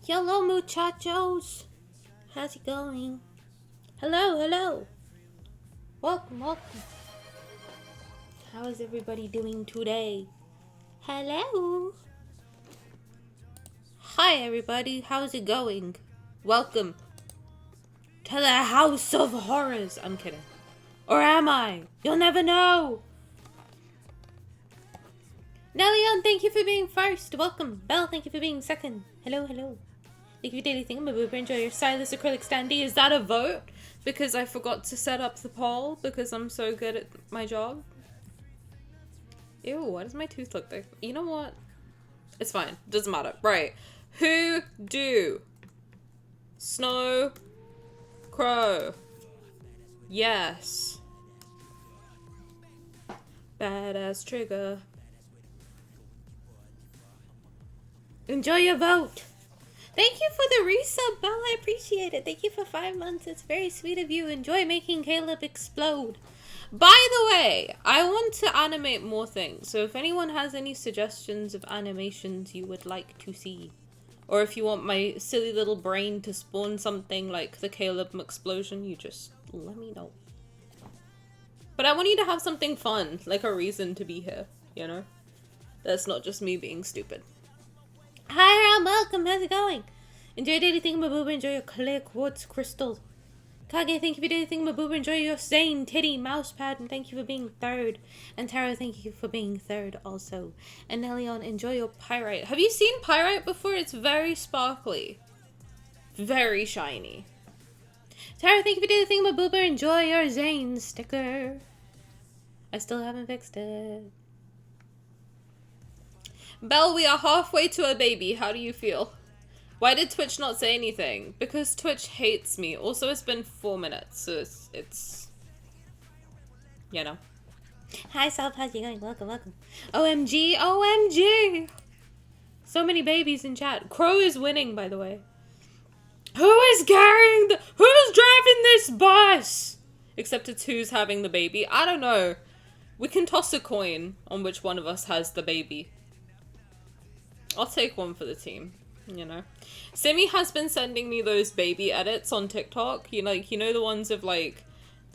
Hello, muchachos. How's it going? Hello, hello. Welcome, welcome. How is everybody doing today? Hello. Hi, everybody. How's it going? Welcome to the House of Horrors. I'm kidding. Or am I? You'll never know. Nellion, thank you for being first. Welcome. Belle, thank you for being second. Hello, hello. Thank you for daily thingamaboober. Enjoy your Sylus acrylic standee. Is that a vote? Because I forgot to set up the poll because I'm so good at my job. Ew, why does my tooth look like? You know what? It's fine. Doesn't matter. Right. Who do? Snow Crow. Yes. Badass trigger. Enjoy your vote. Thank you for the resub, Belle. I appreciate it. Thank you for 5 months. It's very sweet of you. Enjoy making Caleb explode. By the way, I want to animate more things. So if anyone has any suggestions of animations you would like to see, or if you want my silly little brain to spawn something like the Caleb explosion, you just let me know. But I want you to have something fun, like a reason to be here, you know? That's not just me being stupid. Hi, Ram, welcome. How's it going? Enjoy daily thingamaboober. Enjoy your clear quartz crystal. Kage, thank you for daily thingamaboober. Enjoy your Zane titty mousepad, and thank you for being third. And Tara, thank you for being third also. And Nellion, enjoy your pyrite. Have you seen pyrite before? It's very sparkly. Very shiny. Tara, thank you for daily thingamaboober. Enjoy your Zane sticker. I still haven't fixed it. Belle, we are halfway to a baby. How do you feel? Why did Twitch not say anything? Because Twitch hates me. Also, it's been 4 minutes, so it's you know. Hi, South. How's it going? Welcome, welcome. OMG, OMG! So many babies in chat. Crow is winning, by the way. Who's driving this bus? Except it's who's having the baby. I don't know. We can toss a coin on which one of us has the baby. I'll take one for the team, you know. Simi has been sending me those baby edits on TikTok. You know the ones of like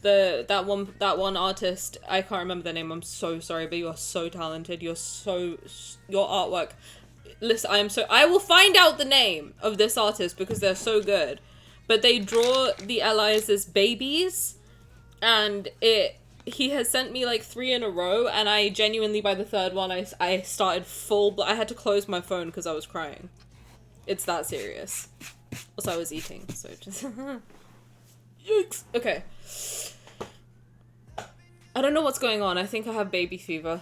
that one artist. I can't remember the name. I'm so sorry, but you are so talented. Your artwork. Listen, I will find out the name of this artist because they're so good. But they draw the allies as babies, and he has sent me like 3 in a row, and I genuinely, by the third one, I started I had to close my phone because I was crying. It's that serious. Also, I was eating, so just... Yikes! Okay. I don't know what's going on. I think I have baby fever.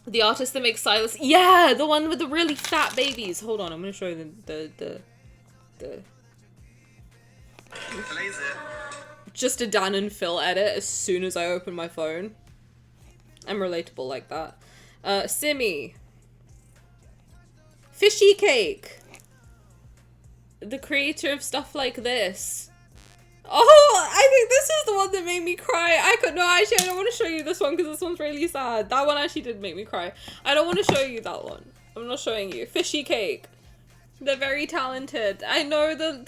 The artist that makes Sylus... Yeah! The one with the really fat babies! Hold on, I'm gonna show you the... Just a Dan and Phil edit as soon as I open my phone. I'm relatable like that. Simi. Fishy Cake. The creator of stuff like this. Oh, I think this is the one that made me cry. No, actually, I don't want to show you this one because this one's really sad. That one actually did make me cry. I don't want to show you that one. I'm not showing you. Fishy Cake. They're very talented. I know they're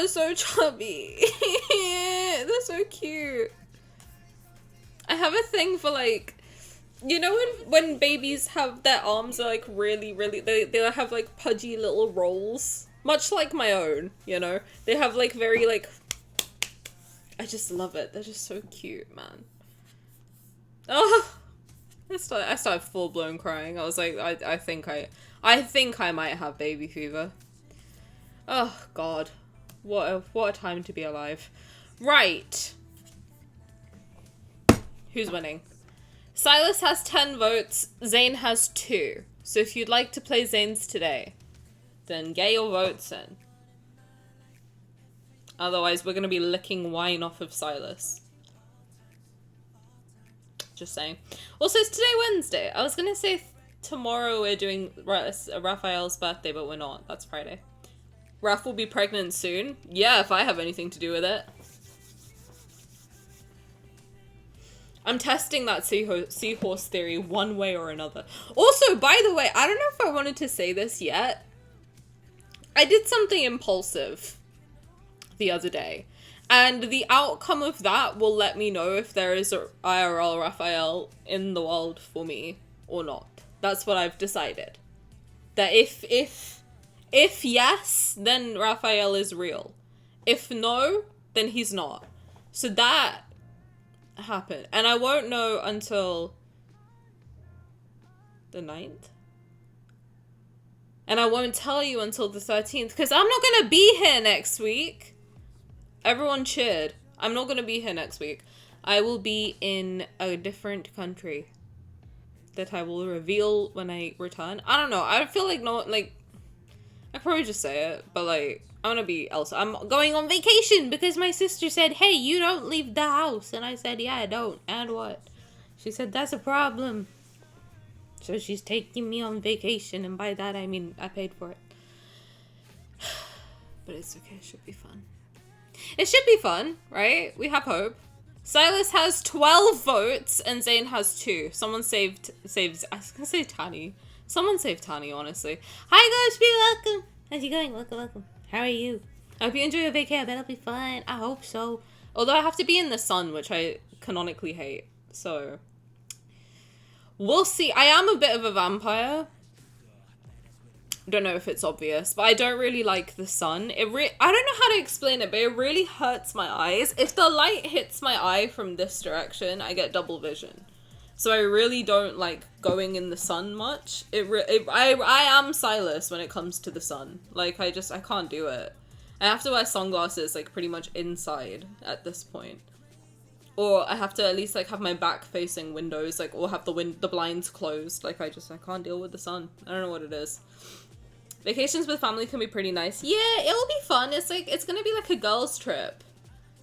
so chubby. They're so cute. I have a thing for like, you know when babies have their arms are like really, they have like pudgy little rolls. Much like my own, you know? They have like very like, I just love it. They're just so cute, man. Oh, I started full blown crying. I was like, I think I might have baby fever. Oh, God. What a time to be alive. Right. Who's winning? Sylus has 10 votes. Zane has 2. So if you'd like to play Zane's today, then get your votes in. Otherwise, we're going to be licking wine off of Sylus. Just saying. Also, it's today Wednesday. I was going to say tomorrow we're doing Raphael's birthday, but we're not. That's Friday. Raph will be pregnant soon. Yeah, if I have anything to do with it. I'm testing that seahorse theory one way or another. Also, by the way, I don't know if I wanted to say this yet. I did something impulsive the other day. And the outcome of that will let me know if there is a IRL Raphael in the world for me or not. That's what I've decided. That if yes, then Raphael is real. If no, then he's not. So that happened. And I won't know until the 9th. And I won't tell you until the 13th because I'm not going to be here next week. Everyone cheered. I'm not going to be here next week. I will be in a different country that I will reveal when I return. I don't know. I feel like I probably just say it, but like, I'm gonna be else. I'm going on vacation because my sister said, hey, you don't leave the house. And I said, yeah, I don't. And what? She said, that's a problem. So she's taking me on vacation. And by that, I mean, I paid for it. But it's okay. It should be fun. It should be fun, right? We have hope. Sylus has 12 votes and Zane has 2. Someone saves, I was gonna say Tani. Someone saved Tani, honestly. Hi guys, be welcome. How's it going? Welcome. How are you? I hope you enjoy your vacation. I bet it'll be fun. I hope so. Although I have to be in the sun, which I canonically hate. So, we'll see. I am a bit of a vampire. Don't know if it's obvious, but I don't really like the sun. I don't know how to explain it, but it really hurts my eyes. If the light hits my eye from this direction, I get double vision. So I really don't like going in the sun much. I am Sylus when it comes to the sun. Like, I can't do it. I have to wear sunglasses, like, pretty much inside at this point. Or I have to at least, like, have my back facing windows, like, or have the blinds closed. Like, I can't deal with the sun. I don't know what it is. Vacations with family can be pretty nice. Yeah, it'll be fun. It's like, it's gonna be like a girls' trip.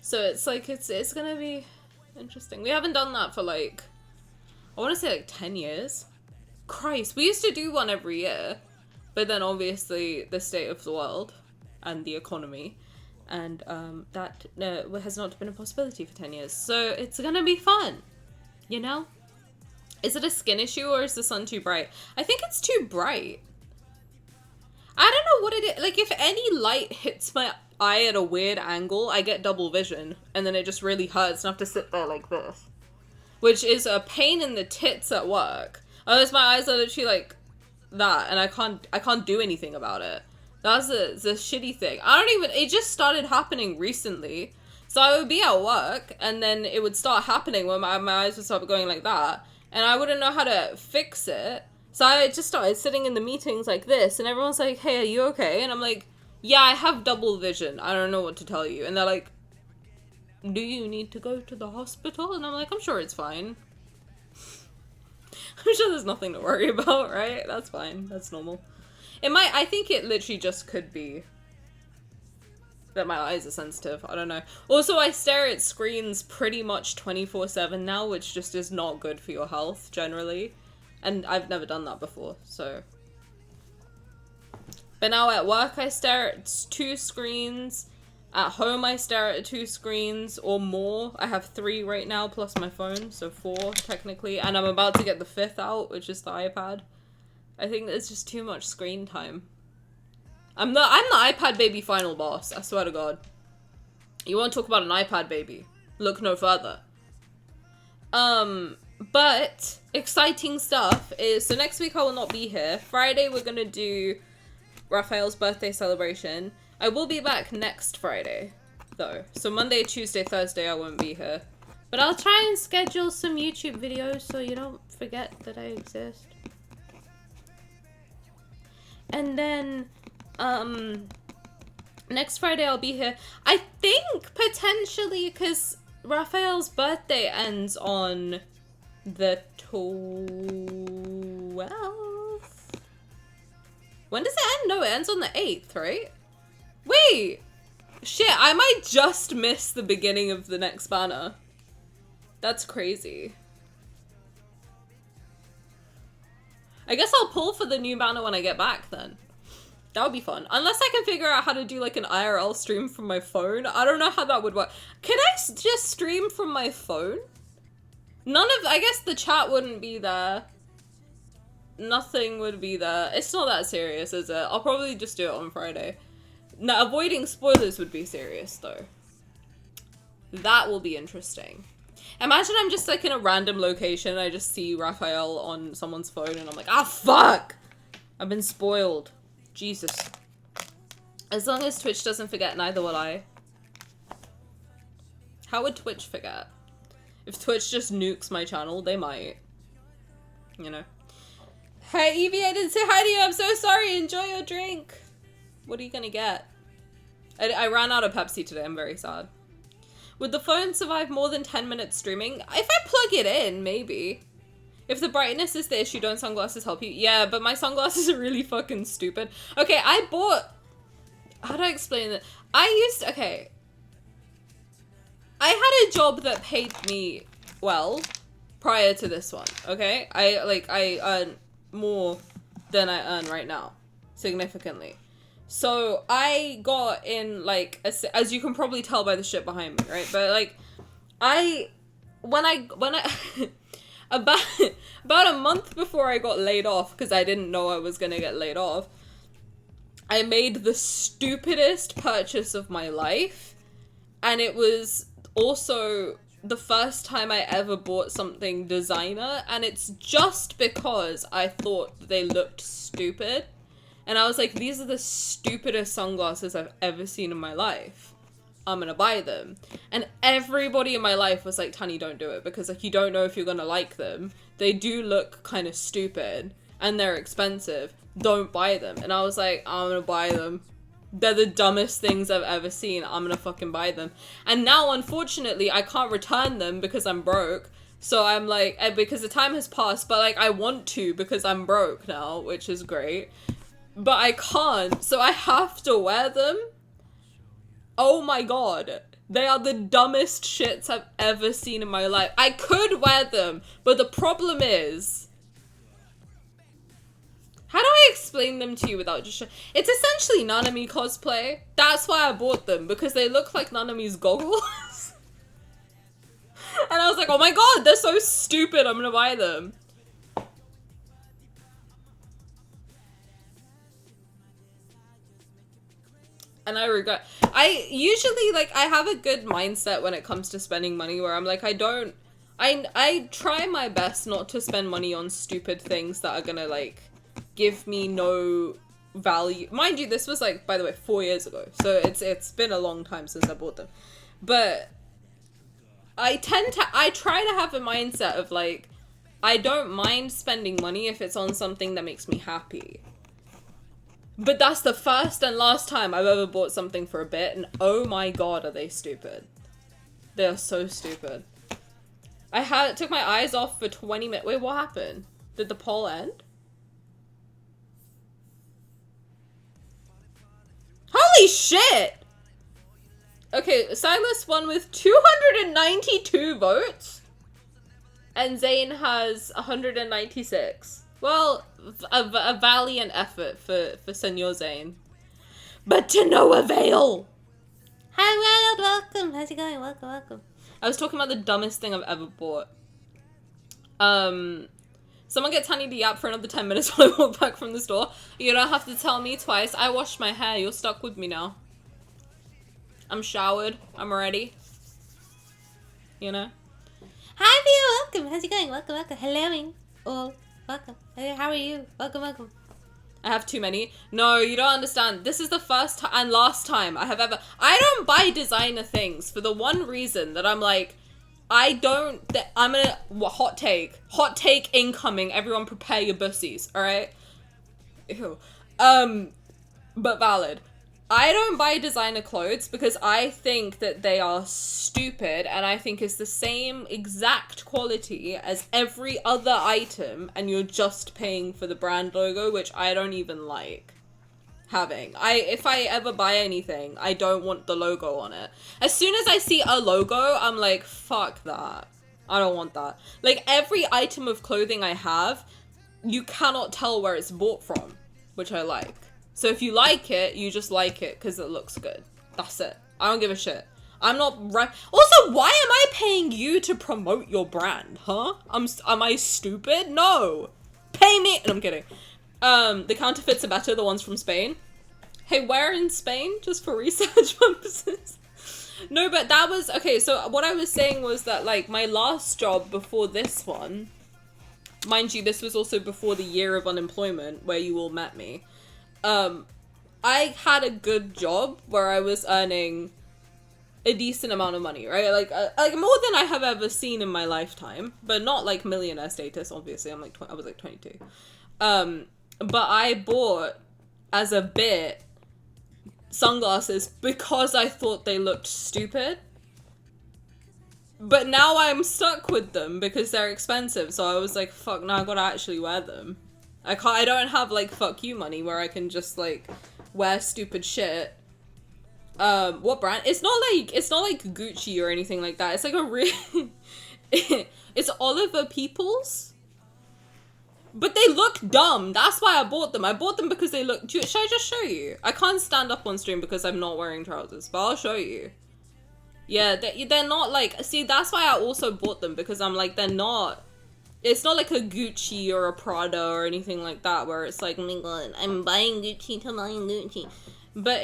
So it's like, it's gonna be interesting. We haven't done that for, like, I want to say like 10 years. Christ, we used to do one every year. But then obviously the state of the world and the economy. And that has not been a possibility for 10 years. So it's gonna be fun. You know? Is it a skin issue or is the sun too bright? I think it's too bright. I don't know what it is. Like, if any light hits my eye at a weird angle, I get double vision. And then it just really hurts and I have to sit there like this. Which is a pain in the tits at work. Otherwise, my eyes are literally like that, and I can't do anything about it. That's the shitty thing. It just started happening recently. So I would be at work, and then it would start happening when my eyes would start going like that, and I wouldn't know how to fix it. So I just started sitting in the meetings like this, and everyone's like, hey, are you okay? And I'm like, yeah, I have double vision. I don't know what to tell you. And they're like, do you need to go to the hospital? And I'm like, I'm sure it's fine. I'm sure there's nothing to worry about, right? That's fine. That's normal. I think it literally just could be that my eyes are sensitive. I don't know. Also, I stare at screens pretty much 24/7 now, which just is not good for your health, generally. And I've never done that before, so. But now at work, I stare at 2 screens. At home, I stare at 2 screens or more. I have 3 right now, plus my phone, so 4 technically. And I'm about to get the 5th out, which is the iPad. I think it's just too much screen time. I'm the iPad baby final boss, I swear to God. You want to talk about an iPad baby? Look no further. But exciting stuff is, so next week I will not be here. Friday we're gonna do Raphael's birthday celebration. I will be back next Friday, though. So Monday, Tuesday, Thursday, I won't be here. But I'll try and schedule some YouTube videos so you don't forget that I exist. And then, next Friday I'll be here. I think, potentially, because Raphael's birthday ends on the 12th? When does it end? No, it ends on the 8th, right? Wait! Shit, I might just miss the beginning of the next banner. That's crazy. I guess I'll pull for the new banner when I get back then. That would be fun. Unless I can figure out how to do like an IRL stream from my phone. I don't know how that would work. Can I just stream from my phone? I guess the chat wouldn't be there. Nothing would be there. It's not that serious, is it? I'll probably just do it on Friday. Now, avoiding spoilers would be serious, though. That will be interesting. Imagine I'm just like in a random location and I just see Raphael on someone's phone and I'm like, ah, fuck! I've been spoiled. Jesus. As long as Twitch doesn't forget, neither will I. How would Twitch forget? If Twitch just nukes my channel, they might. You know. Hey, Evie, I didn't say hi to you. I'm so sorry. Enjoy your drink. What are you gonna get? I ran out of Pepsi today. I'm very sad. Would the phone survive more than 10 minutes streaming? If I plug it in, maybe. If the brightness is the issue, don't sunglasses help you? Yeah, but my sunglasses are really fucking stupid. Okay, I bought... How do I explain that? Okay. I had a job that paid me well prior to this one, okay? I earn more than I earn right now, significantly. So I got in like, as you can probably tell by the shit behind me, right? But like, when I about a month before I got laid off, because I didn't know I was gonna get laid off, I made the stupidest purchase of my life, and it was also the first time I ever bought something designer, and it's just because I thought they looked stupid. And I was like, these are the stupidest sunglasses I've ever seen in my life. I'm gonna buy them. And everybody in my life was like, Tani, don't do it, because like you don't know if you're gonna like them. They do look kind of stupid, and they're expensive. Don't buy them. And I was like, I'm gonna buy them. They're the dumbest things I've ever seen. I'm gonna fucking buy them. And now, unfortunately, I can't return them because I'm broke. So I'm like, because the time has passed, but like I want to because I'm broke now, which is great. But I can't, so I have to wear them. Oh my god. They are the dumbest shits I've ever seen in my life. I could wear them, but the problem is... How do I explain them to you without just... It's essentially Nanami cosplay. That's why I bought them, because they look like Nanami's goggles. And I was like, oh my god, they're so stupid, I'm gonna buy them. And I regret... I usually, like, I have a good mindset when it comes to spending money, where I'm like, I try my best not to spend money on stupid things that are gonna, like... give me no value. Mind you, this was like, by the way, 4 years ago, so it's been a long time since I bought them. But I try to have a mindset of like, I don't mind spending money if it's on something that makes me happy. But that's the first and last time I've ever bought something for a bit, and oh my god, are they stupid. They are so stupid. Took my eyes off for 20 minutes. Wait, what happened? Did the poll end? Holy shit! Okay, Sylus won with 292 votes. And Zayn has 196. Well, a valiant effort for Senor Zayn. But to no avail! Hi, welcome. How's it going? Welcome. I was talking about the dumbest thing I've ever bought. Someone get Tani the app for another 10 minutes while I walk back from the store. You don't have to tell me twice. I washed my hair. You're stuck with me now. I'm showered. I'm ready. You know? Hi, Via. Welcome. How's it going? Welcome. Hello. Oh, welcome. Hey, how are you? Welcome. I have too many. No, you don't understand. This is the first and last time I have ever... I don't buy designer things for the one reason that I'm like... I'm gonna... Hot take incoming. Everyone prepare your bussies, alright? Ew. But valid. I don't buy designer clothes because I think that they are stupid, and I think it's the same exact quality as every other item, and you're just paying for the brand logo, which I don't even like having. If I ever buy anything, I don't want the logo on it. As soon as I see a logo, I'm like, fuck that. I don't want that. Like, every item of clothing I have, you cannot tell where it's bought from, which I like. So if you like it, you just like it because it looks good. That's it. I don't give a shit. I'm not right. Also, why am I paying you to promote your brand, huh? Am I stupid? No. Pay me. No, I'm kidding. The counterfeits are better, the ones from Spain. Hey, where in Spain? Just for research purposes. No, but that was, okay, so what I was saying was that, like, my last job before this one, mind you, this was also before the year of unemployment where you all met me. I had a good job where I was earning a decent amount of money, right? Like more than I have ever seen in my lifetime, but not like millionaire status, obviously. I'm like, I was like 22. But I bought, as a bit, sunglasses because I thought they looked stupid. But now I'm stuck with them because they're expensive. So I was like, fuck, now I gotta actually wear them. I don't have like fuck you money where I can just like wear stupid shit. What brand? It's not like Gucci or anything like that. It's like a real it's Oliver Peoples. But they look dumb. That's why I bought them. I bought them because they look... Should I just show you? I can't stand up on stream because I'm not wearing trousers, but I'll show you. Yeah, they're not like... See, that's why I also bought them, because I'm like, they're not... It's not like a Gucci or a Prada or anything like that, where it's like, oh my god, I'm buying Gucci to buying Gucci. But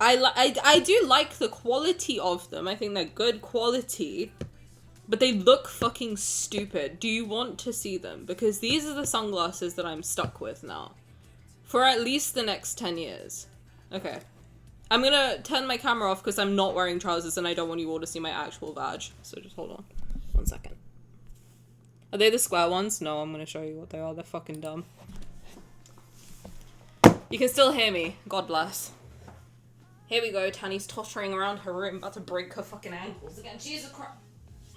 I do like the quality of them. I think they're good quality. But they look fucking stupid. Do you want to see them? Because these are the sunglasses that I'm stuck with now. For at least the next 10 years. Okay. I'm gonna turn my camera off because I'm not wearing trousers and I don't want you all to see my actual vag. So just hold on. 1 second. Are they the square ones? No, I'm gonna show you what they are. They're fucking dumb. You can still hear me. God bless. Here we go. Tani's tottering around her room, about to break her fucking ankles again. Jesus Christ.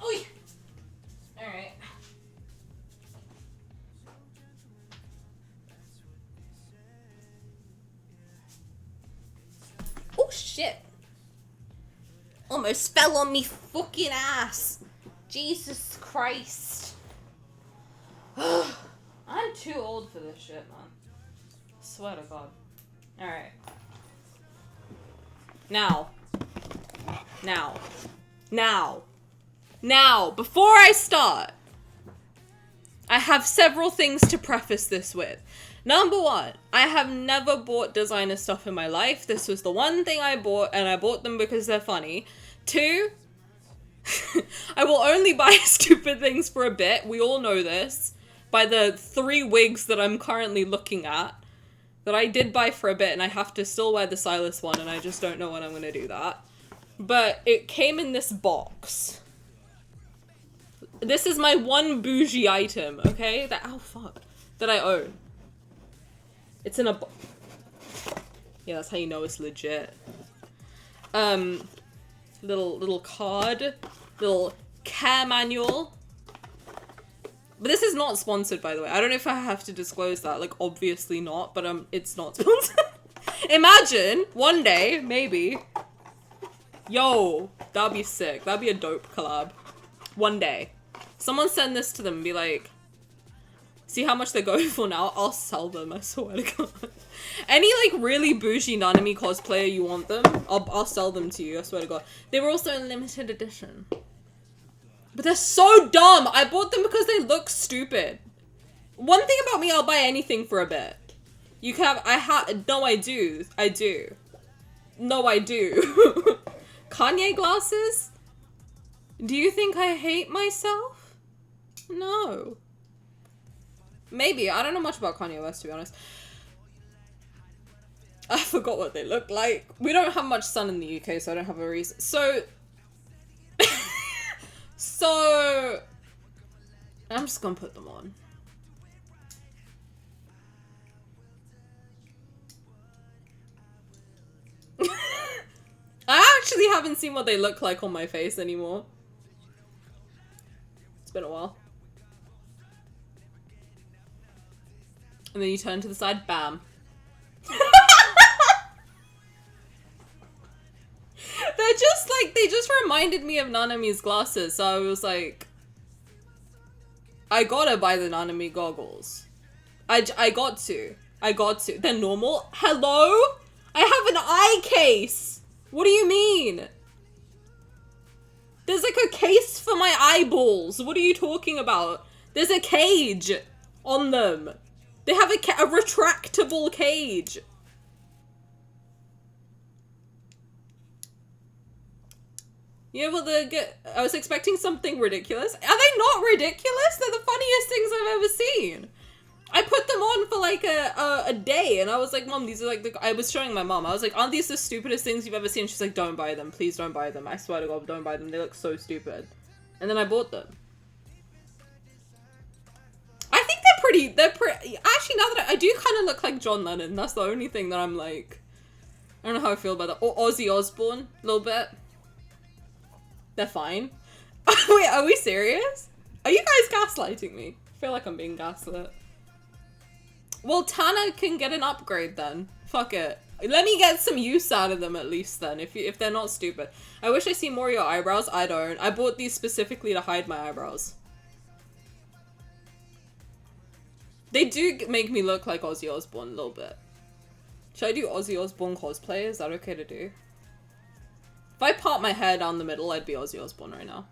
Oi! Alright. Oh shit! Almost fell on me fucking ass! Jesus Christ. I'm too old for this shit, man. I swear to God. Alright. Now, before I start, I have several things to preface this with. Number one, I have never bought designer stuff in my life. This was the one thing I bought, and I bought them because they're funny. Two, I will only buy stupid things for a bit. We all know this. By the 3 wigs that I'm currently looking at, that I did buy for a bit, and I have to still wear the Sylus one, and I just don't know when I'm gonna do that. But it came in this box. This is my one bougie item, okay? Oh fuck. That I own. It's in a yeah, that's how you know it's legit. Little card. Little care manual. But this is not sponsored, by the way. I don't know if I have to disclose that. Like, obviously not, but it's not sponsored. Imagine, one day, maybe. Yo, that'd be sick. That'd be a dope collab. One day. Someone send this to them and be like, see how much they're going for now? I'll sell them, I swear to God. Any, like, really bougie Nanami cosplayer you want them, I'll sell them to you, I swear to God. They were also in limited edition. But they're so dumb! I bought them because they look stupid. One thing about me, I'll buy anything for a bit. You can have, no, I do. I do. No, I do. Kanye glasses? Do you think I hate myself? No. Maybe. I don't know much about Kanye West, to be honest. I forgot what they look like. We don't have much sun in the UK, so I don't have a reason. So... I'm just gonna put them on. I actually haven't seen what they look like on my face anymore. It's been a while. And then you turn to the side, bam. They're just like, they just reminded me of Nanami's glasses, so I was like, I gotta buy the Nanami goggles. I got to. They're normal? Hello? I have an eye case! What do you mean? There's like a case for my eyeballs. What are you talking about? There's a cage on them. They have a retractable cage. Yeah, well, I was expecting something ridiculous. Are they not ridiculous? They're the funniest things I've ever seen. I put them on for like a day, and I was like, Mom, these are like I was showing my mom. I was like, aren't these the stupidest things you've ever seen? She's like, don't buy them. Please don't buy them. I swear to God, don't buy them. They look so stupid. And then I bought them. I think they're pretty, actually, now that I do kind of look like John Lennon. That's the only thing that I'm like, I don't know how I feel about that. Or Ozzy Osbourne, a little bit. They're fine. Wait, are we serious? Are you guys gaslighting me? I feel like I'm being gaslit. Well, Tana can get an upgrade then. Fuck it. Let me get some use out of them at least then, if they're not stupid. I wish I see more of your eyebrows. I don't. I bought these specifically to hide my eyebrows. They do make me look like Ozzy Osbourne a little bit. Should I do Ozzy Osbourne cosplay? Is that okay to do? If I part my hair down the middle, I'd be Ozzy Osbourne right now.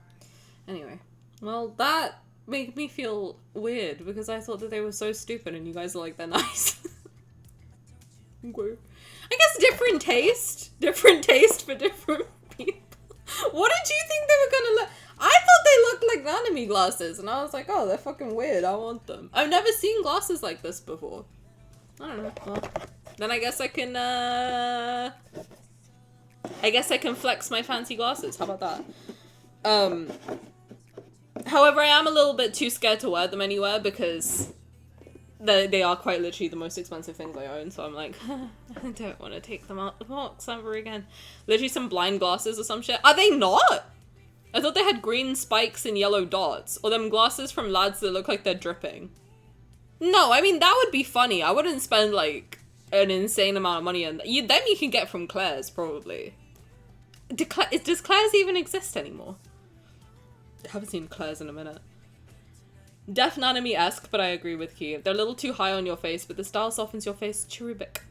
Anyway. Well, that made me feel weird because I thought that they were so stupid and you guys are like, they're nice. Okay. I guess different taste. Different taste for different people. What did you think they were gonna look? I thought they looked like Nanami glasses and I was like, oh, they're fucking weird. I want them. I've never seen glasses like this before. I don't know. Well, then I guess I can flex my fancy glasses. How about that? However, I am a little bit too scared to wear them anywhere because they are quite literally the most expensive things I own. So I'm like, I don't want to take them out the box ever again. Literally some blind glasses or some shit. Are they not? I thought they had green spikes and yellow dots. Or them glasses from lads that look like they're dripping. No, I mean, that would be funny. I wouldn't spend like an insane amount of money on that. Them you can get from Claire's probably. Does Claire's even exist anymore? I haven't seen Claire's in a minute. Def Nanami-esque, but I agree with Key. They're a little too high on your face, but the style softens your face. Cherubic.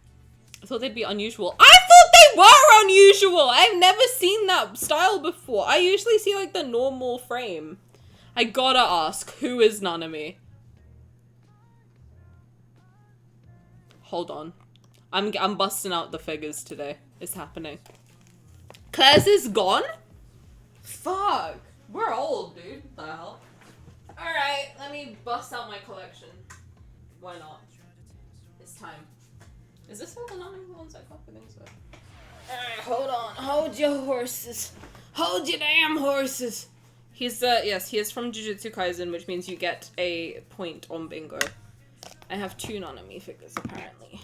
I thought they'd be unusual. I thought they were unusual! I've never seen that style before. I usually see like the normal frame. I gotta ask, who is Nanami? Hold on. I'm busting out the figures today. It's happening. Claire's is gone? Fuck. We're old, dude. What the hell? Alright, let me bust out my collection. Why not? It's time. Is this all the Nanami ones I got? I think so. Alright, hold on. Hold your horses. Hold your damn horses. He's, yes, he is from Jujutsu Kaisen, which means you get a point on bingo. I have 2 Nanami figures, apparently.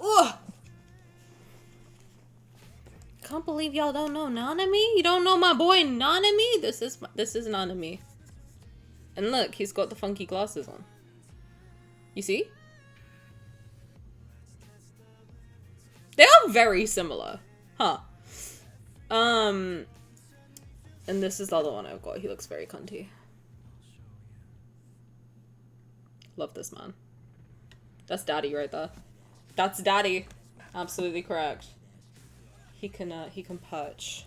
Ugh! Can't believe y'all don't know Nanami? You don't know my boy Nanami? This is Nanami. And look, he's got the funky glasses on. You see? They are very similar. Huh. And this is the other one I've got. He looks very cunty. Love this man. That's daddy right there. That's daddy. Absolutely correct. He can perch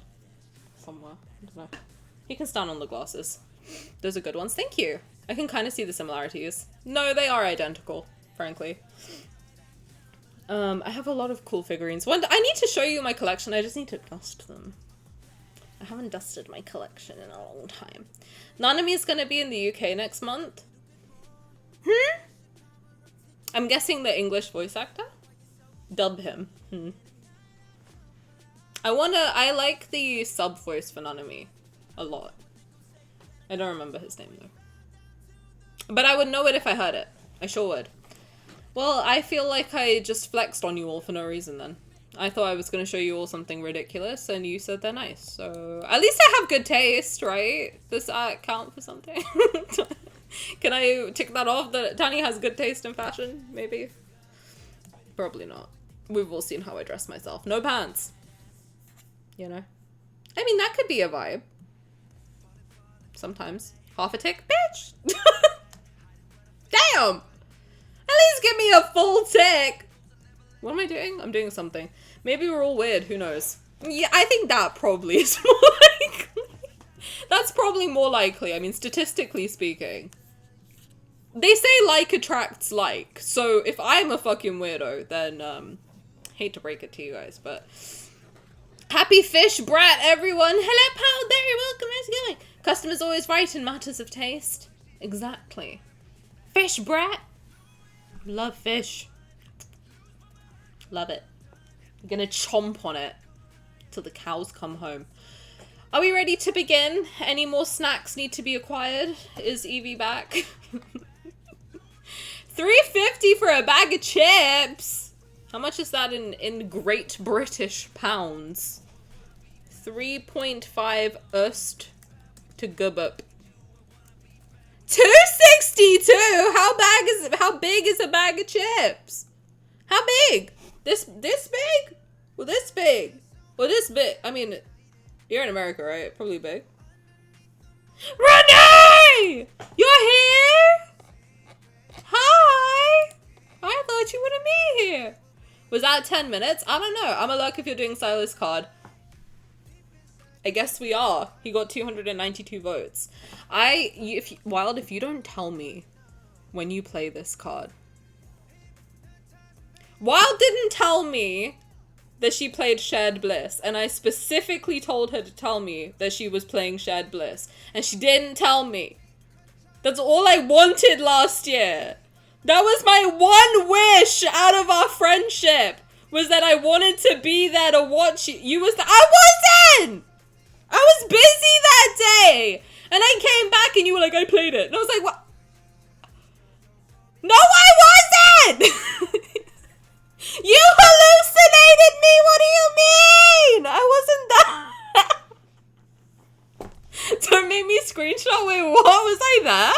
somewhere. I don't know. He can stand on the glasses. Those are good ones. Thank you. I can kind of see the similarities. No, they are identical, frankly. I have a lot of cool figurines. I need to show you my collection. I just need to dust them. I haven't dusted my collection in a long time. Nanami is going to be in the UK next month. I'm guessing the English voice actor? Dub him. I like the sub voice for Nanami a lot. I don't remember his name though. But I would know it if I heard it. I sure would. Well, I feel like I just flexed on you all for no reason then. I thought I was going to show you all something ridiculous and you said they're nice. So at least I have good taste, right? Does that count for something? Can I tick that off that Tani has good taste in fashion? Maybe? Probably not. We've all seen how I dress myself. No pants. You know? I mean, that could be a vibe. Sometimes. Half a tick? Bitch! Damn! At least give me a full tick! What am I doing? I'm doing something. Maybe we're all weird. Who knows? Yeah, I think that probably is more likely. That's probably more likely. I mean, statistically speaking. They say like attracts like. So if I'm a fucking weirdo, then, hate to break it to you guys, but... Happy fish brat, everyone! Hello, pal, there, welcome, how's it going? Customer's always right in matters of taste. Exactly. Fish brat. Love fish. Love it. I'm gonna chomp on it till the cows come home. Are we ready to begin? Any more snacks need to be acquired? Is Evie back? $3.50 for a bag of chips! How much is that in Great British pounds? 3.5 ust to gubup. 262! How big is a bag of chips? How big? This big? Well, this big? Well, this big. I mean, you're in America, right? Probably big. Renee! You're here? Hi! I thought you wouldn't be here. Was that 10 minutes? I don't know. I'm a look if you're doing Sylus card. I guess we are. He got 292 votes. Wild, if you don't tell me when you play this card. Wild didn't tell me that she played Shared Bliss, and I specifically told her to tell me that she was playing Shared Bliss, and she didn't tell me. That's all I wanted last year. That was my one wish out of our friendship, was that I wanted to be there to watch you. I wasn't! I was busy that day! And I came back and you were like, I played it. And I was like, what? No, I wasn't! You hallucinated me! What do you mean? I wasn't there. Don't make me screenshot. Wait, what? Was I there?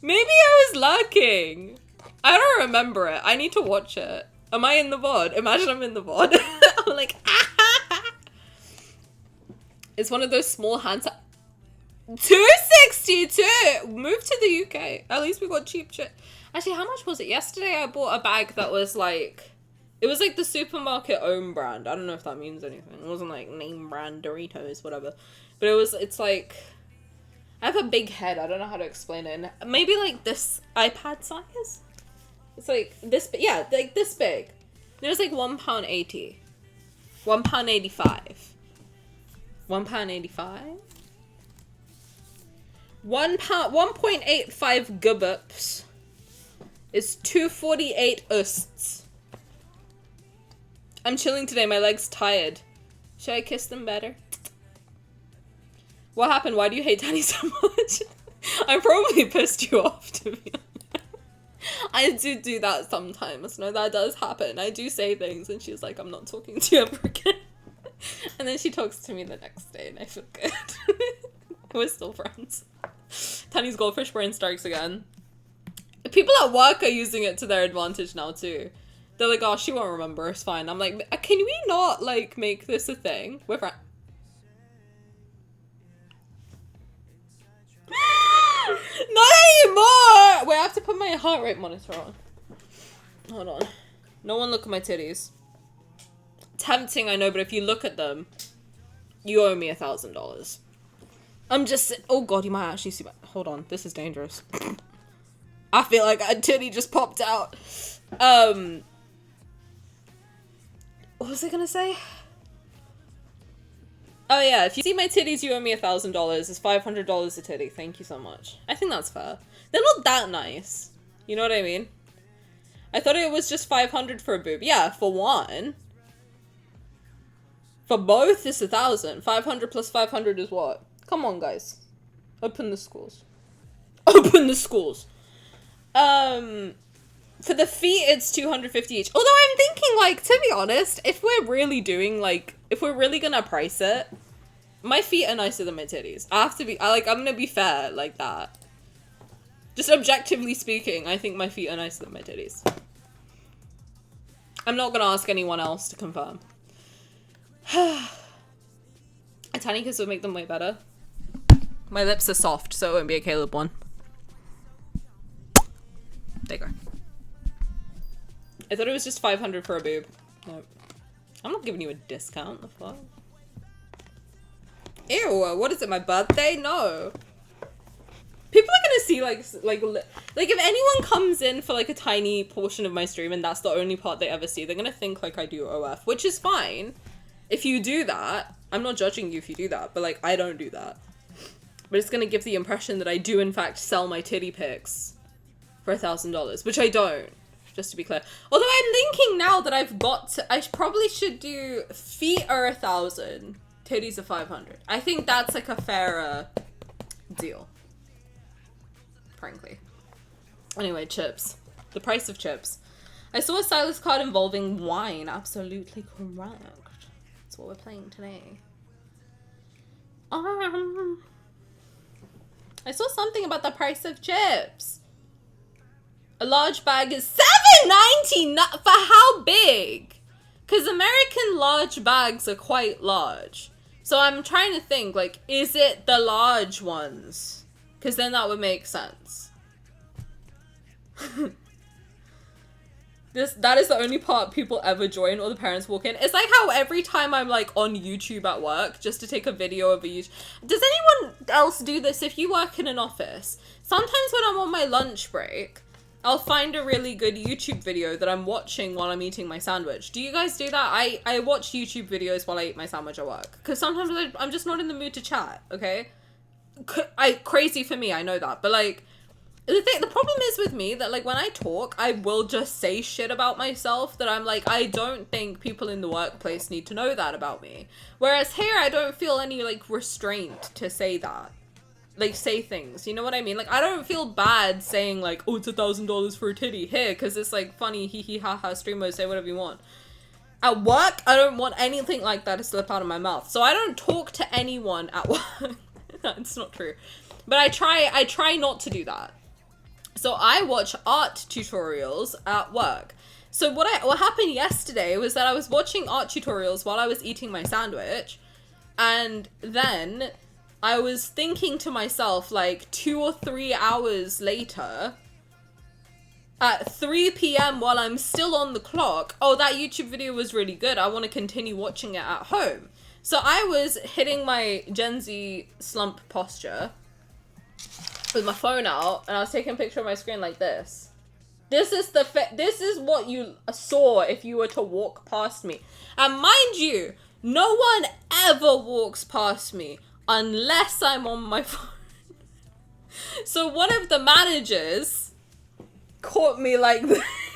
Maybe I was lurking. I don't remember it. I need to watch it. Am I in the VOD? Imagine I'm in the VOD. I'm like, ah! It's one of those small hands. 262! Move to the UK. At least we got cheap shit. Actually, how much was it? Yesterday I bought a bag that was like... It was like the supermarket own brand. I don't know if that means anything. It wasn't like name brand Doritos, whatever. But it's like... I have a big head. I don't know how to explain it. Maybe like this iPad size? It's like this big. Yeah, like this big. It was like £1.80. £1.85. £1.85? 1.85 gubups is 248 usts. I'm chilling today. My leg's tired. Should I kiss them better? What happened? Why do you hate Tani so much? I probably pissed you off, to be honest. I do that sometimes. No, that does happen. I do say things and she's like, I'm not talking to you ever again. And then she talks to me the next day and I feel good. We're still friends. Tani's goldfish brain strikes again. People at work are using it to their advantage now too. They're like, oh, she won't remember. It's fine. I'm like, can we not like make this a thing? We're friends. Not anymore! Wait, I have to put my heart rate monitor on. Hold on. No one look at my titties. Tempting, I know, but if you look at them, you owe me $1,000. I'm just... Oh god, you might actually see my... Hold on, this is dangerous. I feel like a titty just popped out. What was I gonna say? Oh yeah, if you see my titties, you owe me $1,000. It's $500 a titty. Thank you so much. I think that's fair. They're not that nice. You know what I mean? I thought it was just 500 for a boob. Yeah, for one. For both, it's 1,000. 500 plus 500 is what? Come on, guys. Open the schools. Open the schools. For the feet, it's 250 each. Although I'm thinking, like, to be honest, if we're really doing, like, if we're really gonna price it, my feet are nicer than my titties. I have to be, I'm gonna be fair like that. Just objectively speaking, I think my feet are nicer than my titties. I'm not gonna ask anyone else to confirm. A tiny kiss would make them way better. My lips are soft, so it won't be a Caleb one. There you go. I thought it was just 500 for a boob. No. I'm not giving you a discount, the fuck? Ew, what is it, my birthday? No. People are gonna see, like, if anyone comes in for, like, a tiny portion of my stream and that's the only part they ever see, they're gonna think, like, I do OF, which is fine. If you do that, I'm not judging you if you do that, but, like, I don't do that. But it's gonna give the impression that I do, in fact, sell my titty pics for $1,000, which I don't, just to be clear. Although I'm thinking now that I've got to, I probably should do feet are 1,000, titties are 500. I think that's, like, a fairer deal. Frankly. Anyway, chips. The price of chips. I saw a Sylus card involving wine. Absolutely correct. That's what we're playing today. I saw something about the price of chips. A large bag is $7.90 for how big? Because American large bags are quite large. So I'm trying to think, like, is it the large ones? Because then that would make sense. That is the only part people ever join or the parents walk in. It's like how every time I'm, like, on YouTube at work just to take a video of a YouTube... Does anyone else do this if you work in an office? Sometimes when I'm on my lunch break, I'll find a really good YouTube video that I'm watching while I'm eating my sandwich. Do you guys do that? I watch YouTube videos while I eat my sandwich at work. Because sometimes I'm just not in the mood to chat, okay? Crazy for me, I know that, but, like, the problem is with me that, like, when I talk, I will just say shit about myself that I'm like, I don't think people in the workplace need to know that about me. Whereas here, I don't feel any, like, restraint to say that. Like, say things, you know what I mean? Like, I don't feel bad saying, like, oh, it's $1,000 for a titty here, because it's, like, funny, hee hee ha ha, streamers, say whatever you want. At work, I don't want anything like that to slip out of my mouth. So I don't talk to anyone at work. No, it's not true. But I try not to do that. So I watch art tutorials at work. So what happened yesterday was that I was watching art tutorials while I was eating my sandwich, and then I was thinking to myself, like, 2 or 3 hours later, at 3 p.m. while I'm still on the clock, oh, that YouTube video was really good, I want to continue watching it at home. So I was hitting my Gen Z slump posture with my phone out, and I was taking a picture of my screen like this. This is what you saw if you were to walk past me. And mind you, no one ever walks past me unless I'm on my phone. So one of the managers caught me like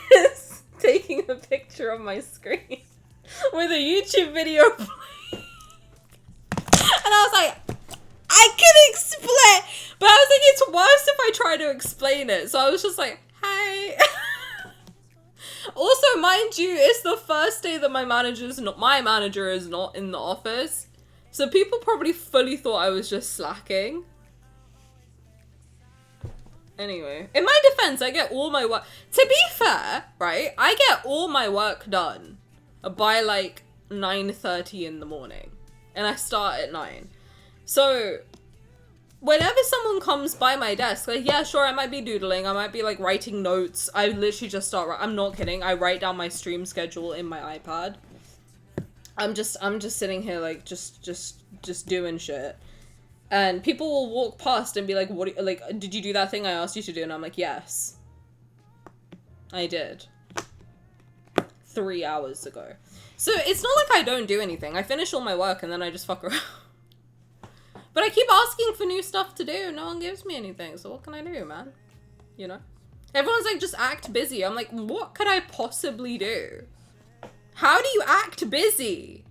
this, taking a picture of my screen with a YouTube video playing. And I was like, I can explain, but I was like, it's worse if I try to explain it. So I was just like, hi. Also, mind you, it's the first day that my manager is not in the office. So people probably fully thought I was just slacking. Anyway, in my defense, I get all my work. To be fair, right, I get all my work done by like 9:30 in the morning. And I start at 9. So whenever someone comes by my desk, like, yeah, sure, I might be doodling, I might be like writing notes. I literally just I'm not kidding. I write down my stream schedule in my iPad. I'm just sitting here like just doing shit. And people will walk past and be like, "What? Like, did you do that thing I asked you to do?" And I'm like, "Yes, I did. 3 hours ago." So it's not like I don't do anything. I finish all my work and then I just fuck around. But I keep asking for new stuff to do. No one gives me anything. So what can I do, man? You know? Everyone's like, just act busy. I'm like, what could I possibly do? How do you act busy?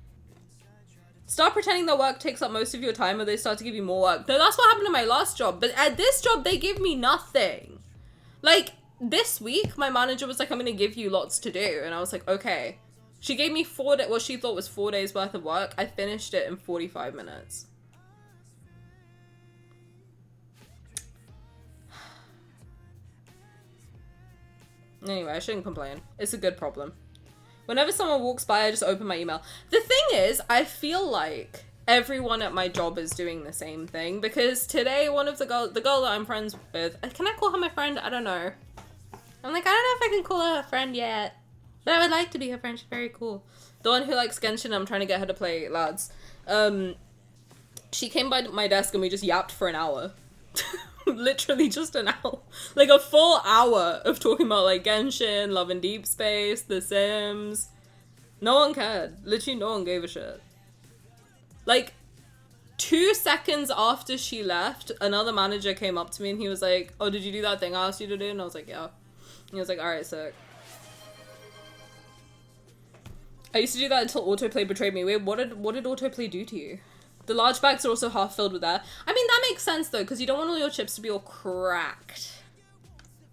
Start pretending that work takes up most of your time or they start to give you more work. No, that's what happened to my last job. But at this job, they give me nothing. Like, this week, my manager was like, I'm going to give you lots to do. And I was like, okay. She gave me what she thought was 4 days worth of work. I finished it in 45 minutes. Anyway, I shouldn't complain. It's a good problem. Whenever someone walks by, I just open my email. The thing is, I feel like everyone at my job is doing the same thing, because today one of the girl that I'm friends with, can I call her my friend? I don't know. I'm like, I don't know if I can call her a friend yet. But I would like to be her friend. She's very cool. The one who likes Genshin, I'm trying to get her to play lads. She came by my desk and we just yapped for an hour. Literally just an hour. Like a full hour of talking about like Genshin, Love and Deepspace, The Sims. No one cared. Literally no one gave a shit. Like 2 seconds after she left, another manager came up to me and he was like, oh, did you do that thing I asked you to do? And I was like, yeah. And he was like, alright, sick. I used to do that until autoplay betrayed me. Wait, what did autoplay do to you? The large bags are also half filled with air. I mean, that makes sense though, because you don't want all your chips to be all cracked.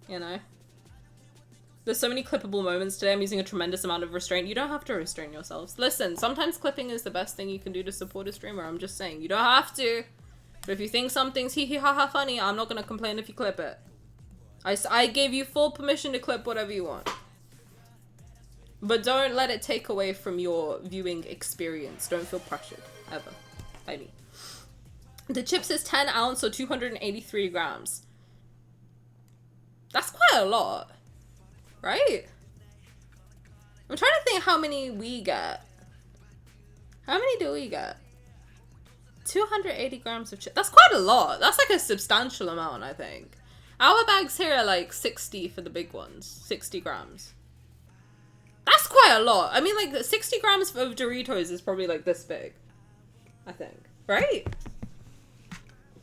You know? There's so many clippable moments today. I'm using a tremendous amount of restraint. You don't have to restrain yourselves. Listen, sometimes clipping is the best thing you can do to support a streamer. I'm just saying, you don't have to. But if you think something's hee hee ha ha funny, I'm not gonna complain if you clip it. I gave you full permission to clip whatever you want. But don't let it take away from your viewing experience. Don't feel pressured, ever. By me. The chips is 10 ounce or 283 grams. That's quite a lot. Right? I'm trying to think how many we get. How many do we get? 280 grams of chips. That's quite a lot. That's like a substantial amount, I think. Our bags here are like 60 for the big ones. 60 grams. That's quite a lot. I mean, like 60 grams of Doritos is probably like this big. I think. Right?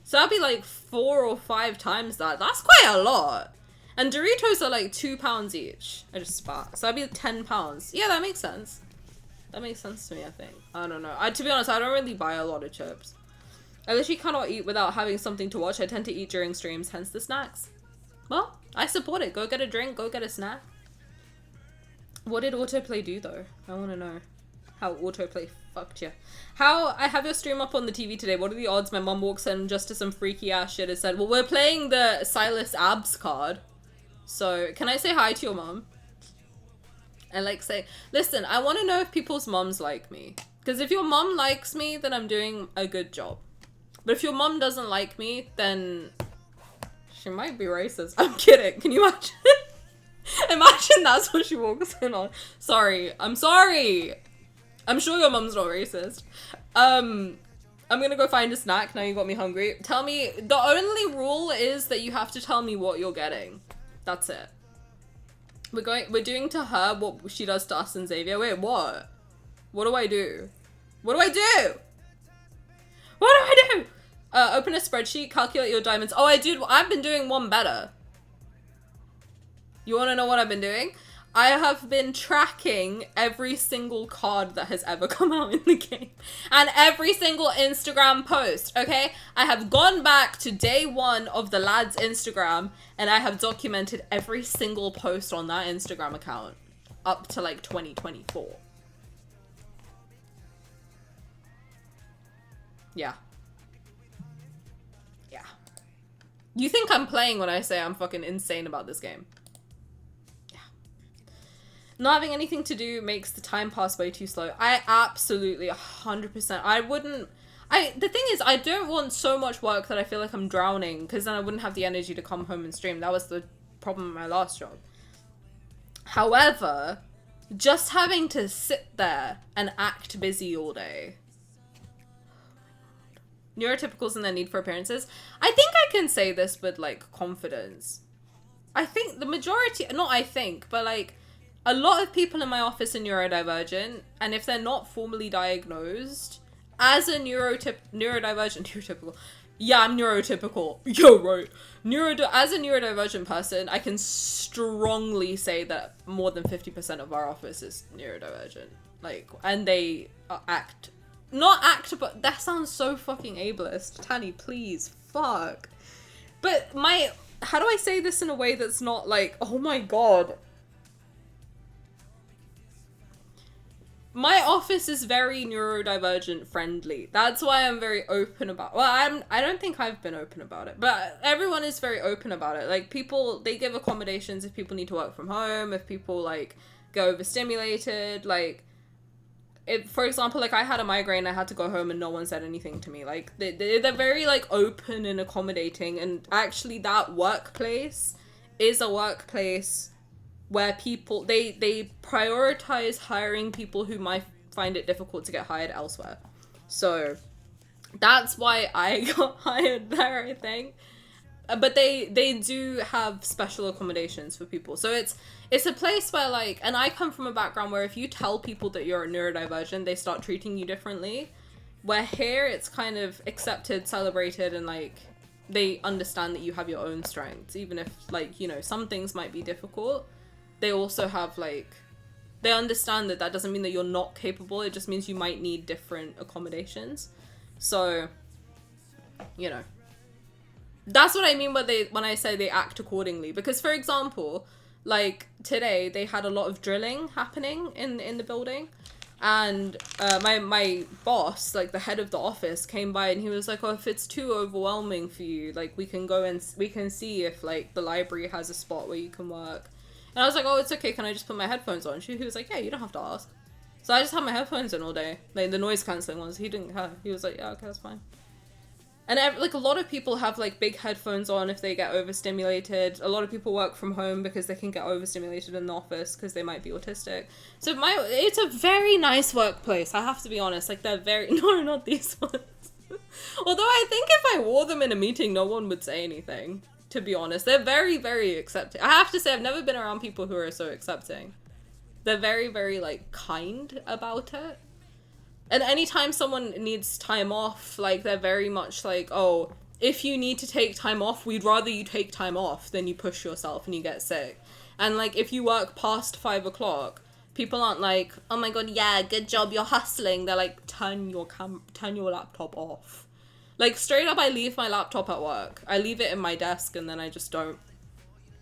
So that'd be like 4 or 5 times that. That's quite a lot. And Doritos are like £2 each. I just spat. So that'd be 10 pounds. Yeah, that makes sense. That makes sense to me, I think. I don't know. To be honest, I don't really buy a lot of chips. I literally cannot eat without having something to watch. I tend to eat during streams, hence the snacks. Well, I support it. Go get a drink, go get a snack. What did autoplay do though? I want to know how autoplay fucked you. How I have your stream up on the TV today. What are the odds my mum walks in just to some freaky ass shit and said, well, we're playing the Sylus abs card. So can I say hi to your mum? And like say, listen, I want to know if people's mums like me. Because if your mum likes me, then I'm doing a good job. But if your mum doesn't like me, then she might be racist. I'm kidding. Can you imagine? Imagine that's what she walks in on. Sorry. I'm sorry. I'm sure your mum's not racist. I'm gonna go find a snack. Now you got me hungry. Tell me, the only rule is that you have to tell me what you're getting. That's it. We're doing to her what she does to us and Xavier. Wait, what? What do I do? What do I do? What do I do? Open a spreadsheet, calculate your diamonds. Oh, I've been doing one better. You want to know what I've been doing? I have been tracking every single card that has ever come out in the game. And every single Instagram post, okay? I have gone back to day 1 of the lad's Instagram and I have documented every single post on that Instagram account up to like 2024. Yeah. Yeah. You think I'm playing when I say I'm fucking insane about this game. Not having anything to do makes the time pass way too slow. I absolutely 100%. The thing is, I don't want so much work that I feel like I'm drowning, because then I wouldn't have the energy to come home and stream. That was the problem with my last job. However, just having to sit there and act busy all day. Neurotypicals and their need for appearances. I think I can say this with like confidence. I think the majority, not I think, but like, a lot of people in my office are neurodivergent, and if they're not formally diagnosed, as a neurotypical, yeah, I'm neurotypical, yo, right, as a neurodivergent person, I can strongly say that more than 50% of our office is neurodivergent, like, and they not act, but that sounds so fucking ableist. Tani, please, fuck. But how do I say this in a way that's not like, oh my god, my office is very neurodivergent friendly. That's why I'm very open about, well, I don't think I've been open about it, but everyone is very open about it. Like, people, they give accommodations if people need to work from home, if people, like, get overstimulated, like, for example, like, I had a migraine, I had to go home and no one said anything to me. Like, they're very, like, open and accommodating, and actually that workplace is a workplace where people, they prioritize hiring people who might find it difficult to get hired elsewhere. So That's why I got hired there, I think. But they do have special accommodations for people. So it's a place where, like, and I come from a background where if you tell people that you're a neurodivergent, they start treating you differently. Where here it's kind of accepted, celebrated, and like they understand that you have your own strengths, even if, like, you know, some things might be difficult. They also have, like, they understand that that doesn't mean that you're not capable. It just means you might need different accommodations. So, you know, that's what I mean when I say they act accordingly. Because, for example, like today they had a lot of drilling happening in the building, and my boss, like the head of the office, came by and he was like, oh, if it's too overwhelming for you, like we can go and we can see if like the library has a spot where you can work. And I was like, oh, it's okay, can I just put my headphones on? He was like, yeah, you don't have to ask. So I just had my headphones in all day, like the noise cancelling ones. He didn't care. He was like, yeah, okay, that's fine. And like a lot of people have like big headphones on if they get overstimulated. A lot of people work from home because they can get overstimulated in the office because they might be autistic. So it's a very nice workplace, I have to be honest. Like they're very, no, not these ones. Although I think if I wore them in a meeting, no one would say anything, to be honest. They're very, very accepting. I have to say, I've never been around people who are so accepting. They're very, very like kind about it. And anytime someone needs time off, like, they're very much like, oh, if you need to take time off, we'd rather you take time off than you push yourself and you get sick. And, like, if you work past 5 o'clock, people aren't like, oh my god, yeah, good job, you're hustling. They're like, turn your laptop off. Like, straight up, I leave my laptop at work. I leave it in my desk and then I just don't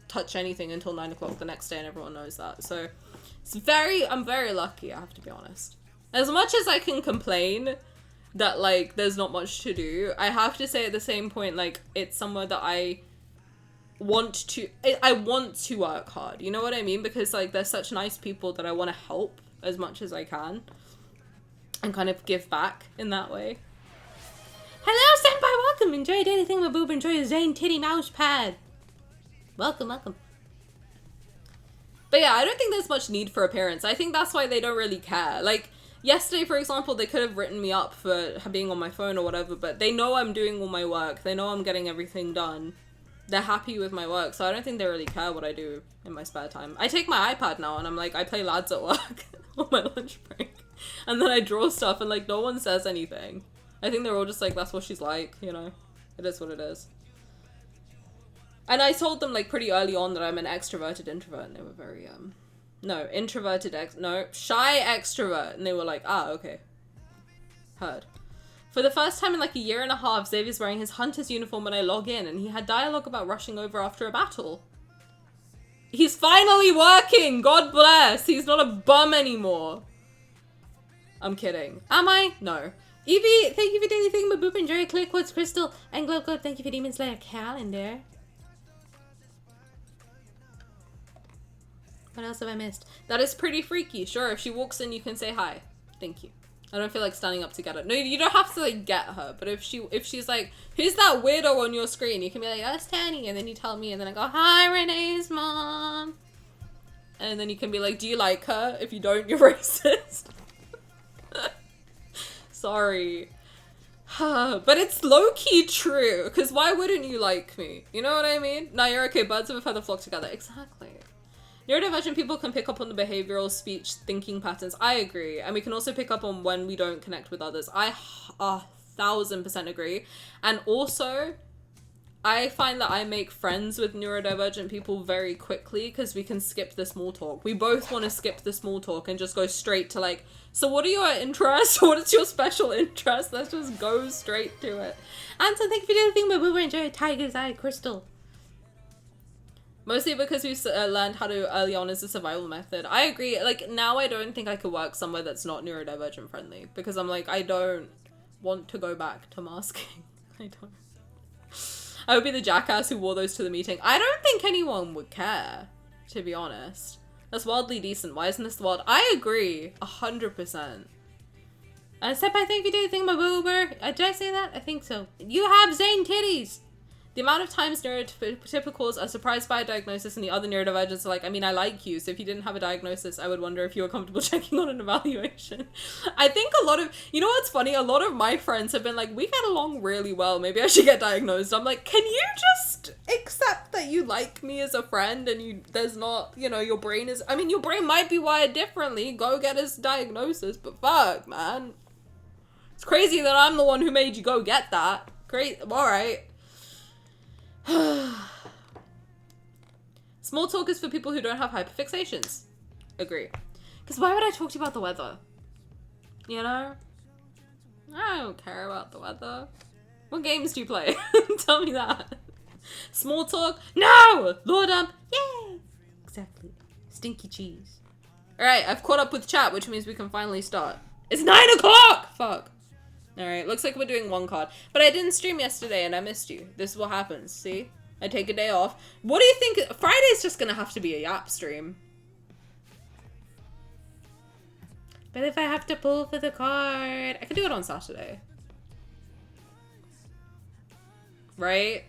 touch anything until 9 o'clock the next day, and everyone knows that. So, I'm very lucky, I have to be honest. As much as I can complain that, like, there's not much to do, I have to say at the same point, like, it's somewhere that I want to work hard. You know what I mean? Because, like, there's such nice people that I want to help as much as I can and kind of give back in that way. Hello, senpai, welcome! Enjoy daily thing with boob, enjoy your Zane titty mouse pad. Welcome, welcome. But yeah, I don't think there's much need for appearance. I think that's why they don't really care. Like, yesterday, for example, they could have written me up for being on my phone or whatever, but they know I'm doing all my work. They know I'm getting everything done. They're happy with my work, so I don't think they really care what I do in my spare time. I take my iPad now and I'm like, I play lads at work on my lunch break. And then I draw stuff and, like, no one says anything. I think they're all just like, that's what she's like, you know? It is what it is. And I told them, like, pretty early on that I'm an extroverted introvert, and they were very, shy extrovert, and they were like, ah, okay. Heard. For the first time in, like, a year and a half, Xavier's wearing his hunter's uniform when I log in, and he had dialogue about rushing over after a battle. He's finally working! God bless! He's not a bum anymore. I'm kidding. Am I? No. Evie, thank you for daily thing, but boop, enjoy, clear quartz crystal, and glow glow, thank you for Demon Slayer calendar. What else have I missed? That is pretty freaky. Sure, if she walks in, you can say hi. Thank you. I don't feel like standing up to get her. No, you don't have to, like, get her. But if she's like, who's that weirdo on your screen? You can be like, oh, it's Tani. And then you tell me, and then I go, hi, Renee's mom. And then you can be like, do you like her? If you don't, you're racist. Sorry. But it's low-key true. Because why wouldn't you like me? You know what I mean? No, you're okay. Birds of a feather flock together. Exactly. Neurodivergent people can pick up on the behavioral speech thinking patterns. I agree. And we can also pick up on when we don't connect with others. I 1000% agree. And also, I find that I make friends with neurodivergent people very quickly because we can skip the small talk. We both want to skip the small talk and just go straight to, like, so what are your interests? What is your special interest? Let's just go straight to it. And so thank you for doing the thing, but we will enjoy Tiger's Eye Crystal. Mostly because we've learned how to early on as a survival method. I agree. Like, now I don't think I could work somewhere that's not neurodivergent friendly. Because I'm like, I don't want to go back to masking. I don't. I would be the jackass who wore those to the meeting. I don't think anyone would care, to be honest. That's wildly decent. Why isn't this the world? I agree. 100%. Senpai, thank you for doing the thing, my boober. Did I say that? I think so. You have Zane titties. The amount of times neurotypicals are surprised by a diagnosis and the other neurodivergents are like, I mean, I like you, so if you didn't have a diagnosis, I would wonder if you were comfortable checking on an evaluation. I think a lot of, you know what's funny? A lot of my friends have been like, we get along really well, maybe I should get diagnosed. I'm like, can you just accept that you like me as a friend and there's not, you know, your brain might be wired differently, go get a diagnosis, but fuck, man. It's crazy that I'm the one who made you go get that. Great, alright. Small talk is for people who don't have hyperfixations. Agree. Because why would I talk to you about the weather? You know? I don't care about the weather. What games do you play? Tell me that. Small talk? No! Lord yay! Exactly. Stinky cheese. Alright, I've caught up with chat, which means we can finally start. It's 9 o'clock! Fuck. Alright, looks like we're doing one card. But I didn't stream yesterday and I missed you. This is what happens, see? I take a day off. What do you think? Friday's just gonna have to be a Yap stream. But if I have to pull for the card, I can do it on Saturday. Right?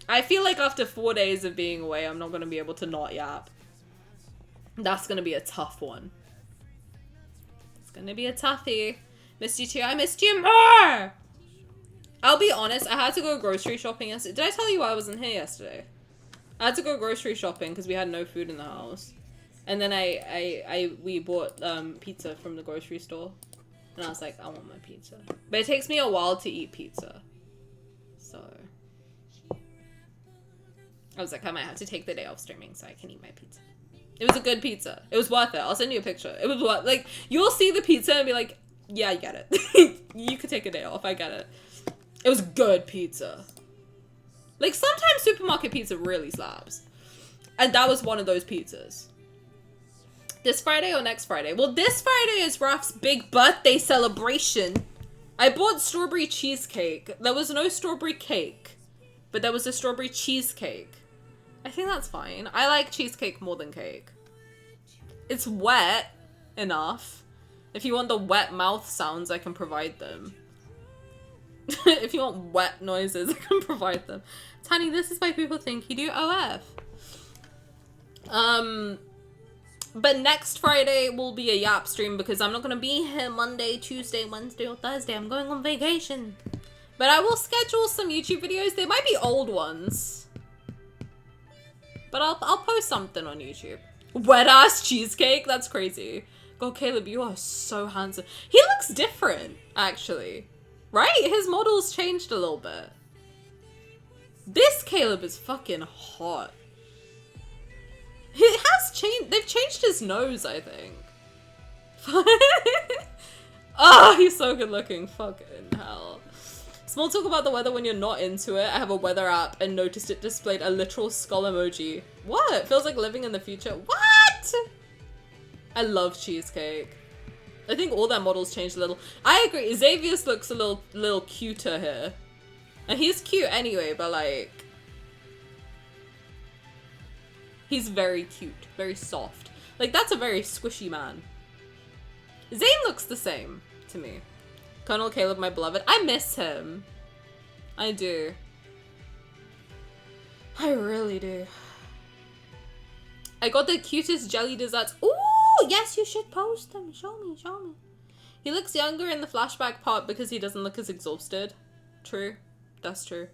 I feel like after 4 days of being away, I'm not gonna be able to not Yap. That's gonna be a tough one. It's gonna be a toughie. Missed you too. I missed you more! I'll be honest, I had to go grocery shopping yesterday. Did I tell you I wasn't here yesterday? I had to go grocery shopping because we had no food in the house. And then we bought pizza from the grocery store. And I was like, I want my pizza. But it takes me a while to eat pizza. So I was like, I might have to take the day off streaming so I can eat my pizza. It was a good pizza. It was worth it. I'll send you a picture. It was worth, like, you'll see the pizza and be like, yeah, I get it. You could take a day off. I get it. It was good pizza. Like, sometimes supermarket pizza really slaps. And that was one of those pizzas. This Friday or next Friday? Well, this Friday is Raf's big birthday celebration. I bought strawberry cheesecake. There was no strawberry cake. But there was a strawberry cheesecake. I think that's fine. I like cheesecake more than cake. It's wet enough. If you want the wet mouth sounds, I can provide them. If you want wet noises, I can provide them. Tani, this is why people think you do OF. But next Friday will be a Yap stream because I'm not going to be here Monday, Tuesday, Wednesday, or Thursday. I'm going on vacation. But I will schedule some YouTube videos. They might be old ones. But I'll post something on YouTube. Wet ass cheesecake? That's crazy. God, Caleb, you are so handsome. He looks different, actually. Right? His model's changed a little bit. This Caleb is fucking hot. He has changed. They've changed his nose, I think. Oh, he's so good looking. Fucking hell. Small talk about the weather when you're not into it. I have a weather app and noticed it displayed a literal skull emoji. What? Feels like living in the future. What? I love cheesecake. I think all their models changed a little. I agree. Xavier's looks a little cuter here. And he's cute anyway, but like... he's very cute. Very soft. Like, that's a very squishy man. Zane looks the same to me. Colonel Caleb, my beloved. I miss him. I do. I really do. I got the cutest jelly desserts. Ooh, yes, you should post them. Show me, show me. He looks younger in the flashback part because he doesn't look as exhausted. True. That's true.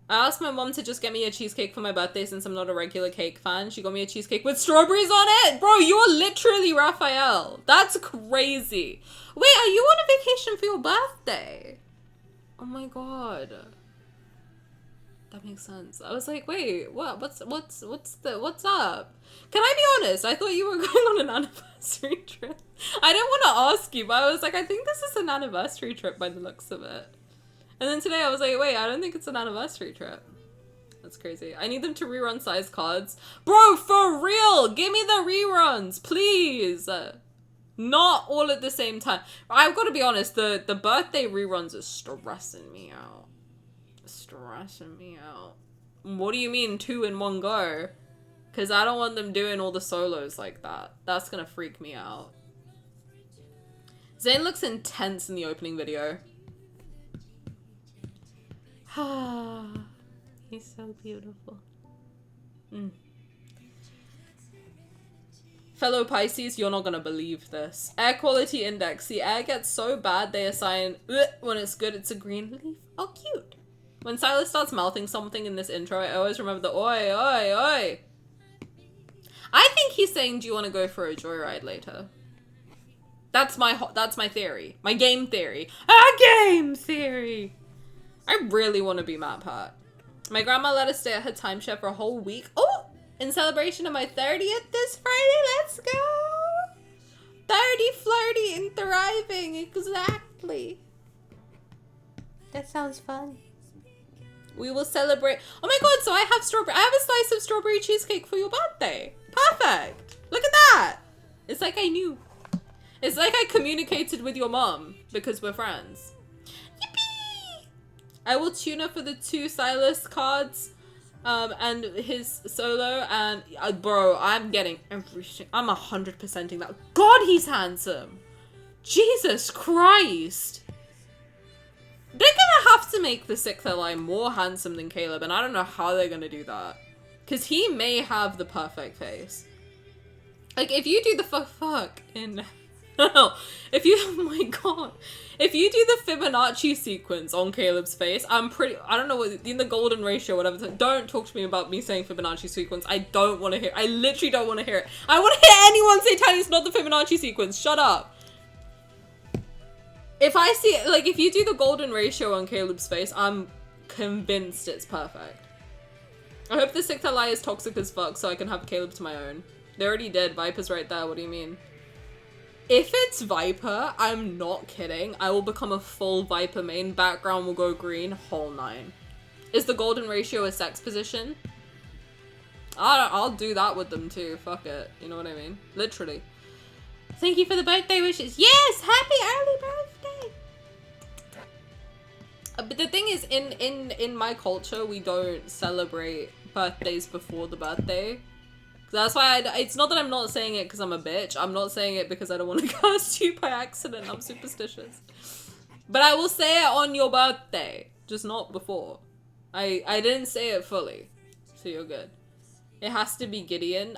I asked my mom to just get me a cheesecake for my birthday since I'm not a regular cake fan. She got me a cheesecake with strawberries on it. Bro, you're literally Raphael. That's crazy. Wait, are you on a vacation for your birthday? Oh my god. That makes sense. I was like, wait, what? What's up? Can I be honest? I thought you were going on an anniversary trip. I didn't want to ask you, but I was like, I think this is an anniversary trip by the looks of it. And then today I was like, wait, I don't think it's an anniversary trip. That's crazy. I need them to rerun size cards. Bro, for real! Give me the reruns, please! Not all at the same time. I've got to be honest, the birthday reruns are stressing me out. Stressing me out. What do you mean 2 in one go? Because I don't want them doing all the solos like that. That's gonna freak me out. Zane looks intense in the opening video. He's so beautiful. Mm. Fellow Pisces, you're not gonna believe this. Air quality index. The air gets so bad they assign when it's good it's a green leaf. Oh, cute. When Sylus starts mouthing something in this intro, I always remember the oi, oi, oi. I think he's saying, do you want to go for a joyride later? That's my theory. My game theory. A game theory! I really want to be Matt Pat. My grandma let us stay at her timeshare for a whole week. Oh! In celebration of my 30th this Friday, let's go! 30, flirty, and thriving, exactly. That sounds fun. We will celebrate. Oh my god, so I have a slice of strawberry cheesecake for your birthday. Perfect. Look at that. It's like I knew. It's like I communicated with your mom because we're friends. Yippee! I will tune her for the 2 Sylus cards. And his solo, and bro, I'm getting everything. I'm 100%ing that. God, he's handsome. Jesus Christ. They're gonna have to make the Sixth Ally more handsome than Caleb, and I don't know how they're gonna do that. Because he may have the perfect face. Like, if you do the fuck in... if you, oh my god. If you do the Fibonacci sequence on Caleb's face, I don't know what, in the golden ratio, whatever, don't talk to me about me saying Fibonacci sequence. I don't want to hear, I literally don't want to hear it. I want to hear anyone say Tani's not the Fibonacci sequence. Shut up. If I see, like, if you do the golden ratio on Caleb's face, I'm convinced it's perfect. I hope the Sixth Ally is toxic as fuck so I can have Caleb to my own. They already did. Viper's right there. What do you mean? If it's Viper, I'm not kidding. I will become a full Viper main. Background will go green. Whole 9. Is the golden ratio a sex position? I'll do that with them too. Fuck it. You know what I mean? Literally. Thank you for the birthday wishes. Yes! Happy early birthday! But the thing is, in my culture, we don't celebrate birthdays before the birthday. That's why it's not that I'm not saying it because I'm a bitch. I'm not saying it because I don't want to curse you by accident. I'm superstitious. But I will say it on your birthday. Just not before. I didn't say it fully. So you're good. It has to be Gideon.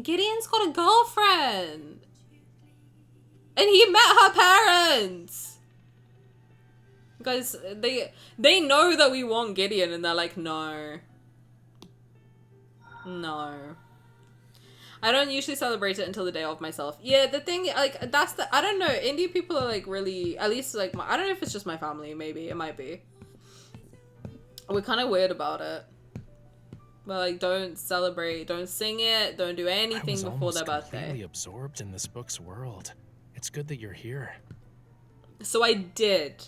Gideon's got a girlfriend. And he met her parents. Guys, they know that we want Gideon and they're like, no. No. I don't usually celebrate it until the day of myself. Yeah, the thing, like, I don't know, Indian people are, like, really, at least, like, I don't know if it's just my family, maybe, it might be. We're kind of weird about it. But, like, don't celebrate, don't sing it, don't do anything before their birthday. I'm completely absorbed in this book's world. It's good that you're here. So I did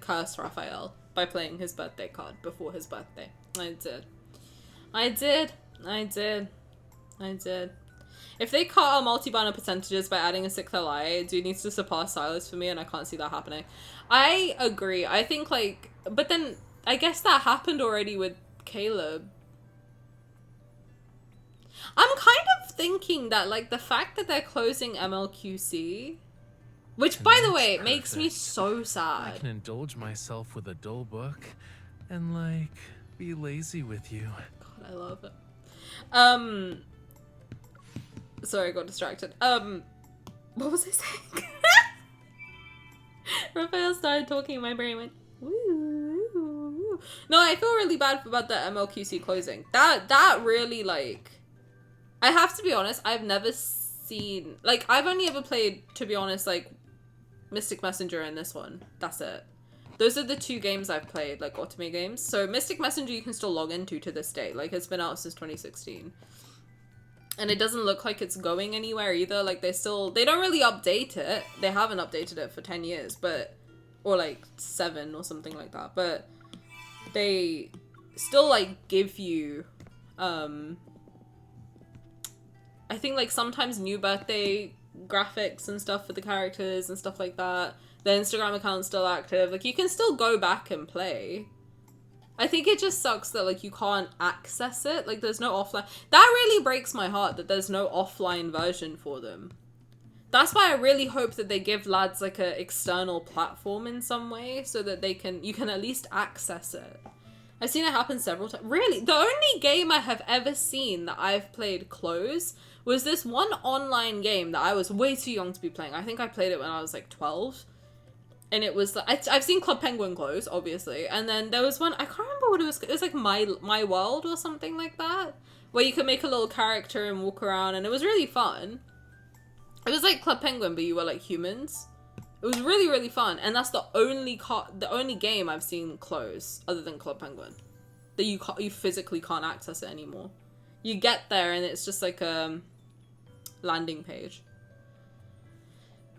curse Raphael by playing his birthday card before his birthday. I did. If they cut our multi-banner percentages by adding a Sixth Ally, dude needs to surpass Sylus for me, and I can't see that happening. I agree. I think, like, but then I guess that happened already with Caleb. I'm kind of thinking that, like, the fact that they're closing MLQC, which, by the way, makes me so sad. I can indulge myself with a dull book and, like, be lazy with you. God, I love it. Sorry, I got distracted. What was I saying? Raphael started talking and my brain went, woo. No, I feel really bad about the MLQC closing. That really, like, I have to be honest, I've never seen, like, I've only ever played, to be honest, like, Mystic Messenger and this one. That's it. Those are the 2 games I've played, like, Otome games. So Mystic Messenger you can still log into to this day. Like, it's been out since 2016. And it doesn't look like it's going anywhere either. Like, they don't really update it. They haven't updated it for 10 years, but, or like 7 or something like that. But they still, like, give you, I think, like, sometimes new birthday graphics and stuff for the characters and stuff like that. The Instagram account's still active. Like, you can still go back and play. I think it just sucks that, like, you can't access it. Like, there's no offline. That really breaks my heart that there's no offline version for them. That's why I really hope that they give lads, like, a external platform in some way so that you can at least access it. I've seen it happen several times. Really, the only game I have ever seen that I've played close was this one online game that I was way too young to be playing. I think I played it when I was like 12. And it was, I've seen Club Penguin close, obviously. And then there was one, I can't remember what it was. It was like My World or something like that. Where you could make a little character and walk around. And it was really fun. It was like Club Penguin, but you were like humans. It was really, really fun. And that's the only game I've seen close, other than Club Penguin. That you physically can't access it anymore. You get there and it's just like a landing page.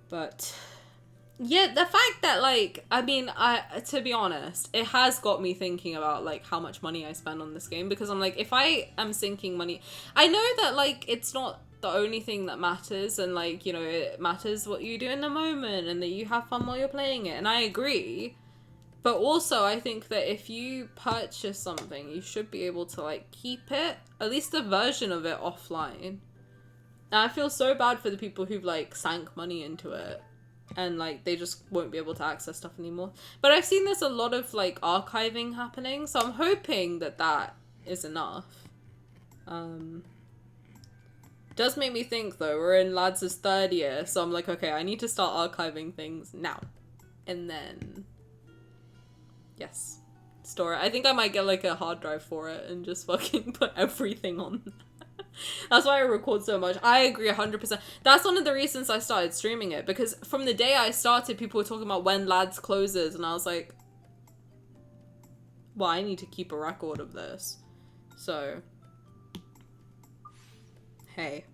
But yeah, the fact that, like, I mean, to be honest, it has got me thinking about, like, how much money I spend on this game, because I'm like, if I am sinking money, I know that, like, it's not the only thing that matters, and, like, you know, it matters what you do in the moment, and that you have fun while you're playing it, and I agree, but also, I think that if you purchase something, you should be able to, like, keep it, at least a version of it, offline. And I feel so bad for the people who've, like, sank money into it. And, like, they just won't be able to access stuff anymore. But I've seen there's a lot of, like, archiving happening. So I'm hoping that that is enough. Does make me think, though. We're in Lads' 3rd year. So I'm like, okay, I need to start archiving things now. And then... yes. Store it. I think I might get, like, a hard drive for it. And just fucking put everything on. That's why I record so much. I agree 100%. That's one of the reasons I started streaming it, because from the day I started, people were talking about when Lads closes, and I was like, well, I need to keep a record of this. So, hey.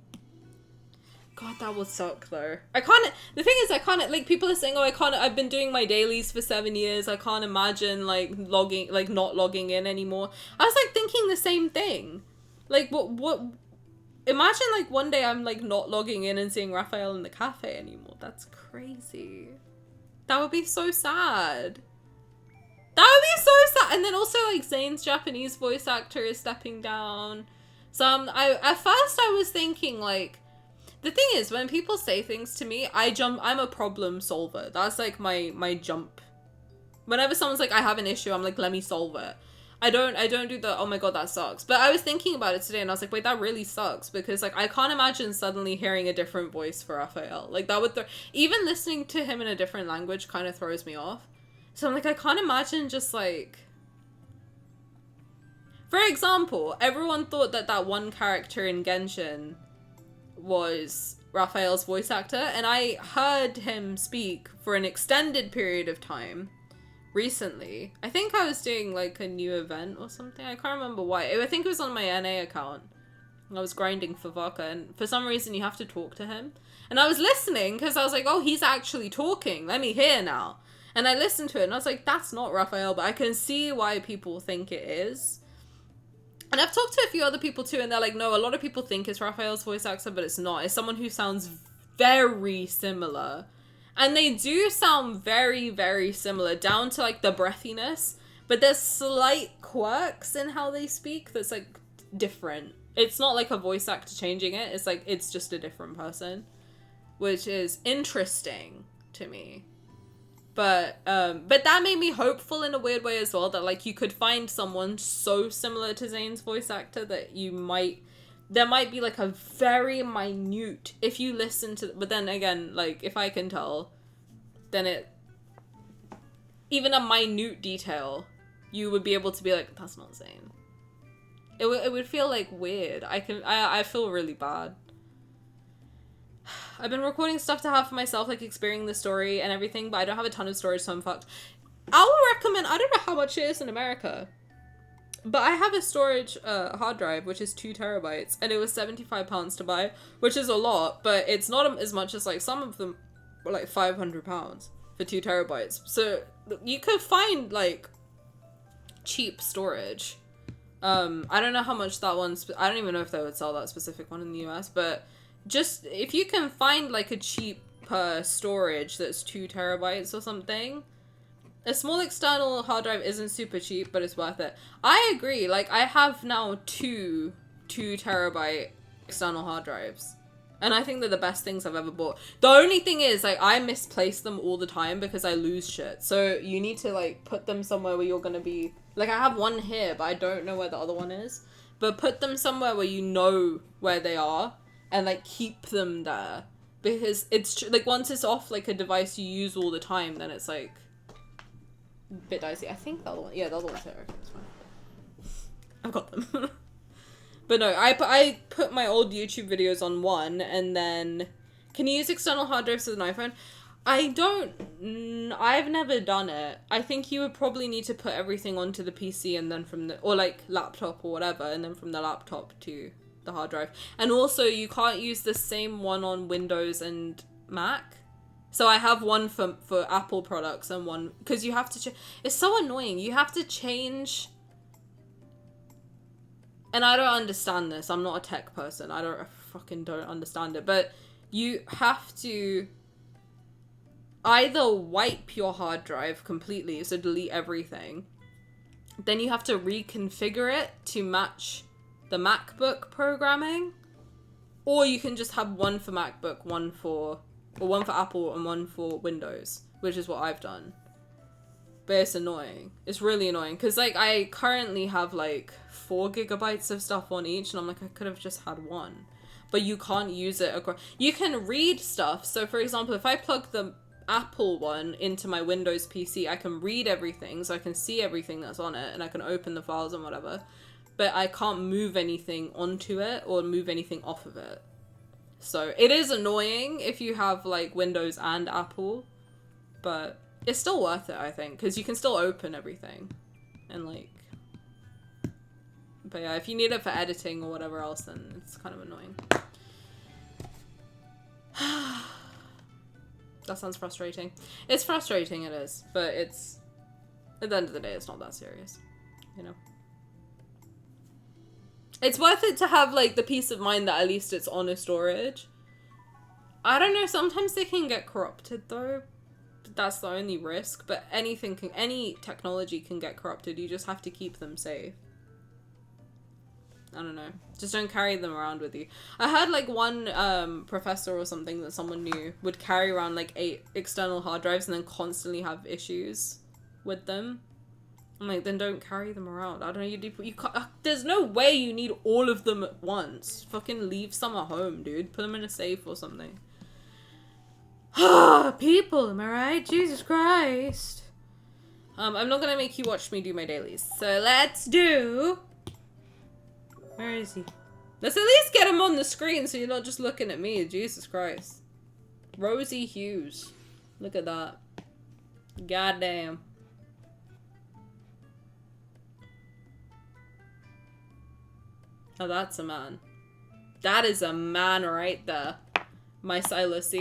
God, that would suck, though. The thing is, like, people are saying, oh, I've been doing my dailies for 7 years, I can't imagine, like, not logging in anymore. I was, like, thinking the same thing. Like, what, imagine, like, one day I'm, like, not logging in and seeing Raphael in the cafe anymore. That's crazy. That would be so sad. That would be so sad. And then also, like, Zane's Japanese voice actor is stepping down. So, at first I was thinking, like, the thing is, when people say things to me, I'm a problem solver. That's, like, my jump. Whenever someone's like, I have an issue, I'm like, let me solve it. I don't do the, oh my god, that sucks. But I was thinking about it today and I was like, wait, that really sucks. Because, like, I can't imagine suddenly hearing a different voice for Raphael. Like, that would, even listening to him in a different language kind of throws me off. So I'm like, I can't imagine just, like... For example, everyone thought that one character in Genshin was Raphael's voice actor. And I heard him speak for an extended period of time. Recently. I think I was doing, like, a new event or something. I can't remember why. I think it was on my NA account. I was grinding for Vodka, and for some reason you have to talk to him. And I was listening, because I was like, oh, he's actually talking. Let me hear now. And I listened to it, and I was like, that's not Raphael, but I can see why people think it is. And I've talked to a few other people, too, and they're like, no, a lot of people think it's Raphael's voice actor, but it's not. It's someone who sounds very similar. And they do sound very, very similar, down to, like, the breathiness. But there's slight quirks in how they speak that's, like, different. It's not, like, a voice actor changing it. It's, like, it's just a different person. Which is interesting to me. But that made me hopeful in a weird way as well. That, like, you could find someone so similar to Zane's voice actor that you might... There might be, like, a very minute, if you listen to, but then again, like, if I can tell, then even a minute detail, you would be able to be like, that's not Zane. It would feel, like, weird. I feel really bad. I've been recording stuff to have for myself, like, experiencing the story and everything, but I don't have a ton of storage, so I'm fucked. I will recommend, I don't know how much it is in America, but I have a storage hard drive, which is 2 terabytes, and it was £75 to buy, which is a lot, but it's not as much as, like, some of them were, like, £500 for 2 terabytes. So you could find, like, cheap storage. I don't know how much that one's, I don't even know if they would sell that specific one in the US, but just, if you can find, like, a cheap storage that's 2 terabytes or something, a small external hard drive isn't super cheap, but it's worth it. I agree. Like, I have now 2 terabyte external hard drives. And I think they're the best things I've ever bought. The only thing is, like, I misplace them all the time because I lose shit. So you need to, like, put them somewhere where you're gonna be Like, I have one here, but I don't know where the other one is. But put them somewhere where you know where they are, and, like, keep them there. Because it's, like, once it's off, like, a device you use all the time, then it's, like, a bit dicey. I think the other one, yeah, the other one's here. Okay, it's fine. I've got them. But no, I put my old YouTube videos on one, and then... Can you use external hard drives with an iPhone? I've never done it. I think you would probably need to put everything onto the PC and then from the, or like laptop or whatever, and then from the laptop to the hard drive. And also you can't use the same one on Windows and Mac. So I have one for Apple products and one, because you have to, it's so annoying. You have to change, and I don't understand this. I'm not a tech person. I fucking don't understand it, but you have to either wipe your hard drive completely, so delete everything, then you have to reconfigure it to match the MacBook programming, or you can just have one for MacBook, one for Apple, and one for Windows, which is what I've done. But it's annoying. It's really annoying, because, like, I currently have, like, 4 gigabytes of stuff on each, and I'm like, I could have just had one. But you can't use it across. You can read stuff. So, for example, if I plug the Apple one into my Windows PC, I can read everything, so I can see everything that's on it, and I can open the files and whatever, but I can't move anything onto it or move anything off of it. So it is annoying if you have like Windows and Apple, but it's still worth it, I think, because you can still open everything and like, but yeah, if you need it for editing or whatever else, then it's kind of annoying. That sounds frustrating. It's frustrating, it is. But it's... At the end of the day, it's not that serious. You know? It's worth it to have, like, the peace of mind that at least it's on a storage. I don't know, sometimes they can get corrupted, though. That's the only risk. But any technology can get corrupted. You just have to keep them safe. I don't know. Just don't carry them around with you. I heard like one professor or something that someone knew would carry around like 8 external hard drives and then constantly have issues with them. I'm like, then don't carry them around. I don't know. You can't, there's no way you need all of them at once. Fucking leave some at home, dude. Put them in a safe or something. People, am I right? Jesus Christ. I'm not gonna make you watch me do my dailies. So let's do... Where is he? Let's at least get him on the screen so you're not just looking at me. Jesus Christ. Rosy Hues. Look at that. Goddamn. Oh, that's a man. That is a man right there. My Sylus.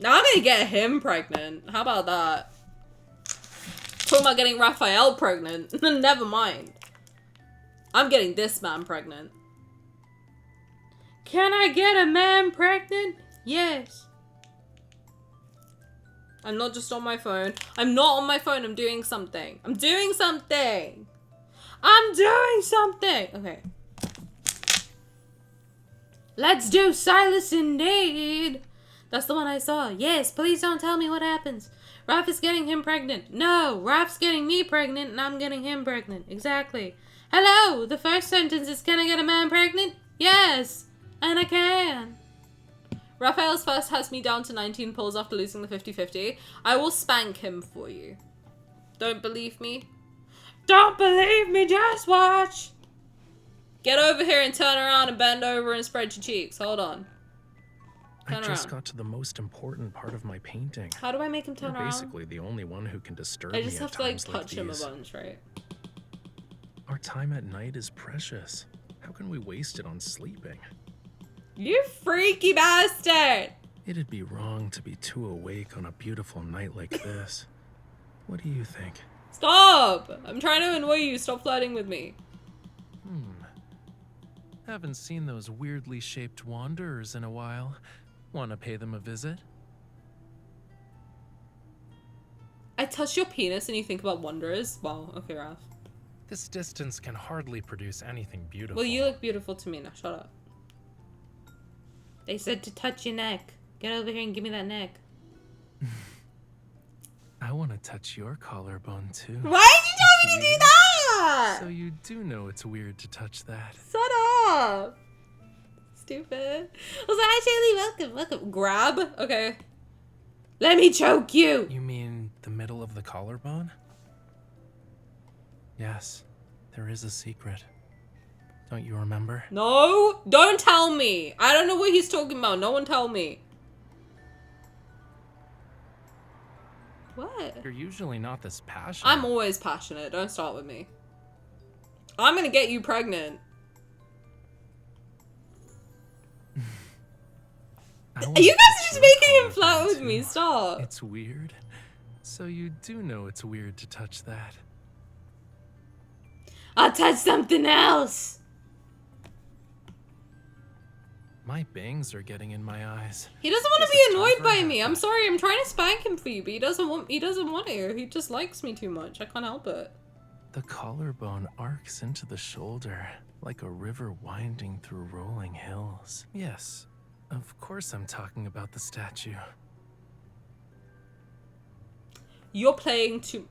Now I'm gonna get him pregnant. How about that? Talking about getting Raphael pregnant. Never mind. I'm getting this man pregnant. Can I get a man pregnant? Yes. I'm not just on my phone. I'm not on my phone. I'm doing something. I'm doing something. I'm doing something. Okay. Let's do Sylus indeed. That's the one I saw. Yes, please don't tell me what happens. Raph is getting him pregnant. No, Raph's getting me pregnant and I'm getting him pregnant. Exactly. Hello, the first sentence is, can I get a man pregnant? Yes, and I can. Raphael's first has me down to 19 pulls after losing the 50-50. I will spank him for you. Don't believe me? Don't believe me, just watch. Get over here and turn around and bend over and spread your cheeks. Hold on. Turn I just around. got to the most important part of my painting. How do I make him turn You're around? basically the only one who can disturb I me just at have to like times touch him a these. bunch, right? Our time at night is precious. How can we waste it on sleeping? You freaky bastard! It'd be wrong to be too awake on a beautiful night like this. What do you think? Stop! I'm trying to annoy you. Stop flirting with me. Haven't seen those weirdly shaped wanderers in a while. Want to pay them a visit? I touch your penis and you think about wanderers? Wow, okay, Raph. This distance can hardly produce anything beautiful. Well, you look beautiful to me now. Shut up. They said to touch your neck. Get over here and give me that neck. I want to touch your collarbone too. Why did you tell me to do that? So you do know it's weird to touch that. Shut up. Stupid. I was like, hi Shaylee, welcome. Grab? Okay. Let me choke you. You mean the middle of the collarbone? Yes, there is a secret. Don't you remember? No, don't tell me. I don't know what he's talking about. No one tell me. What? You're usually not this passionate. I'm always passionate. Don't start with me. I'm gonna get you pregnant. You guys are just making him flirt with me. Stop. It's weird. So you do know it's weird to touch that. I'll touch something else. My bangs are getting in my eyes. He doesn't want to This be is time annoyed for a by me. I'm haircut. sorry. I'm trying to spank him for you, but he doesn't want to. He just likes me too much. I can't help it. The collarbone arcs into the shoulder like a river winding through rolling hills. Yes, of course I'm talking about the statue. You're playing too.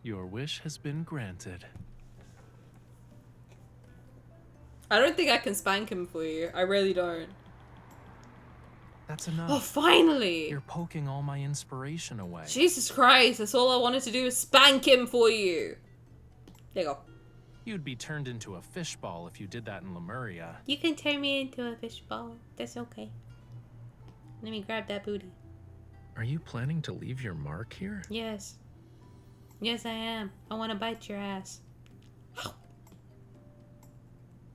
Your wish has been granted. I don't think I can spank him for you. I really don't. That's enough. Oh, finally. You're poking all my inspiration away. Jesus Christ. That's all I wanted to do is spank him for you. There you go. You'd be turned into a fishball if you did that in Lemuria. You can turn me into a fishball. That's okay. Let me grab that booty. Are you planning to leave your mark here? Yes. Yes, I am. I want to bite your ass.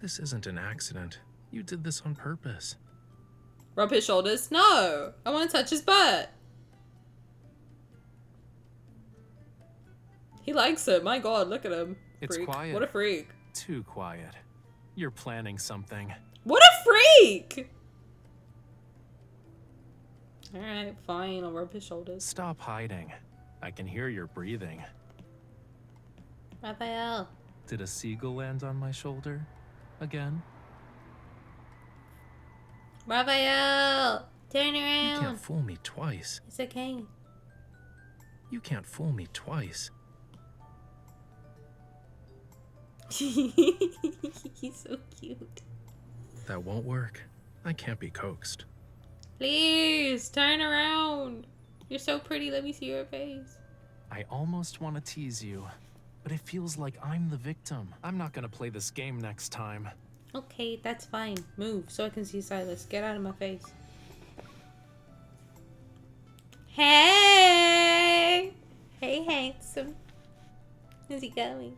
This isn't an accident. You did this on purpose. Rub his shoulders? No. I want to touch his butt. He likes it. My God, look at him. It's Freak. quiet. What a freak. Too quiet. You're planning something. What a freak! Alright, fine. I'll rub his shoulders. Stop hiding. I can hear your breathing. Raphael. Did a seagull land on my shoulder? Again? Raphael! Turn You around. can't fool me twice. It's okay. You can't fool me twice. He's so cute. That won't work. I can't be coaxed. Please, turn around. You're so pretty. Let me see your face. I almost want to tease you, but it feels like I'm the victim. I'm not gonna play this game next time. Okay, that's fine. Move so I can see Sylus. Get out of my face. Hey! Hey, handsome. How's he going?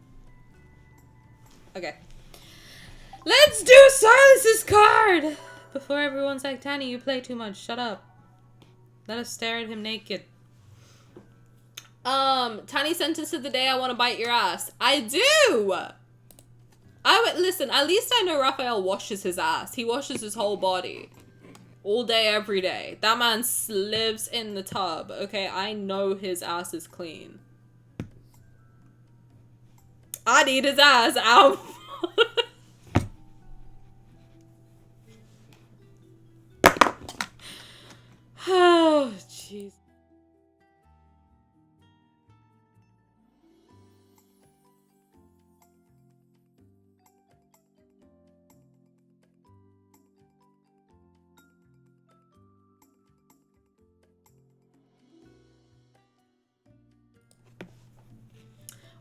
Okay. Let's do Sylus's card! Before everyone's like, Tani, you play too much. Shut up. Let us stare at him naked. Tiny sentence of the day, I want to bite your ass. I do! I would listen, at least I know Raphael washes his ass. He washes his whole body. All day, every day. That man lives in the tub, okay? I know his ass is clean. I need his ass out. Oh, jeez.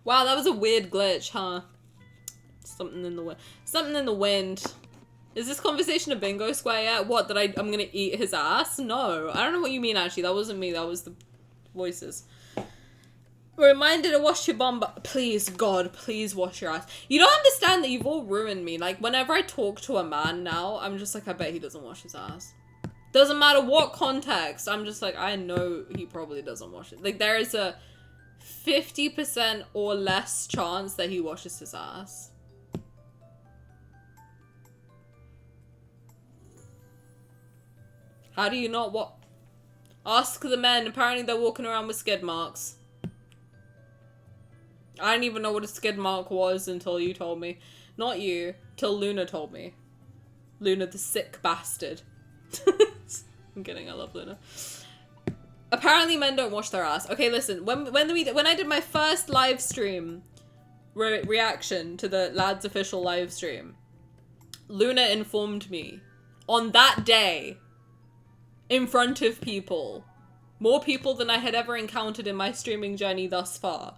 Wow, that was a weird glitch, huh? Something in the wind. Something in the wind. Is this conversation a bingo square yet? What, that I'm gonna eat his ass? No. I don't know what you mean, actually. That wasn't me. That was the voices. Reminded to wash your bum, but please, God, please wash your ass. You don't understand that you've all ruined me. Like, whenever I talk to a man now, I'm just like, I bet he doesn't wash his ass. Doesn't matter what context. I'm just like, I know he probably doesn't wash it. Like, there is a 50% or less chance that he washes his ass. How do you not Ask the men. Apparently they're walking around with skid marks. I didn't even know what a skid mark was until you told me. Not you. Till Luna told me. Luna the sick bastard. I'm kidding. I love Luna. Apparently men don't wash their ass. Okay, listen, when I did my first live stream reaction to the lads official live stream, Luna informed me on that day, in front of people, more people than I had ever encountered in my streaming journey thus far,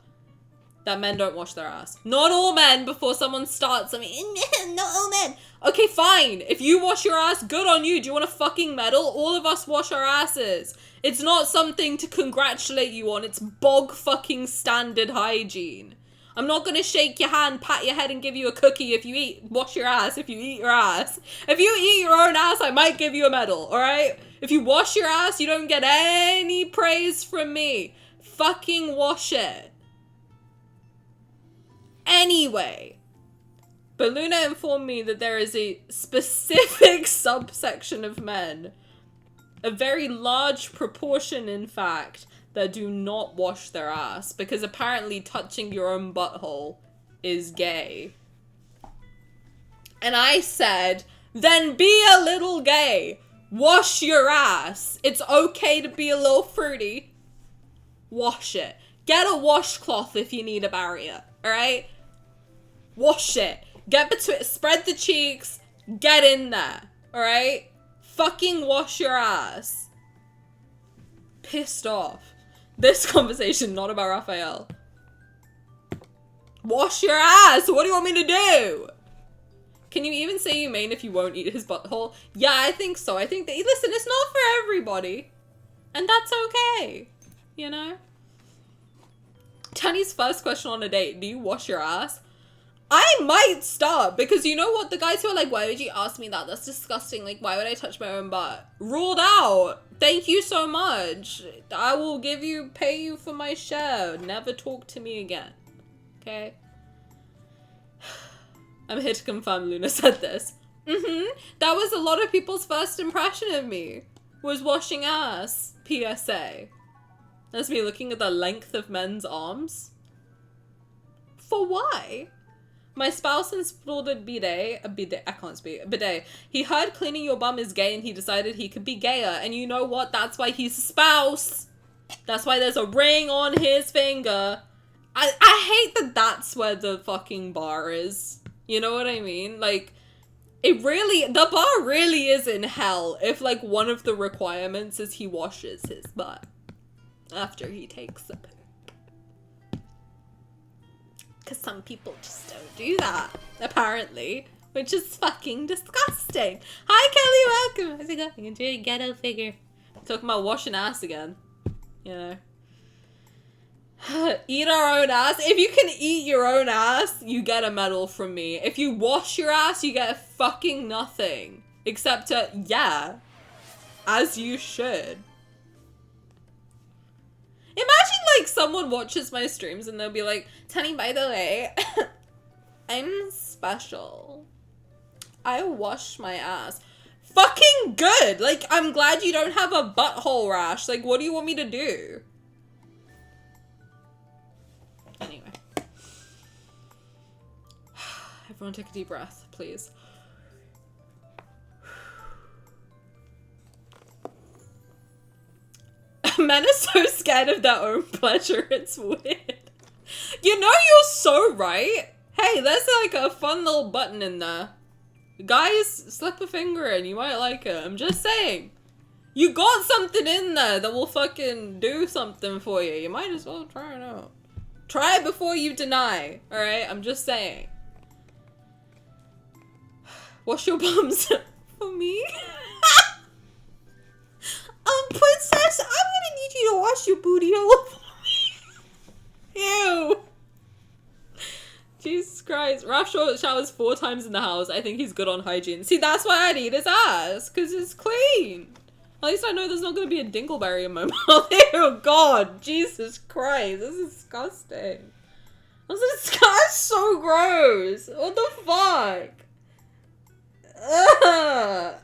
that men don't wash their ass. Not all men, before someone starts something. Not all men. Okay, fine. If you wash your ass, good on you. Do you want a fucking medal? All of us wash our asses. It's not something to congratulate you on. It's bog fucking standard hygiene. I'm not gonna shake your hand, pat your head, and give you a cookie if you wash your ass, if you eat your ass. If you eat your own ass, I might give you a medal, alright? If you wash your ass, you don't get any praise from me. Fucking wash it. Anyway, but Luna informed me that there is a specific subsection of men, a very large proportion in fact, that do not wash their ass because apparently touching your own butthole is gay. And I said, then be a little gay. Wash your ass. It's okay to be a little fruity. Wash it. Get a washcloth if you need a barrier, alright? Wash it. Get between, spread the cheeks, get in there, alright? Fucking wash your ass. Pissed off. This conversation, not about Raphael. Wash your ass! What do you want me to do? Can you even say you mean if you won't eat his butthole? Yeah, I think so. I think that, listen, it's not for everybody. And that's okay. You know? Tani's first question on a date, do you wash your ass? I might start, because you know what? The guys who are like, why would you ask me that? That's disgusting. Like, why would I touch my own butt? Ruled out. Thank you so much. I will pay you for my share. Never talk to me again. Okay? I'm here to confirm Luna said this. That was a lot of people's first impression of me. Was washing ass. PSA. That's me looking at the length of men's arms. For why? My spouse installed a bidet, I can't speak, a bidet. He heard cleaning your bum is gay and he decided he could be gayer. And you know what? That's why he's a spouse. That's why there's a ring on his finger. I hate that that's where the fucking bar is. You know what I mean? Like, the bar really is in hell if, like, one of the requirements is he washes his butt after he takes a poop. Because some people just don't do that, apparently. Which is fucking disgusting. Hi, Kelly, welcome. How's it going? Enjoy your ghetto figure. Talking about washing ass again. You know. Eat our own ass. If you can eat your own ass, you get a medal from me. If you wash your ass, you get fucking nothing. Except yeah. As you should. Imagine, like, someone watches my streams and they'll be like, Tani, by the way, I'm special. I wash my ass. Fucking good! Like, I'm glad you don't have a butthole rash. Like, what do you want me to do? Anyway. Everyone take a deep breath, please. Men are so scared of their own pleasure, it's weird. You know, you're so right. Hey, there's like a fun little button in there. Guys, slip a finger in, you might like it. I'm just saying. You got something in there that will fucking do something for you. You might as well try it out. Try it before you deny, alright? I'm just saying. Wash your bums for me? Princess, I'm gonna need you to wash your booty hole for me. Ew. Jesus Christ. Raph showers 4 times in the house. I think he's good on hygiene. See, that's why I'd eat his ass. Because it's clean. At least I know there's not going to be a dingleberry in my mouth. Ew, God. Jesus Christ. This is disgusting. That's so gross. What the fuck? Ugh.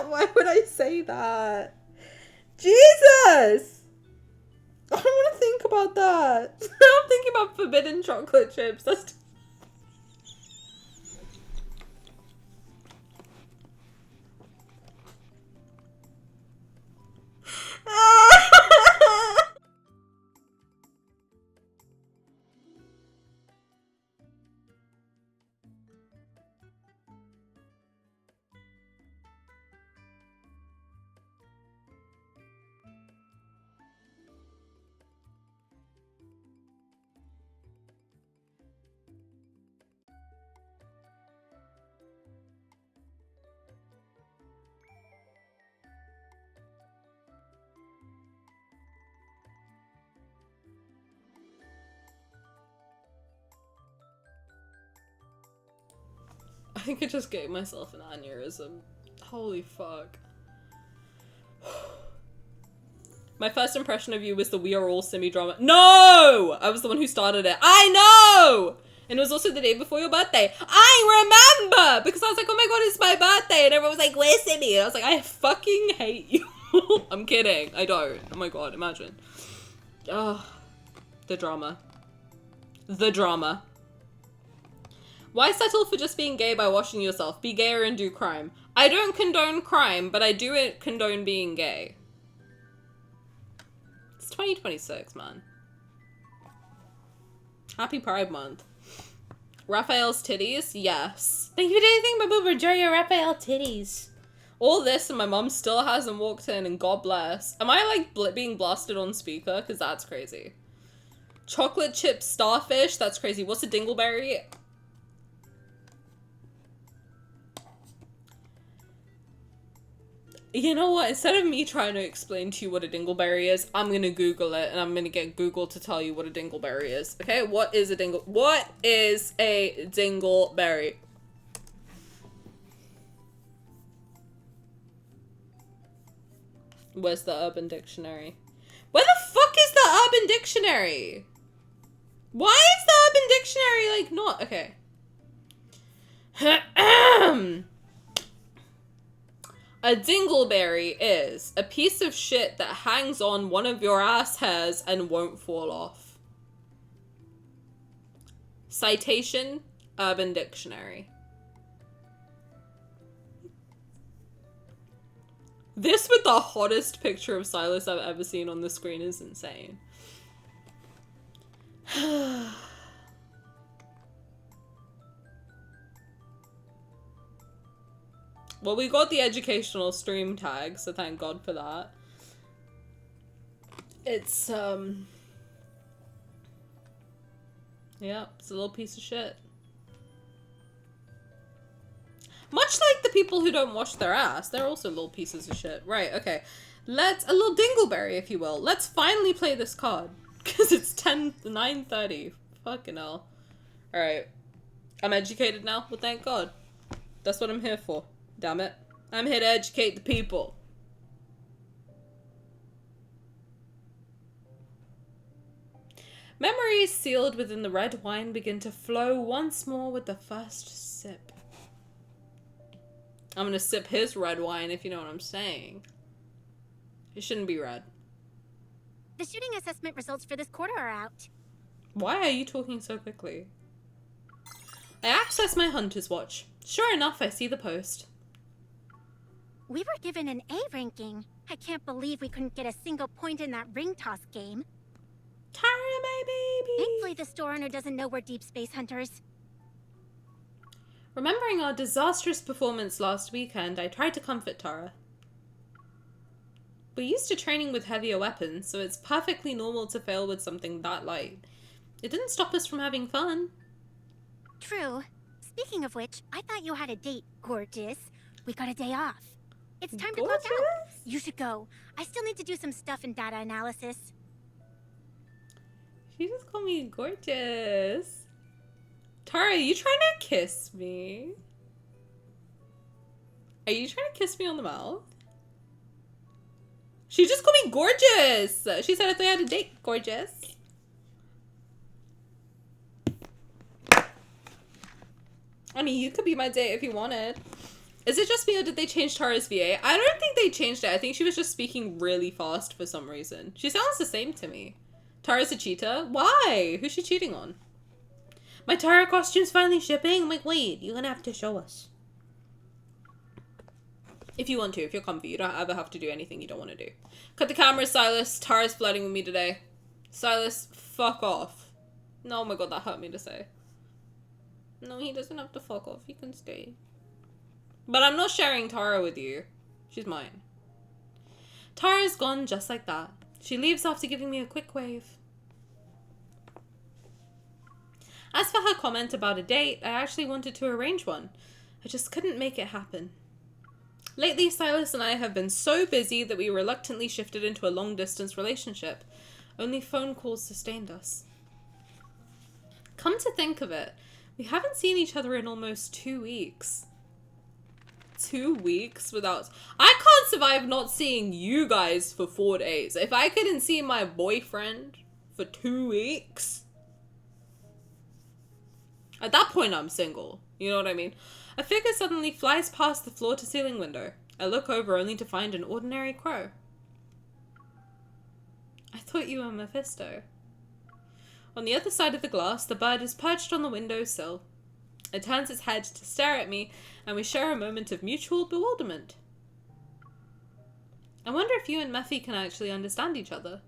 Why would I say that? Jesus! I don't want to think about that. I'm thinking about forbidden chocolate chips. That's... I think I just gave myself an aneurysm. Holy fuck. My first impression of you was the We Are All Simi drama. No! I was the one who started it. I know! And it was also the day before your birthday. I remember! Because I was like, oh my god, it's my birthday. And everyone was like, where's Simi? And I was like, I fucking hate you. I'm kidding. I don't. Oh my god, imagine. Ugh. The drama. The drama. Why settle for just being gay by washing yourself? Be gayer and do crime. I don't condone crime, but I do condone being gay. It's 2026, man. Happy Pride Month. Raphael's titties? Yes. Thank you for anything, my boob. Enjoy your Raphael titties. All this and my mom still hasn't walked in, and God bless. Am I like being blasted on speaker? Because that's crazy. Chocolate chip starfish? That's crazy. What's a dingleberry? You know what? Instead of me trying to explain to you what a dingleberry is, I'm gonna Google it, and I'm gonna get Google to tell you what a dingleberry is. Okay? What is a dingleberry? Where's the Urban Dictionary? Where the fuck is the Urban Dictionary? Why is the Urban Dictionary, like, not... Okay. A dingleberry is a piece of shit that hangs on one of your ass hairs and won't fall off. Citation, Urban Dictionary. This with the hottest picture of Sylus I've ever seen on the screen is insane. Well, we got the educational stream tag, so thank God for that. It's, yeah, it's a little piece of shit. Much like the people who don't wash their ass, they're also little pieces of shit. Right, okay. A little dingleberry, if you will. Let's finally play this card. Because it's 9:30. Fucking hell. Alright. I'm educated now? Well, thank God. That's what I'm here for. Damn it. I'm here to educate the people. Memories sealed within the red wine begin to flow once more with the first sip. I'm gonna sip his red wine, if you know what I'm saying. It shouldn't be red. The shooting assessment results for this quarter are out. Why are you talking so quickly? I access my hunter's watch. Sure enough, I see the post. We were given an A ranking. I can't believe we couldn't get a single point in that ring toss game. Tara, my baby! Thankfully, the store owner doesn't know we're Deepspace hunters. Remembering our disastrous performance last weekend, I tried to comfort Tara. We're used to training with heavier weapons, so it's perfectly normal to fail with something that light. It didn't stop us from having fun. True. Speaking of which, I thought you had a date, gorgeous. We got a day off. It's time to clock out. You should go. I still need to do some stuff in data analysis. She just called me gorgeous. Tara, are you trying to kiss me? Are you trying to kiss me on the mouth? She just called me gorgeous. She said I thought I had a date, gorgeous. I mean, you could be my date if you wanted. Is it just me or did they change Tara's VA? I don't think they changed it. I think she was just speaking really fast for some reason. She sounds the same to me. Tara's a cheater? Why? Who's she cheating on? My Tara costume's finally shipping? I'm like, wait, you're gonna have to show us. If you want to, if you're comfy, you don't ever have to do anything you don't want to do. Cut the camera, Sylus. Tara's flirting with me today. Sylus, fuck off. No, oh my god, that hurt me to say. No, he doesn't have to fuck off. He can stay. But I'm not sharing Tara with you. She's mine. Tara's gone just like that. She leaves after giving me a quick wave. As for her comment about a date, I actually wanted to arrange one. I just couldn't make it happen. Lately, Sylus and I have been so busy that we reluctantly shifted into a long-distance relationship. Only phone calls sustained us. Come to think of it, We haven't seen each other in almost 2 weeks. 2 weeks without... I can't survive not seeing you guys for 4 days. If I couldn't see my boyfriend for 2 weeks... At that point, I'm single. You know what I mean? A figure suddenly flies past the floor-to-ceiling window. I look over only to find an ordinary crow. I thought you were Mephisto. On the other side of the glass, the bird is perched on the windowsill. It turns its head to stare at me, and we share a moment of mutual bewilderment. I wonder if you and Mephi can actually understand each other.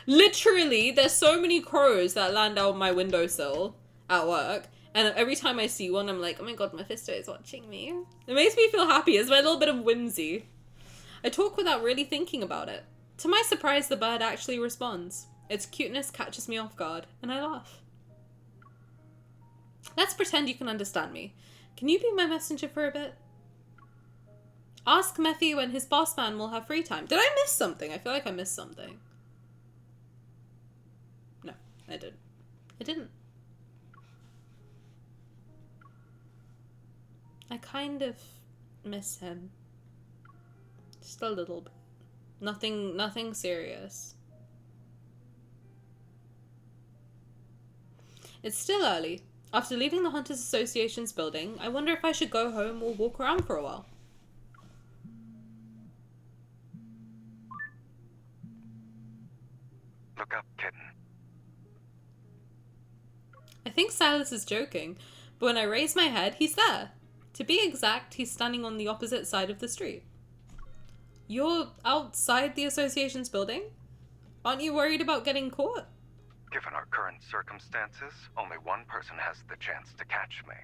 Literally, there's so many crows that land out my windowsill at work, and every time I see one, I'm like, oh my god, Mephisto is watching me. It makes me feel happy. It's my little bit of whimsy. I talk without really thinking about it. To my surprise, the bird actually responds. Its cuteness catches me off guard, and I laugh. Let's pretend you can understand me. Can you be my messenger for a bit? Ask Mephi when his boss man will have free time. Did I miss something? I feel like I missed something. No, I didn't. I didn't. I kind of miss him. Just a little bit. Nothing serious. It's still early. After leaving the Hunters Association's building, I wonder if I should go home or walk around for a while. Look up, kitten. I think Sylus is joking, but when I raise my head, he's there. To be exact, he's standing on the opposite side of the street. You're outside the association's building? Aren't you worried about getting caught? Given our current circumstances, only one person has the chance to catch me.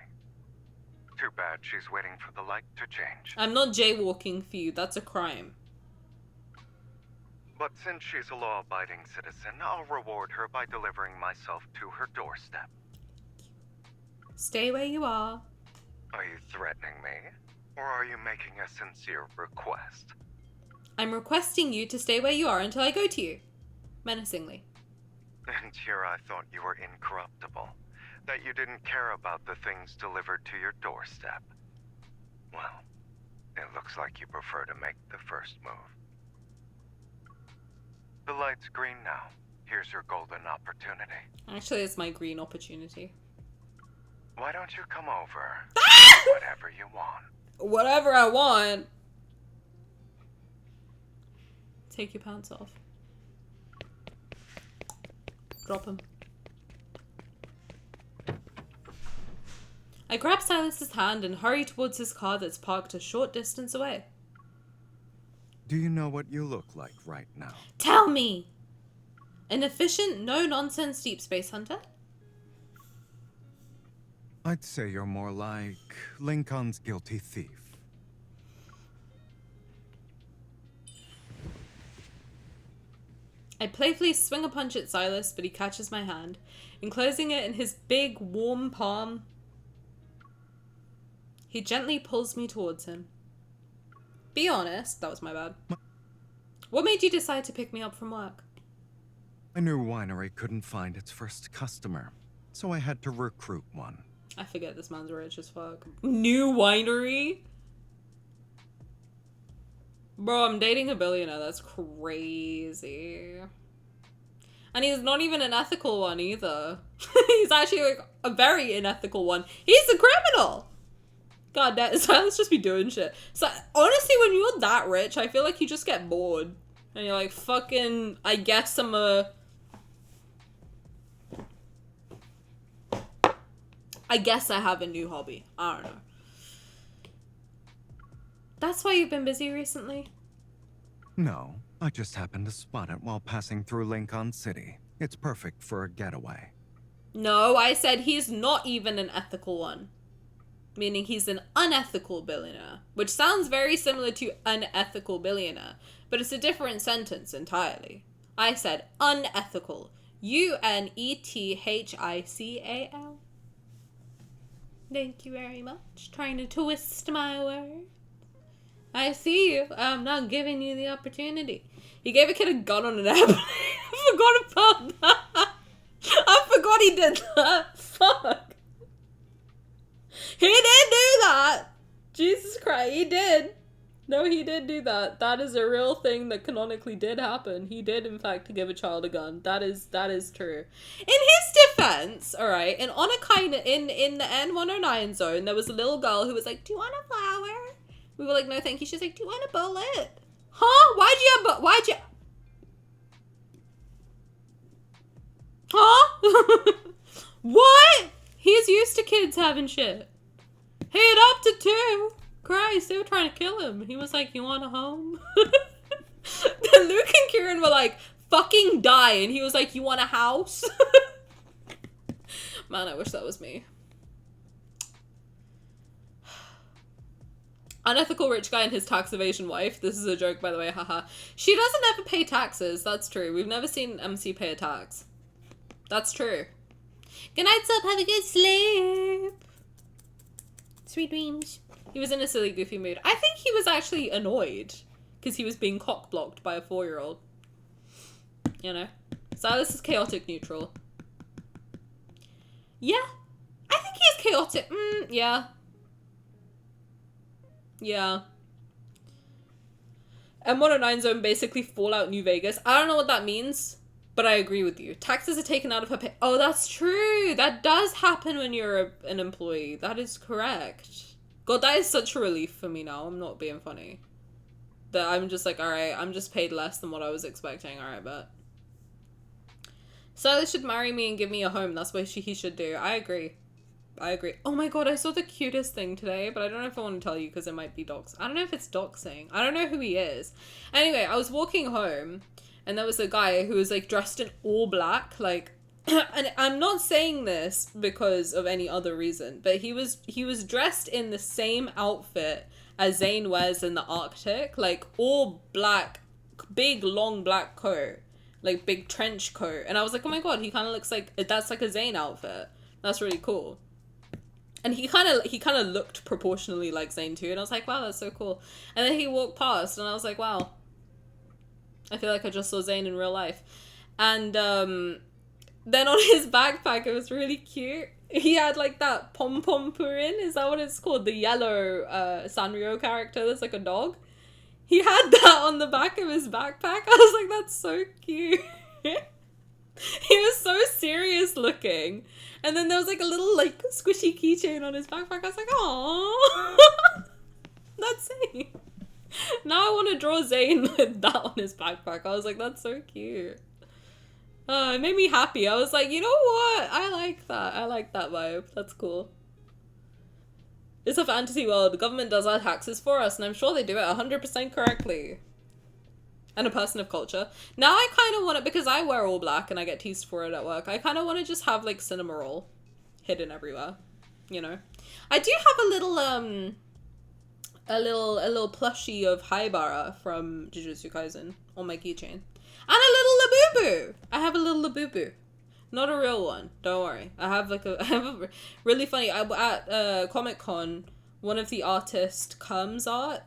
Too bad she's waiting for the light to change. I'm not jaywalking for you, that's a crime. But since she's a law-abiding citizen, I'll reward her by delivering myself to her doorstep. Stay where you are. Are you threatening me? Or are you making a sincere request? I'm requesting you to stay where you are until I go to you. Menacingly. And here I thought you were incorruptible. That you didn't care about the things delivered to your doorstep. Well, it looks like you prefer to make the first move. The light's green now. Here's your golden opportunity. Actually, it's my green opportunity. Why don't you come over? Whatever you want. Whatever I want. Take your pants off. Drop him. I grab Sylus's hand and hurry towards his car that's parked a short distance away. Do you know what you look like right now? Tell me! An efficient, no-nonsense deep space hunter? I'd say you're more like Lincoln's guilty thief. I playfully swing a punch at Sylus, but he catches my hand, enclosing it in his big, warm palm. He gently pulls me towards him. Be honest, that was my bad. What made you decide to pick me up from work? A new winery couldn't find its first customer, so I had to recruit one. I forget this man's rich as fuck. New winery? Bro, I'm dating a billionaire. That's crazy. And he's not even an ethical one either. He's actually like a very unethical one. He's a criminal! God damn, Sylus just be doing shit. So honestly, when you're that rich, I feel like you just get bored. And you're like, fucking, I guess I guess I have a new hobby. I don't know. That's why you've been busy recently? No, I just happened to spot it while passing through Lincoln City. It's perfect for a getaway. No, I said he's not even an ethical one. Meaning he's an unethical billionaire. Which sounds very similar to unethical billionaire. But it's a different sentence entirely. I said unethical. UNETHICAL. Thank you very much. Trying to twist my words. I see you. I'm not giving you the opportunity. He gave a kid a gun on an airplane. I forgot about that. I forgot he did that. fuck? He did do that! Jesus Christ, he did. No, he did do that. That is a real thing that canonically did happen. He did, in fact, give a child a gun. That is true. In his defense, all right, and on a kind of in the N109 zone, there was a little girl who was like, "Do you want a flower?" We were like, "No, thank you." She's like, "Do you want a bullet?" Huh? Why'd you? Huh? What? He's used to kids having shit. He adopted two. Christ, they were trying to kill him. He was like, "You want a home?" Then Luke and Kieran were like, "Fucking die." And he was like, "You want a house?" Man, I wish that was me. Unethical rich guy and his tax evasion wife. This is a joke, by the way, haha. She doesn't ever pay taxes. That's true. We've never seen MC pay a tax. That's true. Good night, Sup. Have a good sleep. Sweet dreams. He was in a silly, goofy mood. I think he was actually annoyed because he was being cock-blocked by a 4-year-old. You know? Sylus is chaotic neutral. Yeah. I think he is chaotic. Yeah. Yeah. M109 zone, basically Fallout New Vegas. I don't know what that means, but I agree with you. Taxes are taken out of her pay. Oh, that's true. That does happen when you're an employee. That is correct. God, that is such a relief for me now. I'm not being funny. That I'm just like, alright, I'm just paid less than what I was expecting. Alright, but Sylus should marry me and give me a home. That's what he should do. I agree. I agree. Oh my god, I saw the cutest thing today, but I don't know if I want to tell you because it might be dox. I don't know if it's doxing. I don't know who he is. Anyway, I was walking home and there was a guy who was like dressed in all black, like, and I'm not saying this because of any other reason, but he was dressed in the same outfit as Zayn wears in the Arctic, like all black, big long black coat, like big trench coat, and I was like, oh my god, he kind of looks like that's like a Zayn outfit. That's really cool. And he kind of looked proportionally like Zayn too, and I was like, wow, that's so cool. And then he walked past, and I was like, wow, I feel like I just saw Zayn in real life. And then on his backpack, it was really cute. He had like that pom-pom purin, is that what it's called? The yellow Sanrio character that's like a dog. He had that on the back of his backpack. I was like, that's so cute. He was so serious looking. And then there was like a little like squishy keychain on his backpack. I was like, aww. That's Zayn. Now I want to draw Zayn with that on his backpack. I was like, that's so cute. It made me happy. I was like, you know what? I like that. I like that vibe. That's cool. It's a fantasy world. The government does our taxes for us, and I'm sure they do it 100% correctly. And a person of culture. Now I kind of want to, because I wear all black and I get teased for it at work, I kind of want to just have like cinema roll hidden everywhere. You know? I do have a little plushie of Haibara from Jujutsu Kaisen on my keychain. And a little Labubu! I have a little Labubu. Not a real one, don't worry. I have a really funny, at Comic-Con, one of the artist Comes art,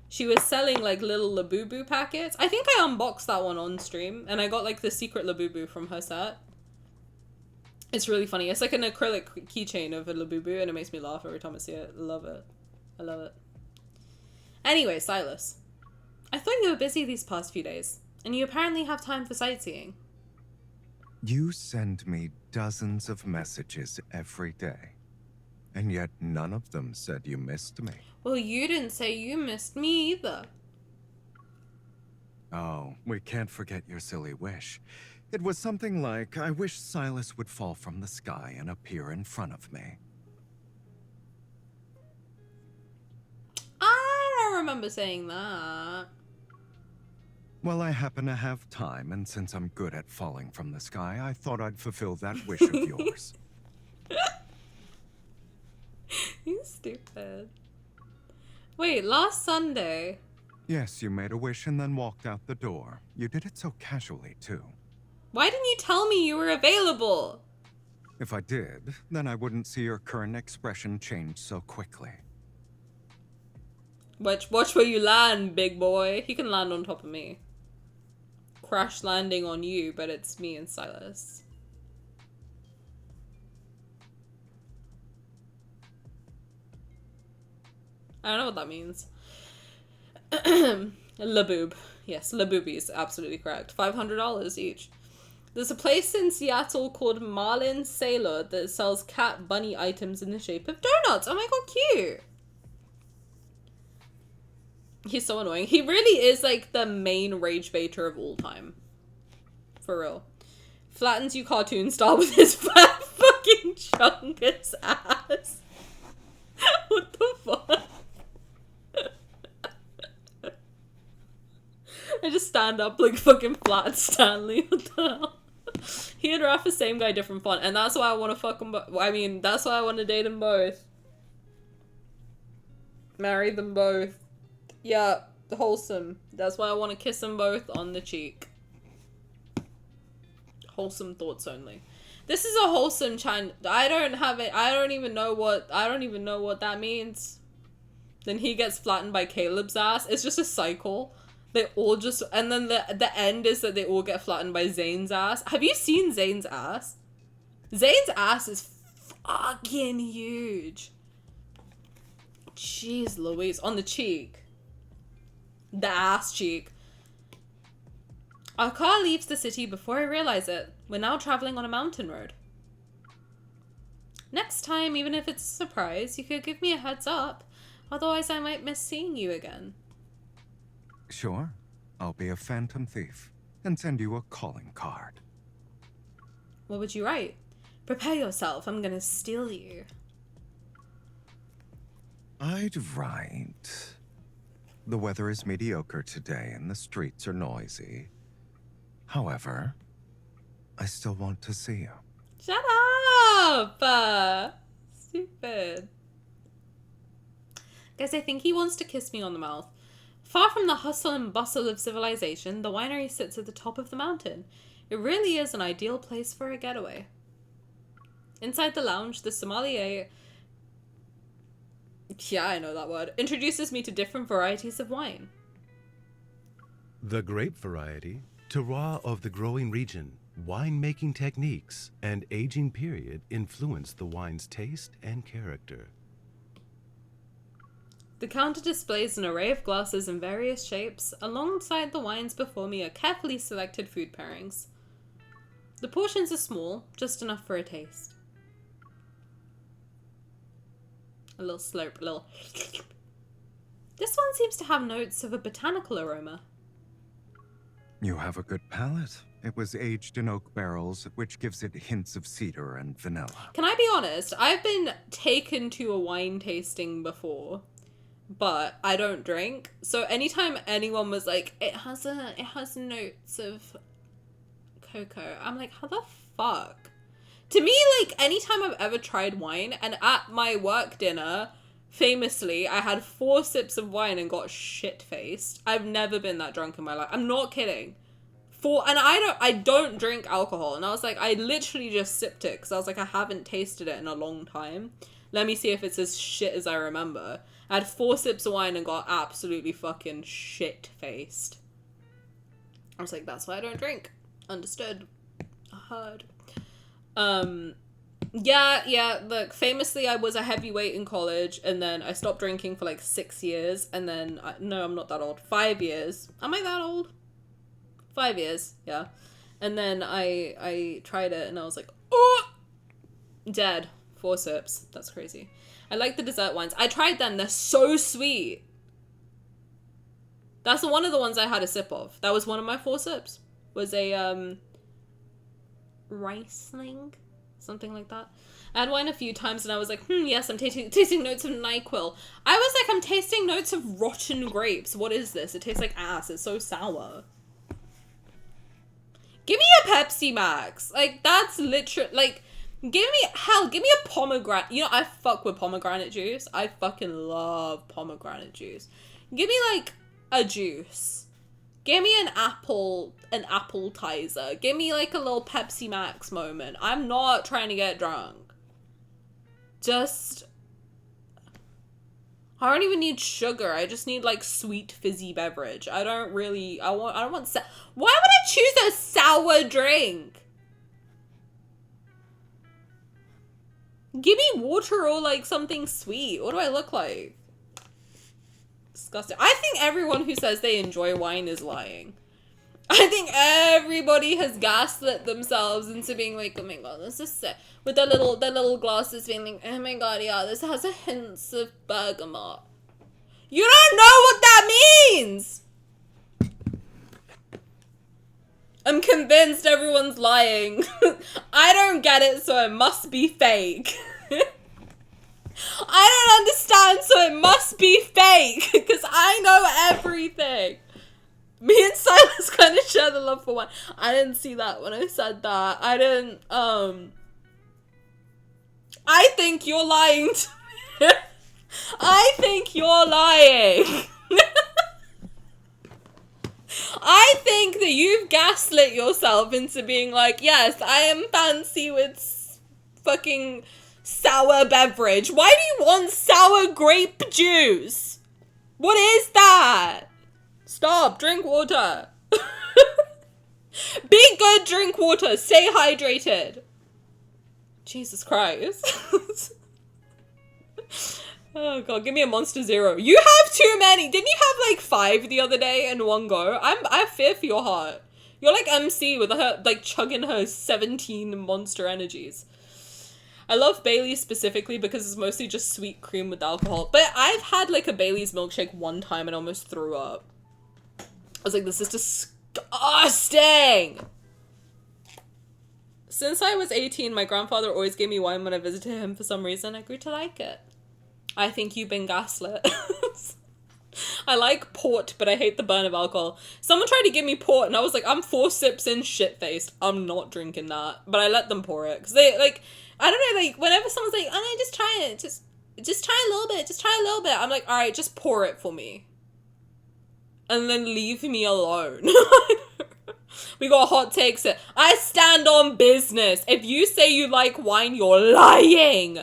she was selling like little Labubu packets. I think I unboxed that one on stream, and I got like the secret Labubu from her set. It's really funny. It's like an acrylic keychain of a Labubu, and it makes me laugh every time I see it. I love it. I love it. Anyway, Sylus. I thought you were busy these past few days. And you apparently have time for sightseeing. You send me dozens of messages every day, and yet none of them said you missed me. Well, you didn't say you missed me either. Oh, we can't forget your silly wish. It was something like, I wish Sylus would fall from the sky and appear in front of me. I don't remember saying that. Well, I happen to have time, and since I'm good at falling from the sky, I thought I'd fulfill that wish of yours. You stupid. Wait, last Sunday? Yes, you made a wish and then walked out the door. You did it so casually, too. Why didn't you tell me you were available? If I did, then I wouldn't see your current expression change so quickly. Watch where you land, big boy. He can land on top of me. Crash landing on you, but it's me and Sylus. I don't know what that means. Laboob. Yes, Laboobies. Absolutely correct. $500 each. There's a place in Seattle called Marlin Sailor that sells cat bunny items in the shape of donuts. Oh my god, cute. He's so annoying. He really is like the main rage baiter of all time. For real. Flattens you cartoon style with his fat fucking chungus ass. What the fuck? I just stand up like fucking flat Stanley. What the hell? He and Raph the same guy, different font. And that's why I want to fuck them both. I mean, that's why I want to date them both. Marry them both. Yeah, wholesome. That's why I want to kiss them both on the cheek. Wholesome thoughts only. This is a wholesome chan. I don't have it. I don't even know what that means. Then he gets flattened by Caleb's ass. It's just a cycle. They all just, and then the end is that they all get flattened by Zane's ass. Have you seen Zane's ass? Zane's ass is fucking huge. Jeez Louise. On the cheek. The ass cheek. Our car leaves the city before I realize it. We're now traveling on a mountain road. Next time, even if it's a surprise, you could give me a heads up. Otherwise, I might miss seeing you again. Sure. I'll be a phantom thief and send you a calling card. What would you write? Prepare yourself. I'm gonna steal you. I'd write... The weather is mediocre today and the streets are noisy. However, I still want to see you. Shut up! Stupid. Guys, I think he wants to kiss me on the mouth. Far from the hustle and bustle of civilization, the winery sits at the top of the mountain. It really is an ideal place for a getaway. Inside the lounge, the sommelier... Yeah, I know that word. Introduces me to different varieties of wine. The grape variety, terroir of the growing region, winemaking techniques, and aging period influence the wine's taste and character. The counter displays an array of glasses in various shapes. Alongside the wines before me are carefully selected food pairings. The portions are small, just enough for a taste. A little slurp, a little... This one seems to have notes of a botanical aroma. You have a good palate. It was aged in oak barrels, which gives it hints of cedar and vanilla. Can I be honest? I've been taken to a wine tasting before, but I don't drink. So anytime anyone was like, it has notes of cocoa, I'm like, how the fuck? To me, like, anytime I've ever tried wine, and at my work dinner, famously, I had 4 sips of wine and got shit-faced. I've never been that drunk in my life. I'm not kidding. And I don't drink alcohol. And I was like, I literally just sipped it, because I was like, I haven't tasted it in a long time. Let me see if it's as shit as I remember. I had 4 sips of wine and got absolutely fucking shit-faced. I was like, that's why I don't drink. Understood. I heard. Yeah, look, famously I was a heavyweight in college, and then I stopped drinking for like 6 years, and then, no, I'm not that old, 5 years. Am I that old? 5 years, yeah. And then I tried it, and I was like, oh! Dead. 4 sips. That's crazy. I like the dessert wines. I tried them. They're so sweet. That's one of the ones I had a sip of. That was one of my 4 sips. Was a, Riesling? Something like that. I had wine a few times and I was like, yes, I'm tasting notes of NyQuil. I was like, I'm tasting notes of rotten grapes. What is this? It tastes like ass. It's so sour. Give me a Pepsi Max. Like, that's literally, like, give me a pomegranate. You know, I fuck with pomegranate juice. I fucking love pomegranate juice. Give me, like, a juice. Give me an appetizer. Give me like a little Pepsi Max moment. I'm not trying to get drunk. I don't even need sugar. I just need like sweet fizzy beverage. I don't want why would I choose a sour drink? Give me water or like something sweet. What do I look like? Disgusting. I think everyone who says they enjoy wine is lying. I think everybody has gaslit themselves into being like, oh my god, this is sick. With the little glasses being like, oh my god, yeah, this has a hint of bergamot. You don't know what that means! I'm convinced everyone's lying. I don't get it, so it must be fake. I don't understand, so it must be fake. Because I know everything. Me and Sylus kind of share the love for wine. I didn't see that when I said that. I didn't, I think you're lying to me. I think you're lying. I think that you've gaslit yourself into being like, yes, I am fancy with fucking sour beverage. Why do you want sour grape juice? What is that? Stop, drink water. Be good, drink water. Stay hydrated. Jesus Christ. Oh god, give me a Monster Zero. You have too many. Didn't you have like 5 the other day in one go? I fear for your heart. You're like MC with her like chugging her 17 Monster Energies. I love Bailey's specifically because it's mostly just sweet cream with alcohol. But I've had like a Bailey's milkshake one time and almost threw up. I was like, this is disgusting. Since I was 18, my grandfather always gave me wine when I visited him for some reason. I grew to like it. I think you've been gaslit. I like port, but I hate the burn of alcohol. Someone tried to give me port, and I was like, I'm 4 sips in, shit-faced. I'm not drinking that. But I let them pour it. Because they, like, I don't know, like, whenever someone's like, oh, no, just try it. Just try a little bit. Just try a little bit. I'm like, all right, just pour it for me. And then leave me alone. We got hot takes. I stand on business. If you say you like wine, you're lying.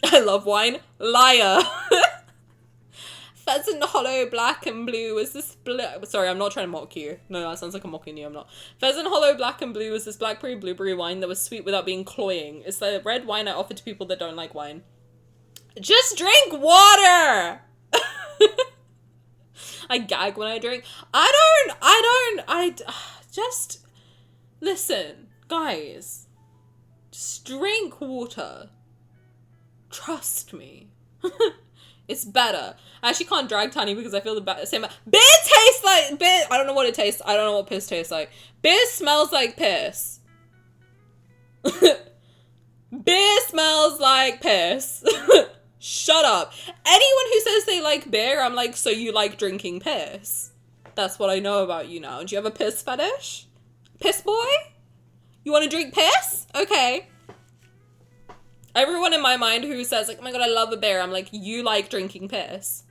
I love wine. Liar. Pheasant Hollow Black and Blue is this sorry, I'm not trying to mock you. No, that sounds like I'm mocking you. I'm not. Pheasant Hollow Black and Blue is this blackberry blueberry wine that was sweet without being cloying. It's the red wine I offer to people that don't like wine. Just drink water. I gag when I drink. Just listen, guys. Just drink water. Trust me. It's better. I actually can't drag Tani because I feel the same. Beer tastes like beer. I don't know what it tastes. I don't know what piss tastes like. Beer smells like piss. Beer smells like piss. Shut up. Anyone who says they like beer, I'm like, so you like drinking piss? That's what I know about you now. Do you have a piss fetish? Piss boy? You want to drink piss? Okay. Everyone in my mind who says, like, oh my god, I love a beer, I'm like, you like drinking piss.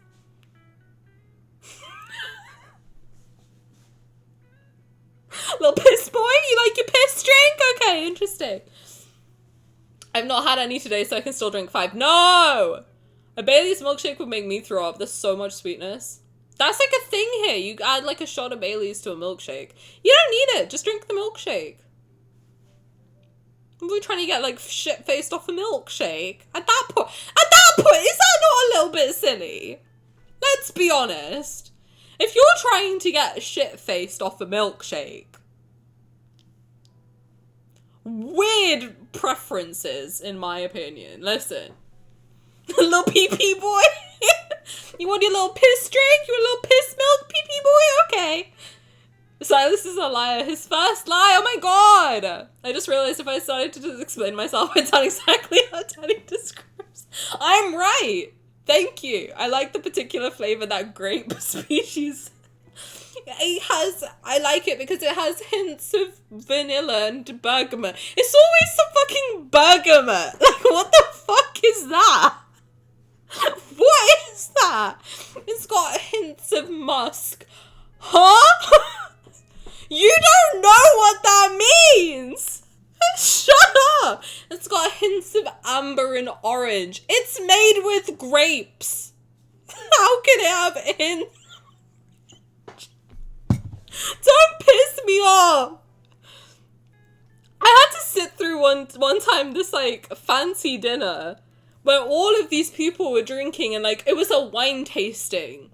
Little piss boy, you like your piss drink? Okay, interesting. I've not had any today, so I can still drink 5. No! A Bailey's milkshake would make me throw up. There's so much sweetness. That's like a thing here. You add like a shot of Bailey's to a milkshake. You don't need it. Just drink the milkshake. We're trying to get like shit-faced off a milkshake. At that point, is that not a little bit silly? Let's be honest. If you're trying to get shit-faced off a milkshake, weird preferences, in my opinion. Listen. Little pee-pee boy? You want your little piss drink? You want a little piss milk, pee-pee boy? Okay. Sylus is a liar. His first lie. Oh my god. I just realized if I started to just explain myself, it's not exactly how Tani describes. I'm right. Thank you. I like the particular flavor that grape species. I like it because it has hints of vanilla and bergamot. It's always some fucking bergamot. Like, what the fuck is that? What is that? It's got hints of musk. Huh? You don't know what that means! Shut up! It's got hints of amber and orange. It's made with grapes. How can it have hints? Don't piss me off! I had to sit through one time this like fancy dinner where all of these people were drinking and like it was a wine tasting.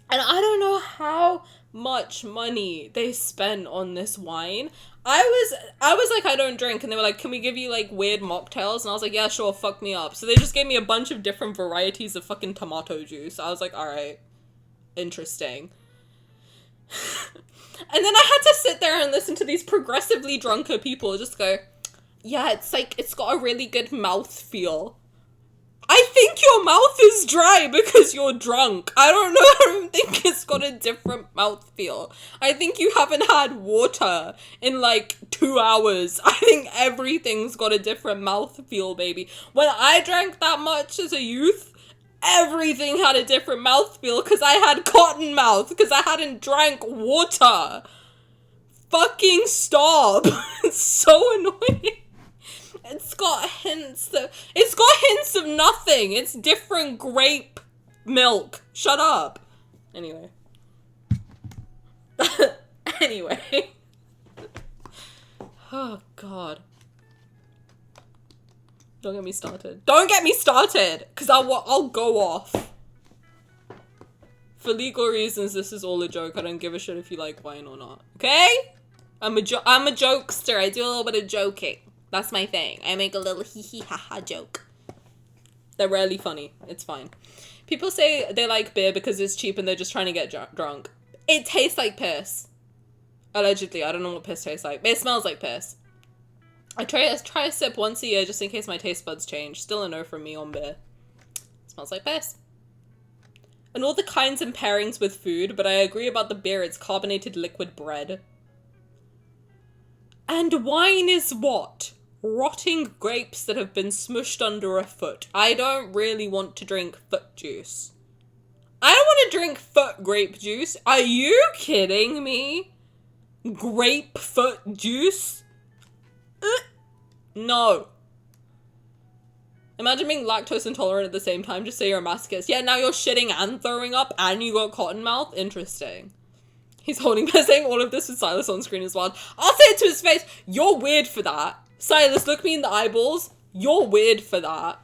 And I don't know how much money they spent on this wine. I was like, I don't drink, and they were like, can we give you like weird mocktails? And I was like, yeah, sure, fuck me up. So they just gave me a bunch of different varieties of fucking tomato juice. I was like, alright, interesting. And then I had to sit there and listen to these progressively drunker people just go, yeah, it's like, it's got a really good mouth feel. I think your mouth is dry because you're drunk. I don't know. I don't think it's got a different mouthfeel. I think you haven't had water in like 2 hours. I think everything's got a different mouthfeel, baby. When I drank that much as a youth, everything had a different mouthfeel because I had cotton mouth because I hadn't drank water. Fucking stop. It's so annoying. It's got hints of nothing. It's different grape milk. Shut up. Anyway. Anyway. Oh, God. Don't get me started. Don't get me started! Because I'll go off. For legal reasons, this is all a joke. I don't give a shit if you like wine or not. Okay? I'm a jokester. I do a little bit of joking. That's my thing. I make a little hee ha ha joke. They're rarely funny. It's fine. People say they like beer because it's cheap and they're just trying to get drunk. It tastes like piss. Allegedly. I don't know what piss tastes like. But it smells like piss. I try a sip once a year just in case my taste buds change. Still a no from me on beer. It smells like piss. And all the kinds and pairings with food, but I agree about the beer. It's carbonated liquid bread. And wine is what? Rotting grapes that have been smushed under a foot. I don't really want to drink foot juice. I don't want to drink foot grape juice. Are you kidding me? Grape foot juice? No. Imagine being lactose intolerant at the same time. Just say you're a masochist. Yeah, now you're shitting and throwing up and you got cotton mouth. Interesting. He's holding by saying all of this with Sylus on screen as well. I'll say it to his face. You're weird for that. Sylus, look me in the eyeballs. You're weird for that.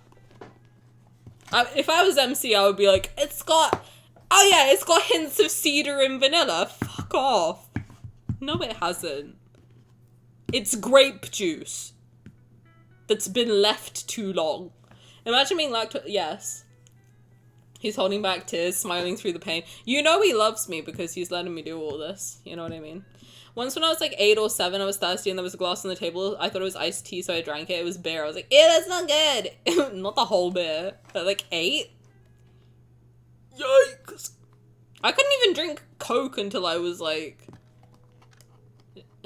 If I was MC, I would be like, it's got hints of cedar and vanilla. Fuck off. No, it hasn't. It's grape juice that's been left too long. Imagine being lactose. Yes. He's holding back tears, smiling through the pain. You know he loves me because he's letting me do all this. You know what I mean? Once when I was like 8 or 7, I was thirsty and there was a glass on the table. I thought it was iced tea, so I drank it. It was beer. I was like, ew, that's not good. Not the whole beer. But like 8? Yikes. I couldn't even drink Coke until I was like...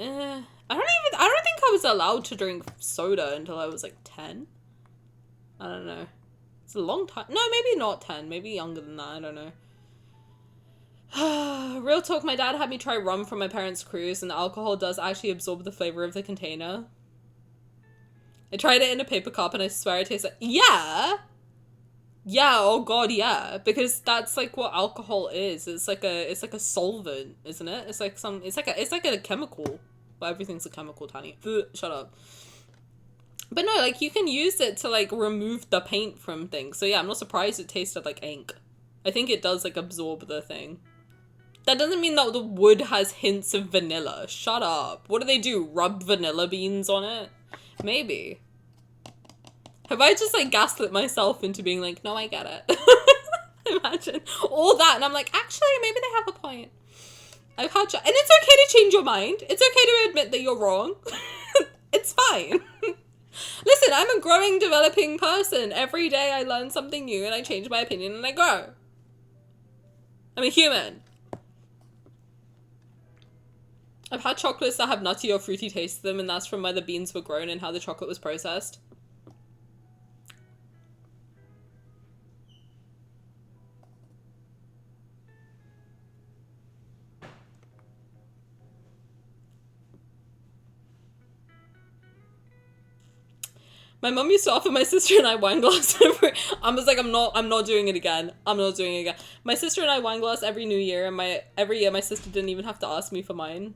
I don't think I was allowed to drink soda until I was like 10. I don't know. It's a long time. No, maybe not 10. Maybe younger than that. I don't know. Real talk, my dad had me try rum from my parents' cruise, and the alcohol does actually absorb the flavor of the container. I tried it in a paper cup, and I swear it tastes like... Yeah! Yeah, oh god, yeah. Because that's like what alcohol is. It's like a solvent, isn't it? It's like a chemical. Well, everything's a chemical, Tani. Shut up. But no, like, you can use it to, like, remove the paint from things. So yeah, I'm not surprised it tasted like ink. I think it does, like, absorb the thing. That doesn't mean that the wood has hints of vanilla. Shut up. What do they do? Rub vanilla beans on it? Maybe. Have I just, like, gaslit myself into being like, no, I get it. Imagine. All that, and I'm like, actually, maybe they have a point. I've had... And it's okay to change your mind. It's okay to admit that you're wrong. It's fine. Listen, I'm a growing, developing person. Every day I learn something new and I change my opinion and I grow. I'm a human. I've had chocolates that have nutty or fruity taste to them, and that's from where the beans were grown and how the chocolate was processed. My mum used to offer my sister and I wine glass every... I was like, I'm not doing it again. I'm not doing it again. My sister and I wine glass every New Year, and every year my sister didn't even have to ask me for mine.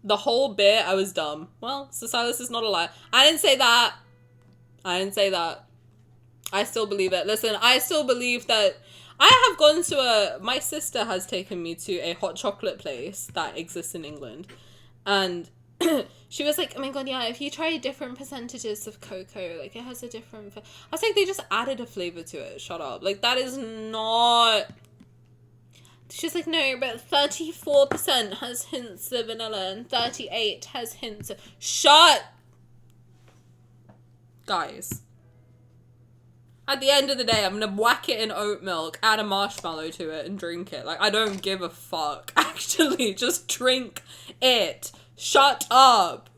The whole bit, I was dumb. Well, so Sylus is not a lie. I didn't say that. I didn't say that. I still believe it. Listen, I still believe that I have gone to my sister has taken me to a hot chocolate place that exists in England. And she was like, oh my god, yeah, if you try different percentages of cocoa, like it has a different... I was like, they just added a flavor to it. Shut up. Like, that is not... She's like, no, but 34% has hints of vanilla and 38 has hints of... Shut! Guys. At the end of the day, I'm gonna whack it in oat milk, add a marshmallow to it, and drink it. Like, I don't give a fuck. Actually, just drink it. Shut up.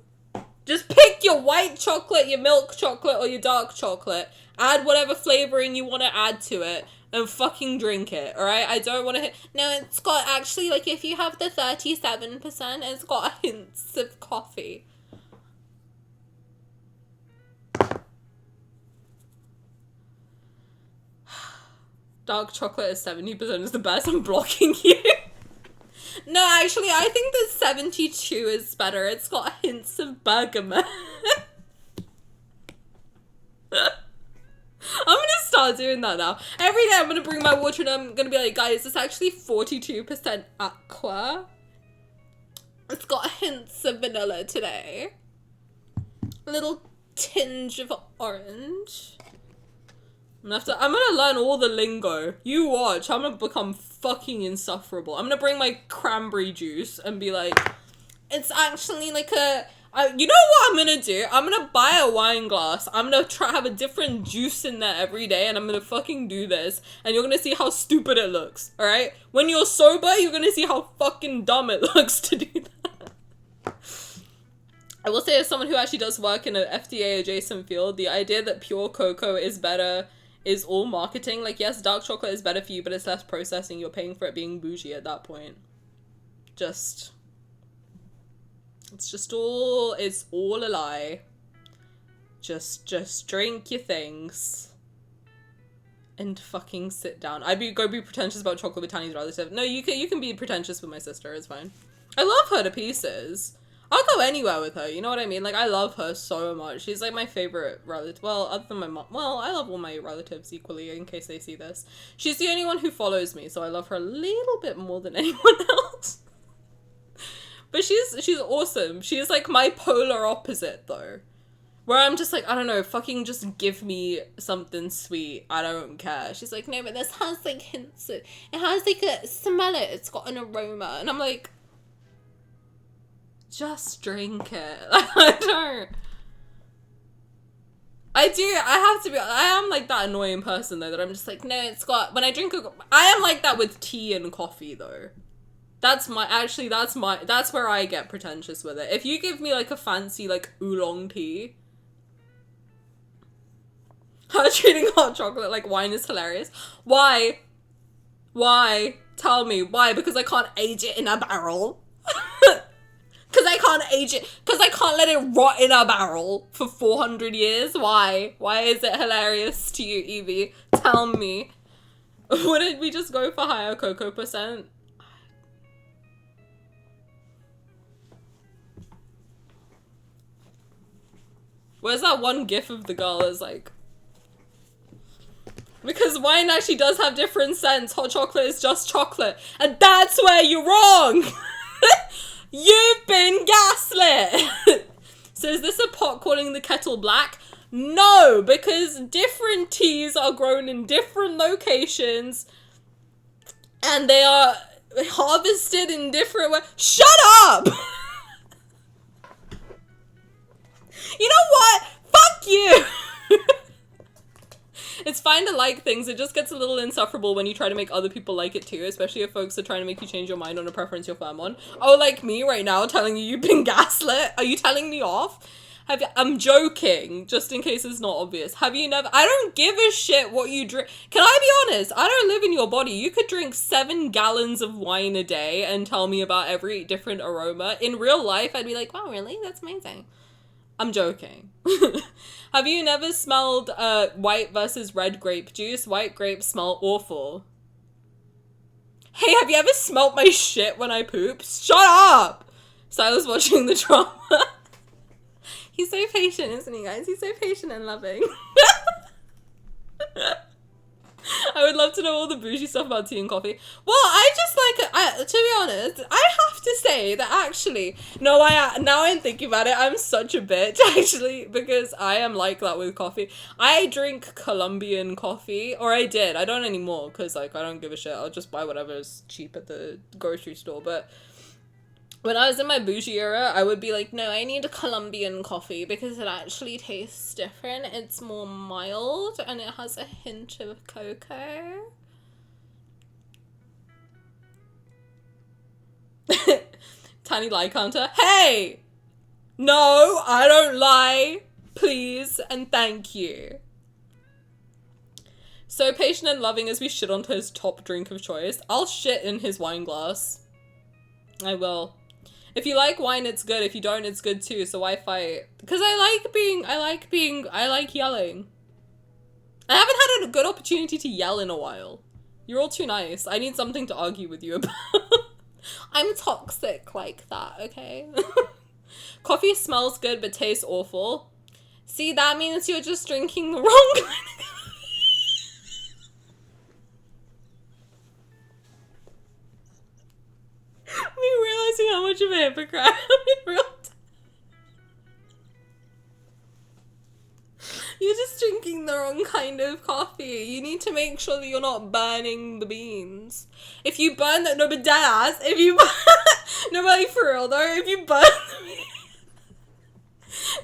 Just pick your white chocolate, your milk chocolate, or your dark chocolate. Add whatever flavoring you want to add to it, and fucking drink it, alright? I don't want to hit... No, it's got actually, like, if you have the 37%, it's got hints of coffee. Dark chocolate is 70% is the best. I'm blocking you. No, actually, I think the 72 is better. It's got hints of bergamot. I'm gonna start doing that now. Every day I'm gonna bring my water and I'm gonna be like, guys, it's actually 42% aqua. It's got hints of vanilla today. A little tinge of orange. I'm gonna learn all the lingo. You watch, I'm gonna become fucking insufferable. I'm gonna bring my cranberry juice and be like, it's actually like you know what I'm gonna do? I'm gonna buy a wine glass. I'm gonna have a different juice in there every day and I'm gonna fucking do this. And you're gonna see how stupid it looks, alright? When you're sober, you're gonna see how fucking dumb it looks to do that. I will say, as someone who actually does work in an FDA adjacent field, the idea that pure cocoa is better is all marketing. Like, yes, dark chocolate is better for you, but it's less processing. You're paying for it being bougie at that point. It's all a lie. Just drink your things and fucking sit down. Go be pretentious about chocolate with Tani's relative. No, you can be pretentious with my sister, it's fine. I love her to pieces. I'll go anywhere with her, you know what I mean? Like, I love her so much. She's, like, my favorite relative. Well, other than my mom. Well, I love all my relatives equally, in case they see this. She's the only one who follows me, so I love her a little bit more than anyone else. But she's awesome. She's, like, my polar opposite, though. Where I'm just like, I don't know, fucking just give me something sweet. I don't care. She's like, no, but this has, like, hints. It has, like, smell it. It's got an aroma. And I'm like... Just drink it. I am like that annoying person though, that I'm just like, no, it's got, when I drink I am like that with tea and coffee though. That's where I get pretentious with it. If you give me like a fancy like oolong tea, her treating hot chocolate like wine is hilarious. Why? Tell me, why? Because I can't age it in a barrel? Because I can't age it. Because I can't let it rot in a barrel for 400 years. Why? Why is it hilarious to you, Evie? Tell me. Wouldn't we just go for higher cocoa percent? Where's that one gif of the girl that's like... Because wine actually does have different scents. Hot chocolate is just chocolate. And that's where you're wrong! You've been gaslit! So is this a pot calling the kettle black? No, because different teas are grown in different locations and they are harvested in different ways. Shut up! You know what? Fuck you! It's fine to like things, it just gets a little insufferable when you try to make other people like it too, especially if folks are trying to make you change your mind on a preference you're firm on. Oh, like me right now telling you you've been gaslit? Are you telling me off? I'm joking, just in case it's not obvious. Have you never... I don't give a shit what you drink. Can I be honest? I don't live in your body. You could drink 7 gallons of wine a day and tell me about every different aroma. In real life, I'd be like, wow, really? That's amazing. I'm joking. Have you never smelled white versus red grape juice? White grapes smell awful. Hey, have you ever smelt my shit when I poop? Shut up! Sylus watching the drama. He's so patient, isn't he, guys? He's so patient and loving. love to know all the bougie stuff about tea and coffee. Well, I just like, to be honest, I have to say that actually, no, now I'm thinking about it, I'm such a bitch, actually, because I am like that with coffee. I drink Colombian coffee, or I did. I don't anymore, because, like, I don't give a shit. I'll just buy whatever is cheap at the grocery store, but when I was in my bougie era, I would be like, no, I need a Colombian coffee because it actually tastes different. It's more mild and it has a hint of cocoa. Tiny lie counter. Hey! No, I don't lie. Please and thank you. So patient and loving as we shit onto his top drink of choice. I'll shit in his wine glass. I will. If you like wine, it's good. If you don't, it's good too. So why fight? Because I like yelling. I haven't had a good opportunity to yell in a while. You're all too nice. I need something to argue with you about. I'm toxic like that, okay? Coffee smells good but tastes awful. See, that means you're just drinking the wrong kind of me realizing how much of a hypocrite I am in real time. You're just drinking the wrong kind of coffee. You need to make sure that you're not burning the beans. If you burn that, no, but deadass, if you no, but like for real though, if you burn the beans,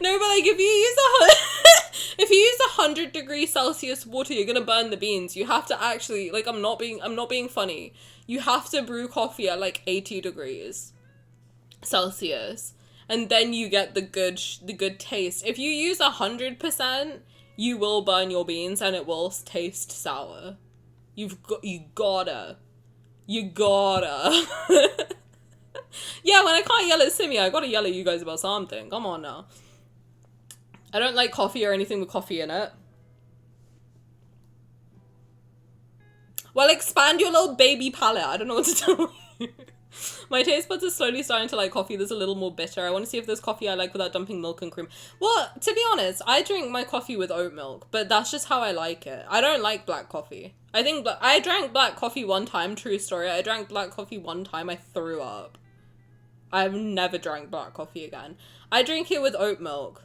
no, but like if you use 100 degrees Celsius water, you're gonna burn the beans. You have to actually, like, I'm not being funny. You have to brew coffee at like 80 degrees Celsius, and then you get the good taste. If you use 100%, you will burn your beans and it will taste sour. You gotta. Yeah, when I can't yell at Simi, I gotta yell at you guys about something. Come on now. I don't like coffee or anything with coffee in it. Well, expand your little baby palate. I don't know what to tell you. My taste buds are slowly starting to like coffee. There's a little more bitter. I want to see if there's coffee I like without dumping milk and cream. Well, to be honest, I drink my coffee with oat milk, but that's just how I like it. I don't like black coffee. I drank black coffee one time, true story. I drank black coffee one time, I threw up. I've never drank black coffee again. I drink it with oat milk.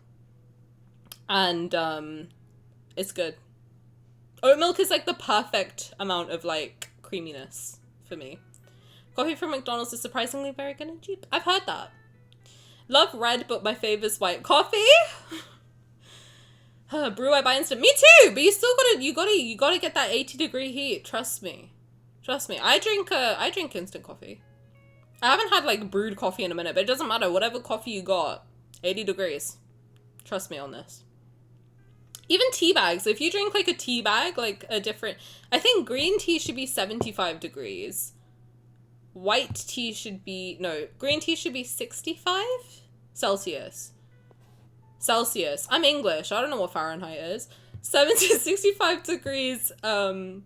And, it's good. Oat milk is like the perfect amount of like creaminess for me. Coffee from McDonald's is surprisingly very good and cheap. I've heard that. Love red, but my favorite's white coffee. Brew I buy instant. Me too, but you still gotta get that 80-degree heat. Trust me. I drink instant coffee. I haven't had like brewed coffee in a minute, but it doesn't matter. Whatever coffee you got, 80 degrees. Trust me on this. Even tea bags. If you drink like a tea bag, like a different, I think green tea should be 75 degrees. White tea should be, no, green tea should be 65 Celsius. I'm English. I don't know what Fahrenheit is. 65 degrees. I'm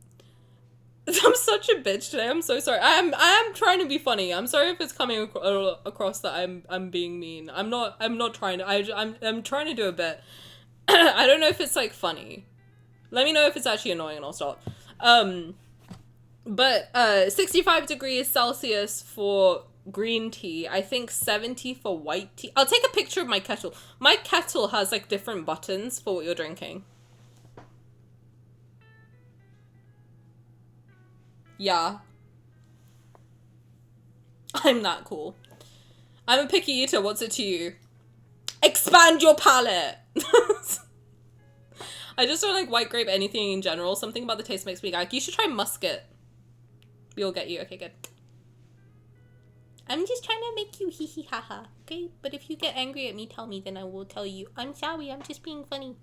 such a bitch today. I'm so sorry. I am trying to be funny. I'm sorry if it's coming across that I'm being mean. I'm not trying to. I'm trying to do a bit. I don't know if it's like funny. Let me know if it's actually annoying and I'll stop. But 65 degrees Celsius for green tea. I think 70 for white tea. I'll take a picture of my kettle. My kettle has like different buttons for what you're drinking. Yeah. I'm that cool. I'm a picky eater. What's it to you? Expand your palate. I just don't like white grape anything in general. Something about the taste makes me gag. You should try muscat. We'll get you. Okay, good. I'm just trying to make you hee hee ha ha. Okay? But if you get angry at me, tell me. Then I will tell you. I'm sorry. I'm just being funny.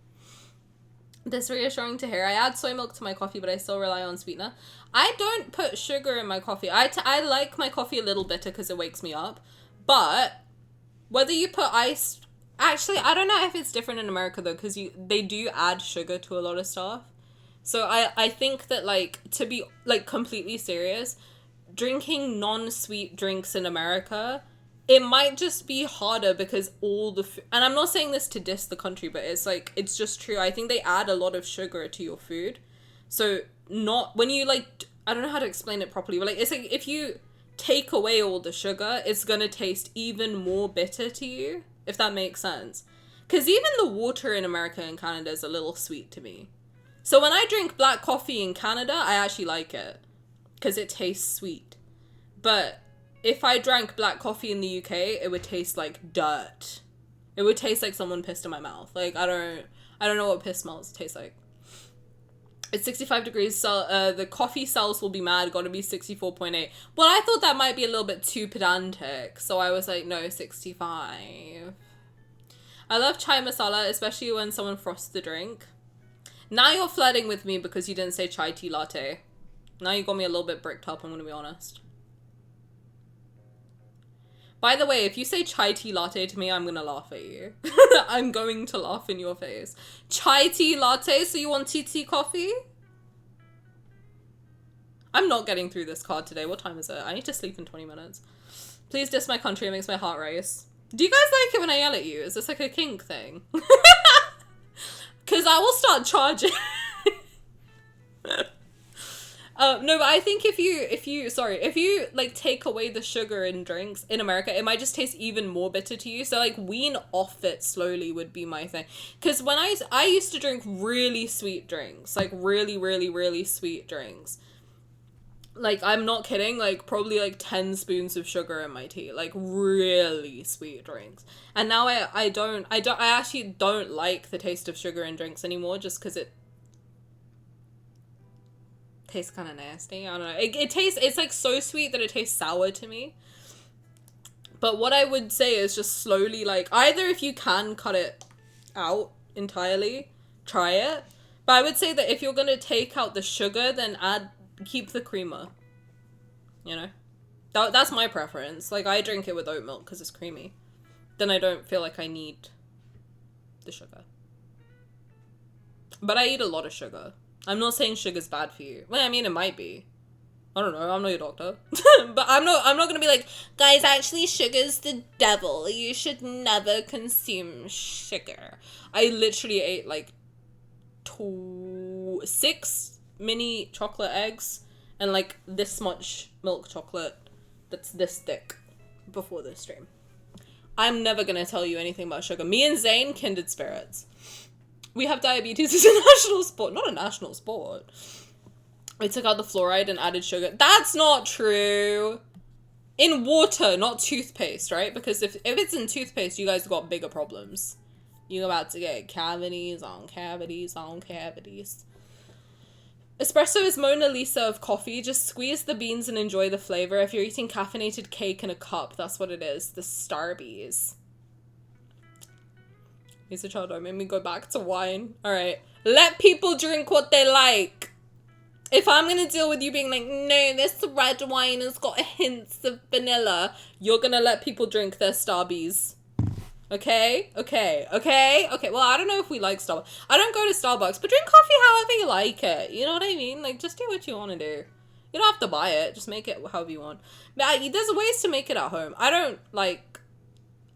This reassuring to hear. I add soy milk to my coffee, but I still rely on sweetener. I don't put sugar in my coffee. I like my coffee a little bitter because it wakes me up. But whether you put ice... Actually, I don't know if it's different in America, though, because they do add sugar to a lot of stuff. So I think that, like, to be, like, completely serious, drinking non-sweet drinks in America, it might just be harder because all the... And I'm not saying this to diss the country, but it's, like, it's just true. I think they add a lot of sugar to your food. So not when you like, I don't know how to explain it properly, but like it's like if you take away all the sugar, it's gonna taste even more bitter to you, if that makes sense. Because even the water in America and Canada is a little sweet to me. So when I drink black coffee in Canada, I actually like it because it tastes sweet. But if I drank black coffee in the UK, it would taste like dirt. It would taste like someone pissed in my mouth. Like I don't know what piss smells taste like. It's 65 degrees, so the coffee cells will be mad, gotta be 64.8. Well, I thought that might be a little bit too pedantic, so I was like, no, 65. I love chai masala, especially when someone frosts the drink. Now you're flirting with me because you didn't say chai tea latte. Now you got me a little bit bricked up, I'm gonna be honest. By the way, if you say chai tea latte to me, I'm gonna laugh at you. I'm going to laugh in your face. Chai tea latte? So you want tea coffee? I'm not getting through this card today. What time is it? I need to sleep in 20 minutes. Please diss my country. It makes my heart race. Do you guys like it when I yell at you? Is this like a kink thing? Because I will start charging. No, but I think if you like take away the sugar in drinks in America, it might just taste even more bitter to you. So like wean off it slowly would be my thing. Because when I used to drink really sweet drinks, like really, really, really sweet drinks. Like I'm not kidding, like probably like 10 spoons of sugar in my tea, like really sweet drinks. And now I actually don't like the taste of sugar in drinks anymore, just because it tastes kind of nasty. I don't know. It's like so sweet that it tastes sour to me. But what I would say is just slowly, like, either if you can cut it out entirely, try it. But I would say that if you're going to take out the sugar, then keep the creamer. You know? That's my preference. Like, I drink it with oat milk because it's creamy. Then I don't feel like I need the sugar. But I eat a lot of sugar. I'm not saying sugar's bad for you. Well, I mean, it might be. I don't know. I'm not your doctor. But I'm not going to be like, guys, actually, sugar's the devil. You should never consume sugar. I literally ate, like, 6 mini chocolate eggs and, like, this much milk chocolate that's this thick before this stream. I'm never going to tell you anything about sugar. Me and Zane, kindred spirits. We have diabetes as a national sport. Not a national sport. We took out the fluoride and added sugar. That's not true. In water, not toothpaste, right? Because if it's in toothpaste, you guys got bigger problems. You're about to get cavities on cavities on cavities. Espresso is Mona Lisa of coffee. Just squeeze the beans and enjoy the flavor. If you're eating caffeinated cake in a cup, that's what it is. The Starbies. He's a child, don't make me go back to wine. Alright. Let people drink what they like. If I'm gonna deal with you being like, no, this red wine has got hints of vanilla, you're gonna let people drink their Starbies. Okay? Okay. Well, I don't know if we like Starbucks. I don't go to Starbucks, but drink coffee however you like it. You know what I mean? Like, just do what you want to do. You don't have to buy it. Just make it however you want. But there's ways to make it at home.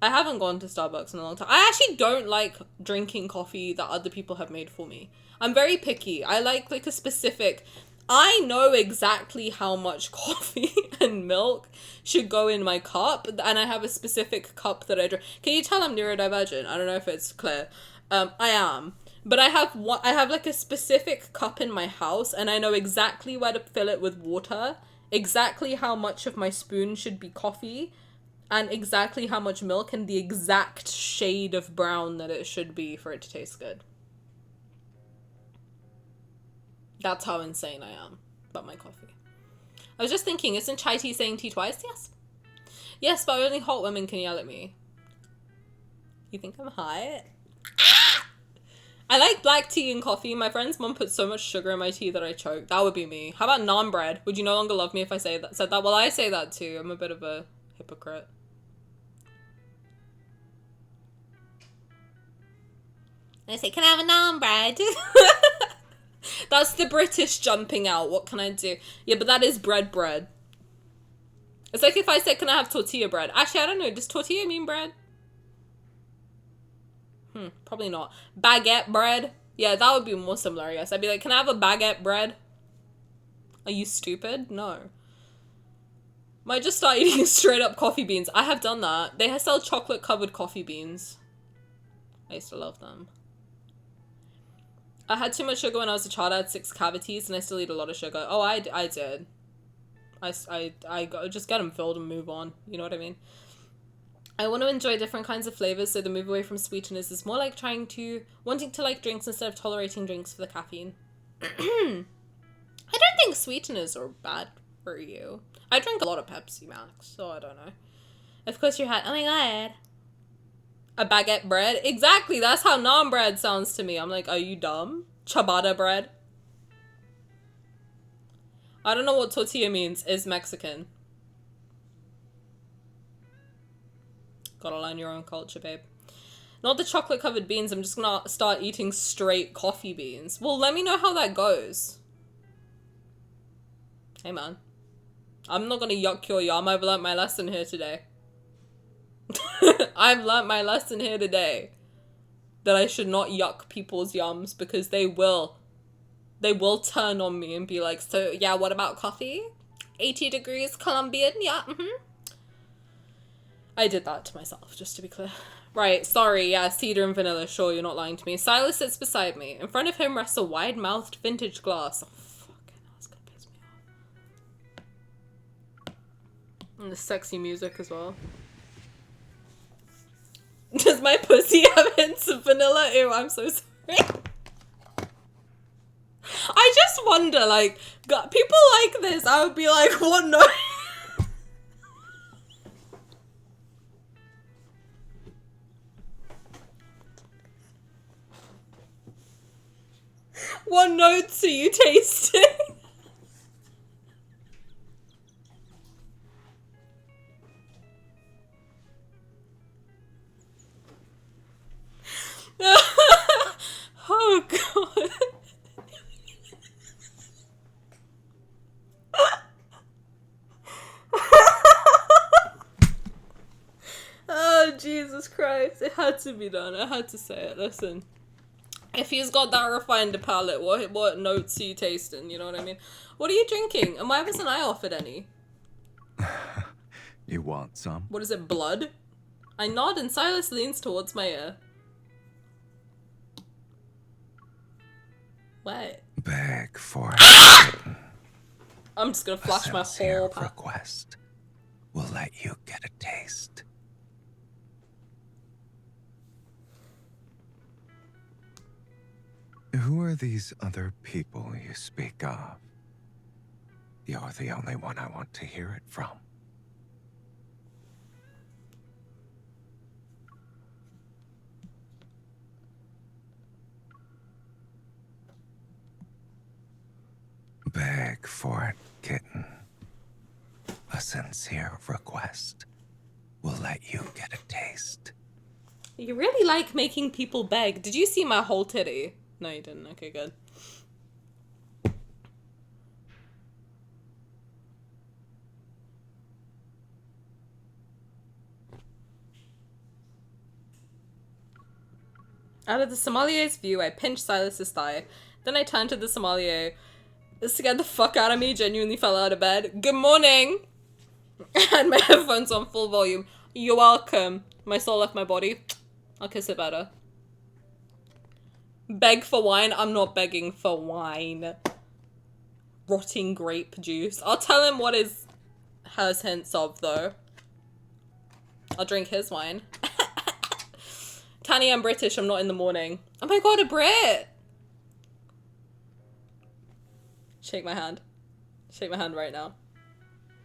I haven't gone to Starbucks in a long time. I actually don't like drinking coffee that other people have made for me. I'm very picky. I like a specific... I know exactly how much coffee and milk should go in my cup, and I have a specific cup that I drink. Can you tell I'm neurodivergent? I don't know if it's clear. I am. But I have like a specific cup in my house, and I know exactly where to fill it with water, exactly how much of my spoon should be coffee, and exactly how much milk and the exact shade of brown that it should be for it to taste good. That's how insane I am about my coffee. I was just thinking, isn't chai tea saying tea twice? Yes. Yes, but only hot women can yell at me. You think I'm hot? I like black tea and coffee. My friend's mom put so much sugar in my tea that I choke. That would be me. How about naan bread? Would you no longer love me if I said that? Well, I say that too. I'm a bit of a hypocrite. I say, can I have a naan bread? That's the British jumping out. What can I do? Yeah, but that is bread. It's like if I said, can I have tortilla bread? Actually, I don't know. Does tortilla mean bread? Probably not. Baguette bread. Yeah, that would be more similar, I guess. I'd be like, can I have a baguette bread? Are you stupid? No. Might just start eating straight up coffee beans. I have done that. They sell chocolate covered coffee beans. I used to love them. I had too much sugar when I was a child. I had 6 cavities and I still eat a lot of sugar. Oh, I did. Just get them filled and move on. You know what I mean? I want to enjoy different kinds of flavors, so the move away from sweeteners is more like wanting to like drinks instead of tolerating drinks for the caffeine. I don't think sweeteners are bad for you. I drink a lot of Pepsi Max, so I don't know. Of course you had, oh my god. A baguette bread? Exactly, that's how naan bread sounds to me. I'm like, are you dumb? Ciabatta bread? I don't know what tortilla means. It's Mexican. Gotta learn your own culture, babe. Not the chocolate covered beans. I'm just gonna start eating straight coffee beans. Well, let me know how that goes. Hey, man. I'm not gonna yuck your yum. I've learnt my lesson here today. I've learnt my lesson here today. That I should not yuck people's yums because they will turn on me and be like, so, yeah, what about coffee? 80 degrees Colombian, yeah, I did that to myself, just to be clear. Right, sorry, yeah, cedar and vanilla, sure, you're not lying to me. Sylus sits beside me. In front of him rests a wide-mouthed vintage glass. Oh, fucking hell, that's gonna piss me off. And the sexy music as well. Does my pussy have hints of vanilla? Ew, I'm so sorry. I just wonder, like, people like this, I would be like, what no? What notes are you tasting? Oh god. Oh Jesus Christ. It had to be done. I had to say it. Listen. If he's got that refined palate, what notes are you tasting? You know what I mean? What are you drinking? And why wasn't I offered any? You want some? What is it, blood? I nod and Sylus leans towards my ear. What? Beg for it. I'm just gonna flash my whole pack. Request will let you get a taste. Who are these other people you speak of? You're the only one I want to hear it from. Beg for it, kitten. A sincere request will let you get a taste. You really like making people beg. Did you see my whole titty? No, you didn't. Okay, good. Out of the sommelier's view, I pinched Silas's thigh. Then I turned to the sommelier. This scared the fuck out of me, genuinely fell out of bed. Good morning! I had my headphones on full volume. You're welcome. My soul left my body. I'll kiss it better. Beg for wine? I'm not begging for wine. Rotting grape juice. I'll tell him what has hints of, though. I'll drink his wine. Tani, I'm British. I'm not in the morning. Oh my god, a Brit! Shake my hand. Shake my hand right now.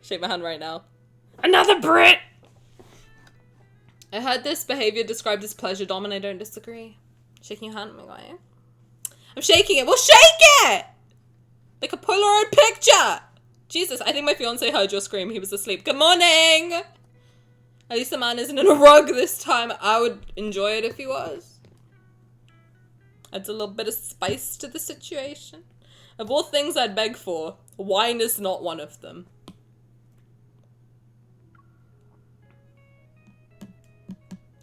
Shake my hand right now. Another Brit! I heard this behavior described as pleasure dom and I don't disagree. Shaking your hand, oh my god. I'm shaking it. Well, shake it! Like a Polaroid picture! Jesus, I think my fiance heard your scream. He was asleep. Good morning! At least the man isn't in a rug this time. I would enjoy it if he was. Adds a little bit of spice to the situation. Of all things I'd beg for, wine is not one of them.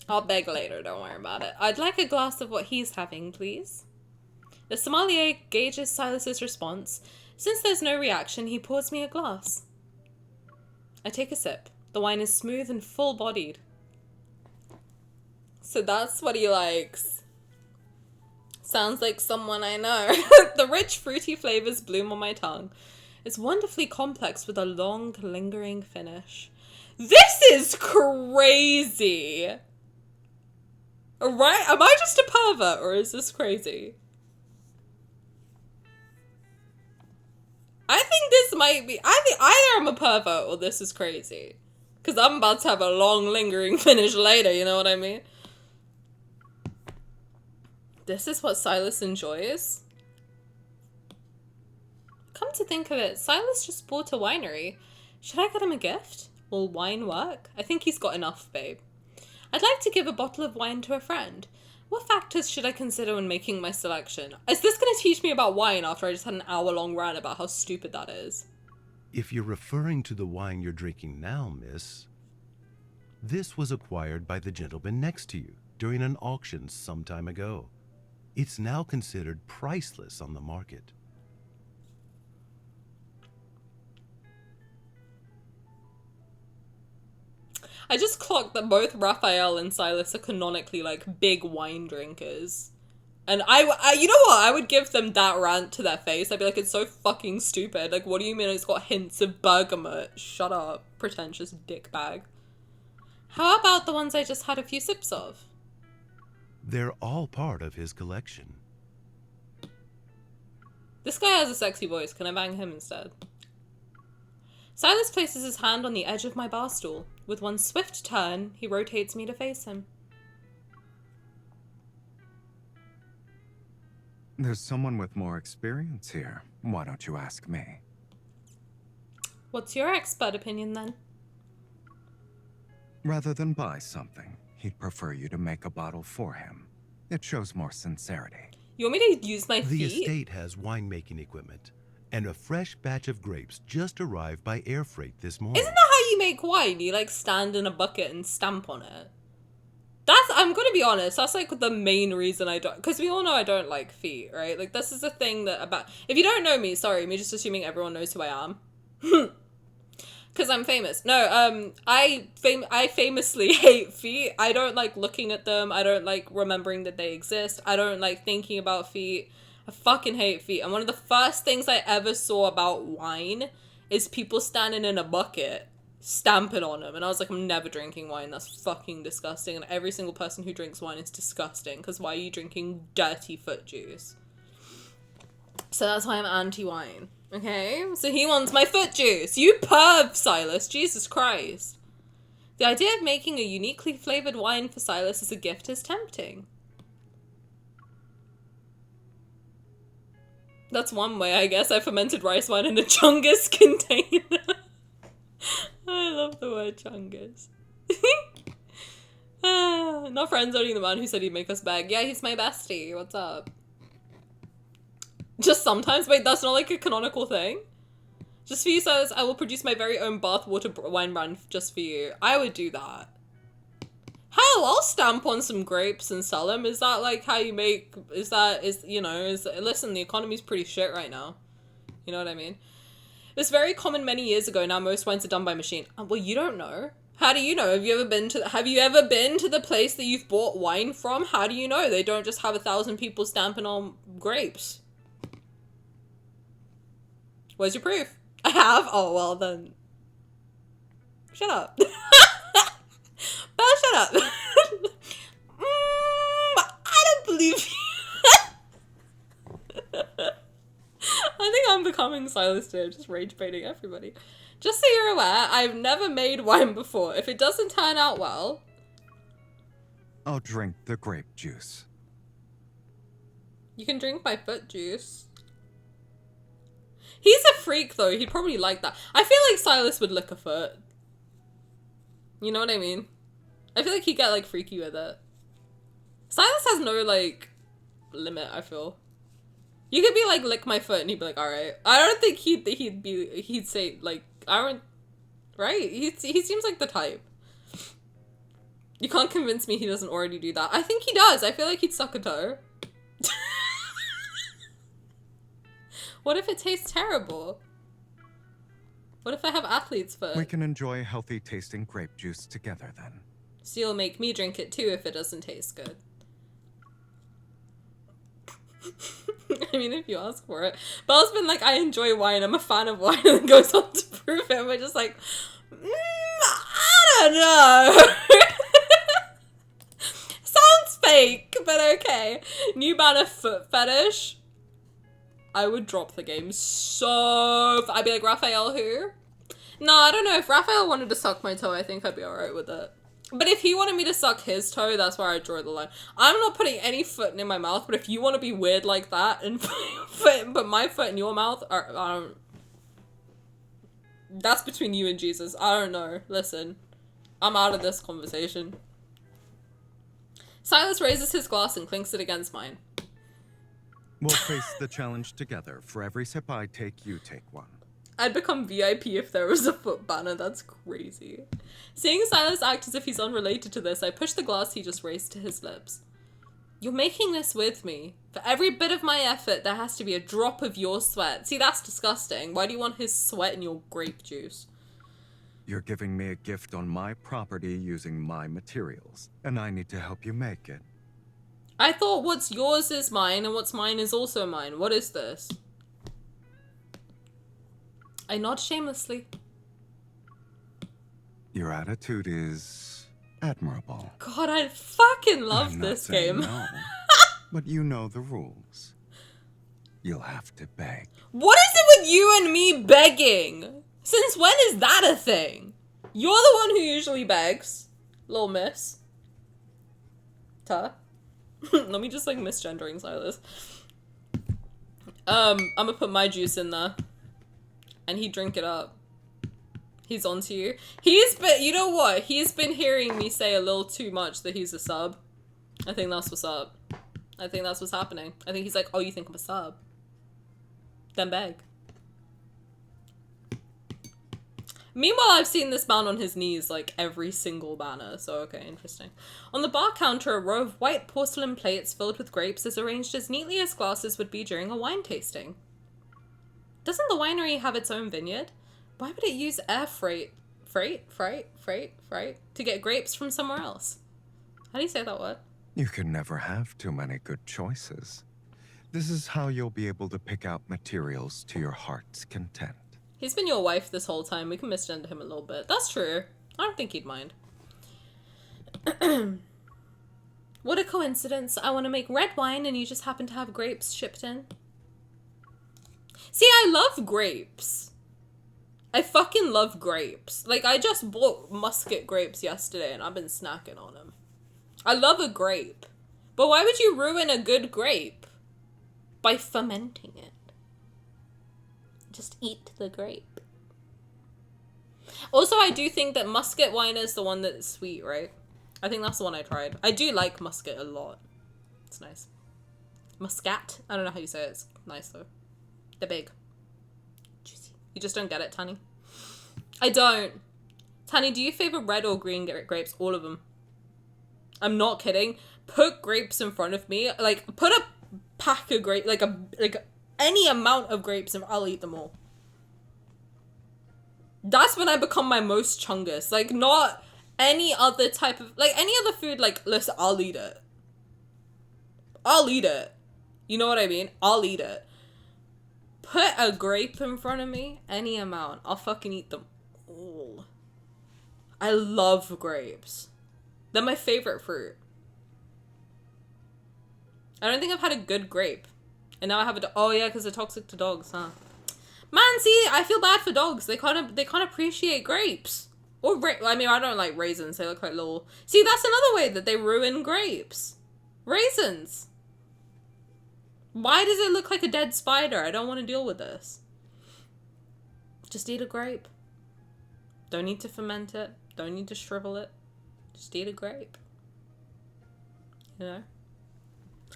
I'll beg later, don't worry about it. I'd like a glass of what he's having, please. The sommelier gauges Silas's response. Since there's no reaction, he pours me a glass. I take a sip. The wine is smooth and full-bodied. So that's what he likes. Sounds like someone I know. The rich, fruity flavors bloom on my tongue. It's wonderfully complex with a long, lingering finish. This is crazy! Right? Am I just a pervert, or is this crazy? I think this might be... I think either I'm a pervert or this is crazy. Because I'm about to have a long, lingering finish later, you know what I mean? This is what Sylus enjoys? Come to think of it, Sylus just bought a winery. Should I get him a gift? Will wine work? I think he's got enough, babe. I'd like to give a bottle of wine to a friend. What factors should I consider when making my selection? Is this going to teach me about wine after I just had an hour-long rant about how stupid that is? If you're referring to the wine you're drinking now, miss, this was acquired by the gentleman next to you during an auction some time ago. It's now considered priceless on the market. I just clocked that both Raphael and Sylus are canonically, like, big wine drinkers. And I you know what? I would give them that rant to their face. I'd be like, it's so fucking stupid. Like, what do you mean it's got hints of bergamot? Shut up, pretentious dickbag. How about the ones I just had a few sips of? They're all part of his collection. This guy has a sexy voice. Can I bang him instead? Sylus places his hand on the edge of my bar stool. With one swift turn, he rotates me to face him. There's someone with more experience here. Why don't you ask me? What's your expert opinion, then? Rather than buy something, he'd prefer you to make a bottle for him. It shows more sincerity. You want me to use my The feet? estate has winemaking equipment, and a fresh batch of grapes just arrived by air freight this morning. Isn't that how you make wine? You, like, stand in a bucket and stamp on it. I'm gonna be honest, that's, like, the main reason I don't... Because we all know I don't like feet, right? Like, this is the thing that about... If you don't know me, sorry, me just assuming everyone knows who I am. Because I'm famous. No, I famously hate feet. I don't like looking at them. I don't like remembering that they exist. I don't like thinking about feet. I fucking hate feet. And one of the first things I ever saw about wine is people standing in a bucket, stamping on them. And I was like, I'm never drinking wine. That's fucking disgusting. And every single person who drinks wine is disgusting. Because why are you drinking dirty foot juice? So that's why I'm anti-wine. Okay? So he wants my foot juice. You perv, Sylus. Jesus Christ. The idea of making a uniquely flavored wine for Sylus as a gift is tempting. That's one way, I guess. I fermented rice wine in a chungus container. I love the word chungus. Not friends, only the man who said he'd make us beg. Yeah, he's my bestie. What's up? Just sometimes? Wait, that's not like a canonical thing? Just for you, Sylus, I will produce my very own bathwater wine brand just for you. I would do that. Hell, I'll stamp on some grapes and sell them. Is that like how you make... Listen, the economy's pretty shit right now. You know what I mean? It was very common many years ago. Now most wines are done by machine. Well, you don't know. How do you know? Have you ever been to the place that you've bought wine from? How do you know? They don't just have 1,000 people stamping on grapes. Where's your proof? I have? Oh, well then. Shut up. Belle, shut up. I don't believe you. I think I'm becoming Sylus too, just rage baiting everybody. Just so you're aware, I've never made wine before. If it doesn't turn out well... I'll drink the grape juice. You can drink my foot juice. He's a freak though, he'd probably like that. I feel like Sylus would lick a foot. You know what I mean? I feel like he'd get like freaky with it. Sylus has no like limit, I feel. You could be like, lick my foot, and he'd be like, alright. I don't think he'd say, like, I don't, right? He seems like the type. You can't convince me he doesn't already do that. I think he does. I feel like he'd suck a toe. What if it tastes terrible? What if I have athlete's foot? We can enjoy healthy tasting grape juice together then. So you'll make me drink it too if it doesn't taste good. I mean, if you ask for it. Belle's been like, I enjoy wine, I'm a fan of wine, and then goes on to prove it, and we're just like, I don't know. Sounds fake, but okay. New banner, foot fetish. I would drop the game so... I'd be like, Raphael who? No, I don't know. If Raphael wanted to suck my toe, I think I'd be alright with it. But if he wanted me to suck his toe, that's where I draw the line. I'm not putting any foot in my mouth, but if you want to be weird like that and put my foot in your mouth, I don't... That's between you and Jesus. I don't know. Listen. I'm out of this conversation. Sylus raises his glass and clinks it against mine. We'll face the challenge together. For every sip I take, you take one. I'd become VIP if there was a foot banner. That's crazy. Seeing Sylus act as if he's unrelated to this, I push the glass he just raised to his lips. You're making this with me. For every bit of my effort, there has to be a drop of your sweat. See, that's disgusting. Why do you want his sweat in your grape juice? You're giving me a gift on my property using my materials, and I need to help you make it. I thought what's yours is mine, and what's mine is also mine. What is this? I nod shamelessly. Your attitude is admirable. God, I fucking love I'm this not saying game. No, but you know the rules. You'll have to beg. What is it with you and me begging? Since when is that a thing? You're the one who usually begs, little miss. Let me just like misgendering Sylus. I'm gonna put my juice in there. And he drink it up. He's onto you. You know what? He's been hearing me say a little too much that he's a sub. I think that's what's up. I think that's what's happening. I think he's like, oh, you think I'm a sub? Then beg. Meanwhile, I've seen this man on his knees like every single banner, so okay, interesting. On the bar counter, a row of white porcelain plates filled with grapes is arranged as neatly as glasses would be during a wine tasting. Doesn't the winery have its own vineyard? Why would it use air freight to get grapes from somewhere else? How do you say that word? You can never have too many good choices. This is how you'll be able to pick out materials to your heart's content. He's been your wife this whole time. We can misgender him a little bit. That's true. I don't think he'd mind. What a coincidence. I want to make red wine and you just happen to have grapes shipped in. See, I love grapes. I fucking love grapes. Like, I just bought muscat grapes yesterday and I've been snacking on them. I love a grape. But why would you ruin a good grape? By fermenting it. Just eat the grape. Also, I do think that muscat wine is the one that's sweet, right? I think that's the one I tried. I do like muscat a lot. It's nice. Muscat? I don't know how you say it. It's nice, though. They're big. Juicy. You just don't get it, Tani. I don't. Tani, do you favor red or green grapes? All of them. I'm not kidding. Put grapes in front of me. Like, put a pack of grapes, like any amount of grapes, and I'll eat them all. That's when I become my most chungus. Like, not any other type of, like, any other food, like, listen, I'll eat it. I'll eat it. You know what I mean? I'll eat it. Put a grape in front of me, any amount. I'll fucking eat them all. I love grapes. They're my favorite fruit. I don't think I've had a good grape. And now I have a... Oh, yeah, because they're toxic to dogs, huh? Man, see, I feel bad for dogs. They can't appreciate grapes. Or, I mean, I don't like raisins. They look like little... See, that's another way that they ruin grapes. Raisins. Why does it look like a dead spider? I don't want to deal with this. Just eat a grape. Don't need to ferment it. Don't need to shrivel it. Just eat a grape. You know?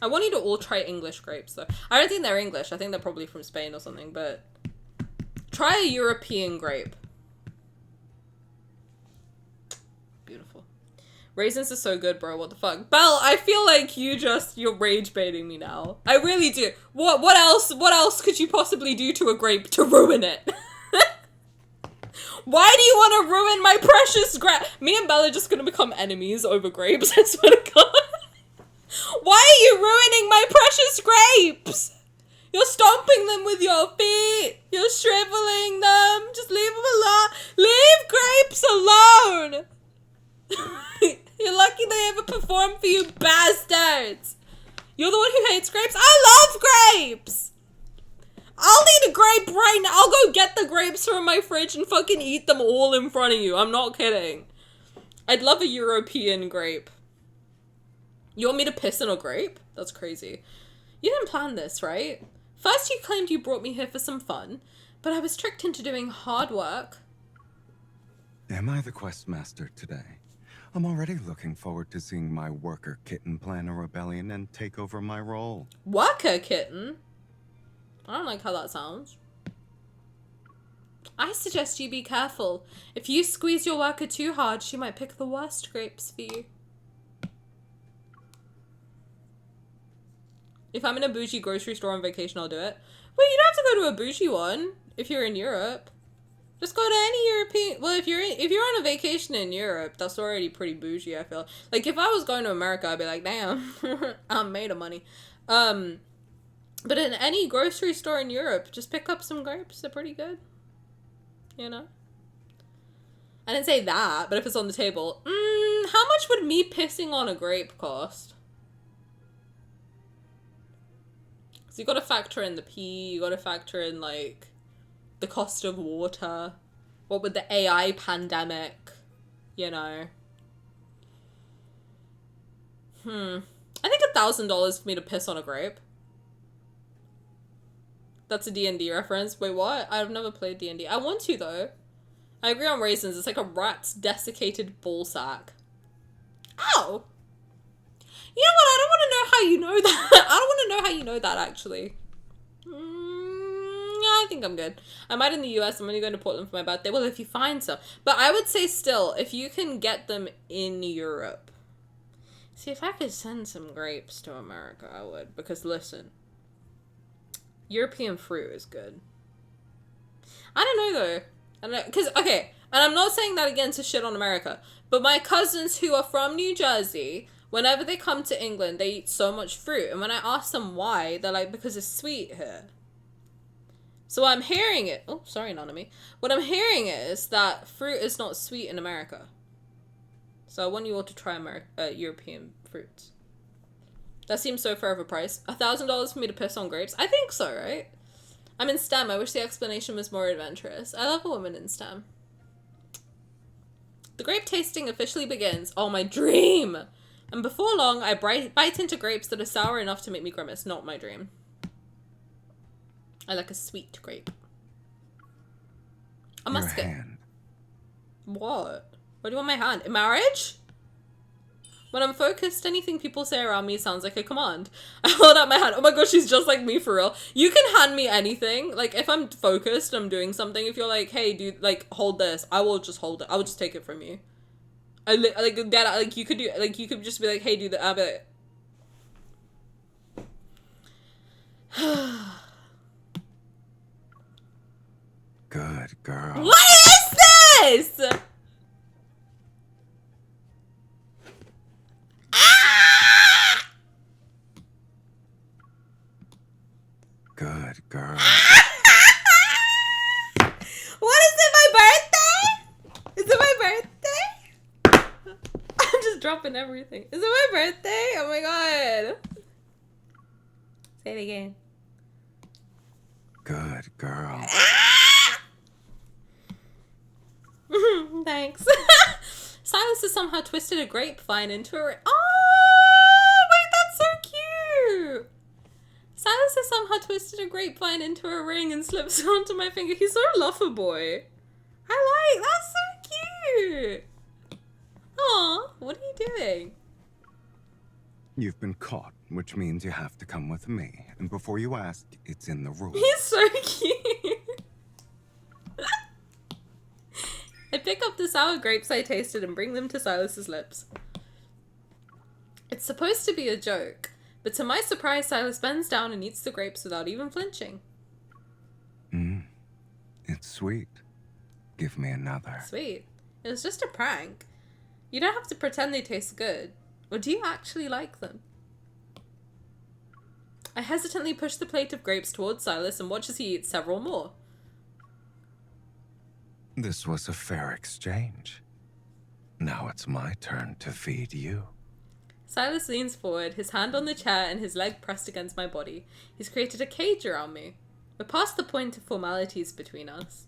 I want you to all try English grapes, though. I don't think they're English. I think they're probably from Spain or something, but... Try a European grape. Beautiful. Raisins are so good, bro. What the fuck? Belle, I feel like you're rage baiting me now. I really do. What else could you possibly do to a grape to ruin it? Why do you want to ruin my precious grape? Me and Belle are just gonna become enemies over grapes, I swear to God. Why are you ruining my precious grapes? You're stomping them with your feet. You're shriveling them. Just leave them alone. Leave grapes alone. You're lucky they ever performed for you bastards. You're the one who hates grapes? I love grapes. I'll eat a grape right now. I'll go get the grapes from my fridge and fucking eat them all in front of you. I'm not kidding. I'd love a European grape. You want me to piss in a grape? That's crazy. You didn't plan this, right? First you claimed you brought me here for some fun, but I was tricked into doing hard work. Am I the quest master today? I'm already looking forward to seeing my worker kitten plan a rebellion and take over my role. Worker kitten? I don't like how that sounds. I suggest you be careful. If you squeeze your worker too hard, she might pick the worst grapes for you. If I'm in a bougie grocery store on vacation, I'll do it. Wait, you don't have to go to a bougie one if you're in Europe. Just go to any European. Well, if you're on a vacation in Europe, that's already pretty bougie, I feel. Like if I was going to America, I'd be like, damn, I'm made of money. But in any grocery store in Europe, just pick up some grapes. They're pretty good. You know? I didn't say that, but if it's on the table, how much would me pissing on a grape cost? So you gotta factor in the pee, you gotta factor in, like, the cost of water. What with the AI pandemic, you know? I think $1,000 for me to piss on a grape. That's a D&D reference. Wait, what? I've never played D&D. I want to, though. I agree on raisins. It's like a rat's desiccated ballsack. Ow! You know what? I don't want to know how you know that. I don't want to know how you know that, actually. Yeah, I think I'm good. I might in the US. I'm only going to Portland for my birthday. Well, if you find some. But I would say still, if you can get them in Europe. See, if I could send some grapes to America, I would. Because, listen. European fruit is good. I don't know, though. I don't know. Because, okay. And I'm not saying that again to shit on America. But my cousins who are from New Jersey... Whenever they come to England, they eat so much fruit. And when I ask them why, they're like, because it's sweet here. So I'm hearing it. Oh, sorry, Nanami. What I'm hearing is that fruit is not sweet in America. So I want you all to try European fruits. That seems so fair of a price. $1,000 for me to piss on grapes? I think so, right? I'm in STEM. I wish the explanation was more adventurous. I love a woman in STEM. The grape tasting officially begins. Oh, my dream! And before long, I bite into grapes that are sour enough to make me grimace. Not my dream. I like a sweet grape. A musket. Your hand. What? What do you want my hand? In marriage? When I'm focused, anything people say around me sounds like a command. I hold out my hand. Oh my gosh, she's just like me for real. You can hand me anything. Like, if I'm focused, I'm doing something. If you're like, hey, dude, like, hold this. I will just hold it. I will just take it from you. Like, Dad, like, you could do, like, you could just be like, hey, do that. I'll be like... Good girl. What is this? Ah! Good girl. What is it, my birthday? Is it my birthday? I'm just dropping everything. Is it my birthday? Oh my god. Say it again. Good girl. Thanks. Sylus has somehow twisted a grapevine into a... Oh, wait, that's so cute. Sylus has somehow twisted a grapevine into a ring and slips it onto my finger. He's so lover boy. I like, that's so cute. Aw, what are you doing? You've been caught, which means you have to come with me. And before you ask, it's in the rules. He's so cute. I pick up the sour grapes I tasted and bring them to Sylus's lips. It's supposed to be a joke, but to my surprise, Sylus bends down and eats the grapes without even flinching. It's sweet. Give me another. Sweet. It was just a prank. You don't have to pretend they taste good. Or do you actually like them? I hesitantly push the plate of grapes towards Sylus and watch as he eats several more. This was a fair exchange. Now it's my turn to feed you. Sylus leans forward, his hand on the chair and his leg pressed against my body. He's created a cage around me. We're past the point of formalities between us.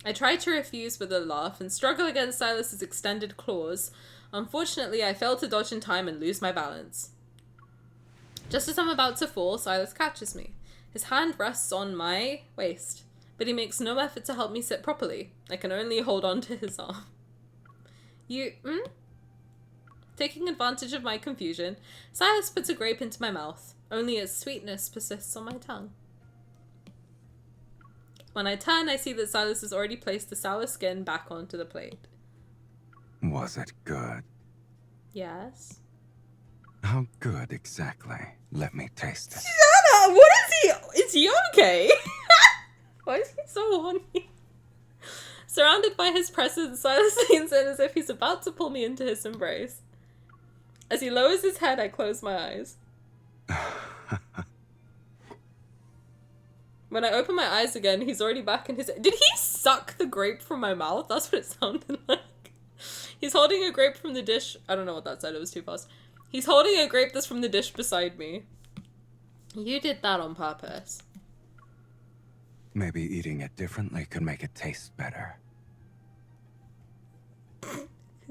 I try to refuse with a laugh and struggle against Sylus's extended claws. Unfortunately, I fail to dodge in time and lose my balance. Just as I'm about to fall, Sylus catches me. His hand rests on my waist, but he makes no effort to help me sit properly. I can only hold on to his arm. Taking advantage of my confusion, Sylus puts a grape into my mouth. Only its sweetness persists on my tongue. When I turn, I see that Sylus has already placed the sour skin back onto the plate. Was it good? Yes. How good exactly? Let me taste it. Shut up! What is he? Is he okay? Why is he so horny? Surrounded by his presence, Sylus leans in as if he's about to pull me into his embrace. As he lowers his head, I close my eyes. When I open my eyes again, he's already back in his... Did he suck the grape from my mouth? That's what it sounded like. He's holding a grape from the dish. I don't know what that said. It was too fast. He's holding a grape that's from the dish beside me. You did that on purpose. Maybe eating it differently could make it taste better.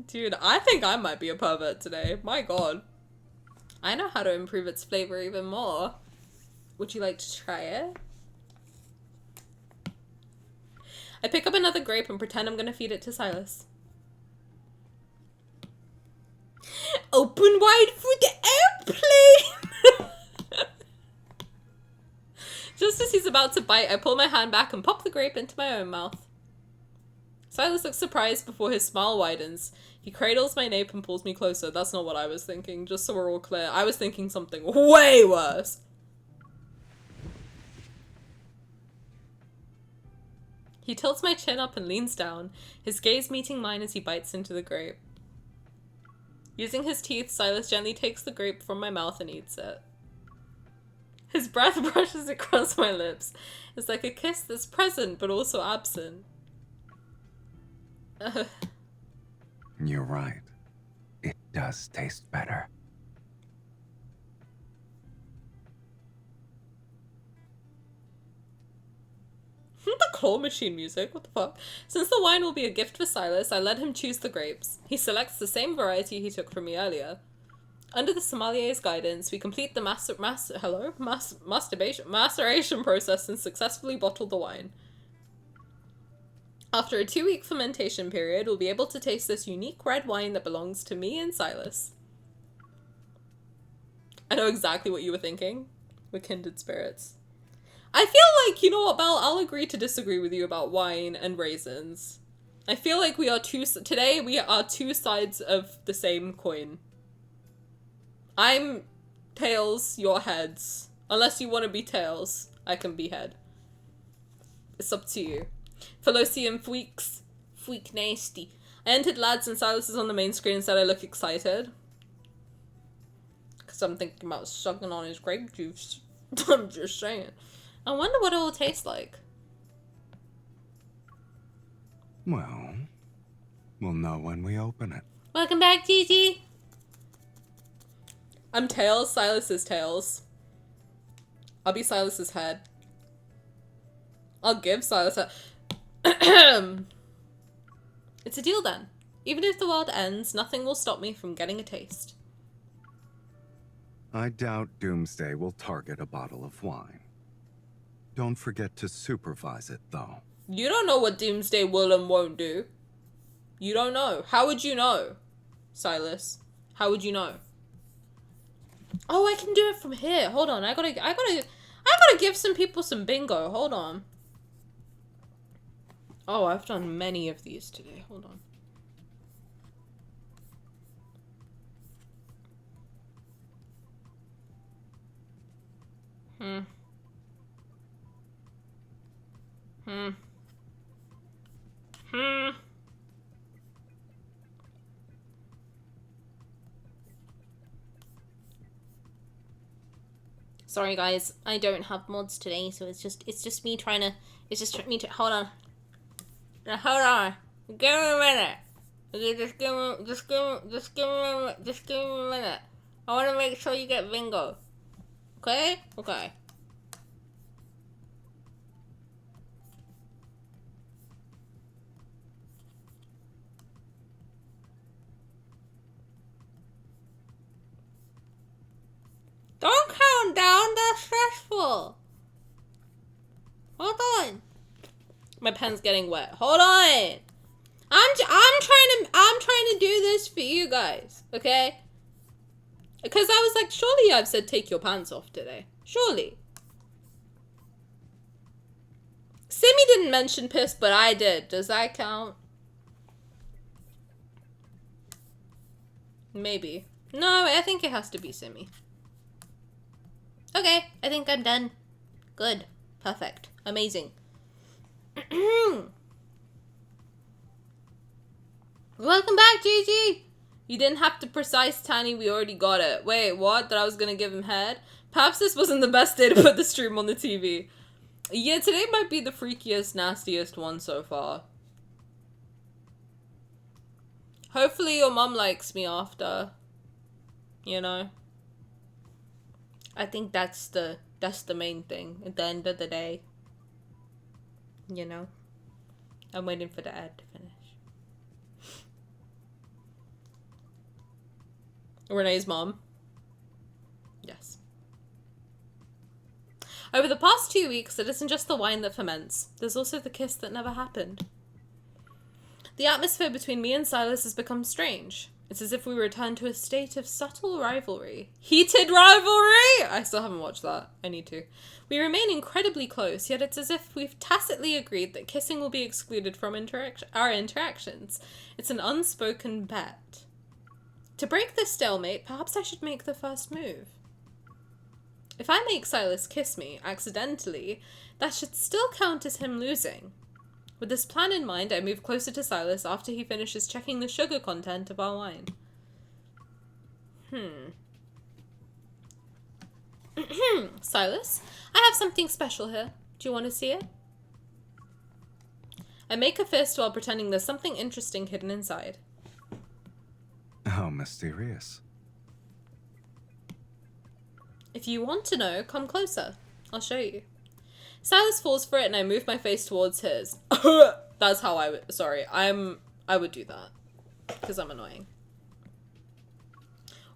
Dude, I think I might be a pervert today. My god. I know how to improve its flavor even more. Would you like to try it? I pick up another grape and pretend I'm gonna feed it to Sylus. Open wide for the airplane! Just as he's about to bite, I pull my hand back and pop the grape into my own mouth. Sylus looks surprised before his smile widens. He cradles my nape and pulls me closer. That's not what I was thinking, just so we're all clear. I was thinking something way worse. He tilts my chin up and leans down, his gaze meeting mine as he bites into the grape. Using his teeth, Sylus gently takes the grape from my mouth and eats it. His breath brushes across my lips. It's like a kiss that's present but also absent. You're right. It does taste better. The claw machine music, what the fuck? Since the wine will be a gift for Sylus, I let him choose the grapes. He selects the same variety he took from me earlier. Under the sommelier's guidance, we complete the maceration process and successfully bottle the wine. After a 2-week fermentation period, we'll be able to taste this unique red wine that belongs to me and Sylus. I know exactly what you were thinking. We're kindred spirits. I feel like, you know what, Belle, I'll agree to disagree with you about wine and raisins. I feel like today we are two sides of the same coin. I'm tails, you're heads. Unless you want to be tails, I can be head. It's up to you. Felosium Fweeks. Fweek nasty. I entered lads and Sylus is on the main screen and said I look excited. Because I'm thinking about sucking on his grape juice. I'm just saying. I wonder what it will taste like. Well, we'll know when we open it. Welcome back, Gigi. I'm tails, Sylus is tails. I'll be Sylus's head. I'll give Sylus a... It's a deal then. Even if the world ends, nothing will stop me from getting a taste. I doubt Doomsday will target a bottle of wine. Don't forget to supervise it, though. You don't know what Doomsday will and won't do. You don't know. How would you know, Sylus? How would you know? Oh, I can do it from here. Hold on. I gotta give some people some bingo. Hold on. Oh, I've done many of these today. Hold on. Hmm. Hmm. Hmm. Sorry guys, I don't have mods today, so it's just me trying to, hold on. Now, hold on. Give me a minute. Okay, just give me a minute. I want to make sure you get bingo. Okay? Okay. Don't count down, that's stressful. Hold on. My pen's getting wet. Hold on. I'm trying to do this for you guys, okay? Because I was like, surely I've said take your pants off today. Surely. Simi didn't mention piss, but I did. Does that count? Maybe. No, I think it has to be Simi. Okay, I think I'm done. Good. Perfect. Amazing. Welcome back, Gigi! You didn't have to precise Tani, we already got it. Wait, what? That I was gonna give him head? Perhaps this wasn't the best day to put the stream on the TV. Yeah, today might be the freakiest, nastiest one so far. Hopefully your mum likes me after. You know? I think that's the main thing at the end of the day. You know? I'm waiting for the ad to finish. Renee's mom. Yes. Over the past 2 weeks, it isn't just the wine that ferments. There's also the kiss that never happened. The atmosphere between me and Sylus has become strange. It's as if we returned to a state of subtle rivalry. Heated rivalry? I still haven't watched that. I need to. We remain incredibly close, yet it's as if we've tacitly agreed that kissing will be excluded from our interactions. It's an unspoken bet. To break this stalemate, perhaps I should make the first move. If I make Sylus kiss me, accidentally, that should still count as him losing. With this plan in mind, I move closer to Sylus after he finishes checking the sugar content of our wine. Sylus, I have something special here. Do you want to see it? I make a fist while pretending there's something interesting hidden inside. How mysterious. If you want to know, come closer. I'll show you. Sylus falls for it and I move my face towards his. That's how I would, sorry, I would do that. Because I'm annoying.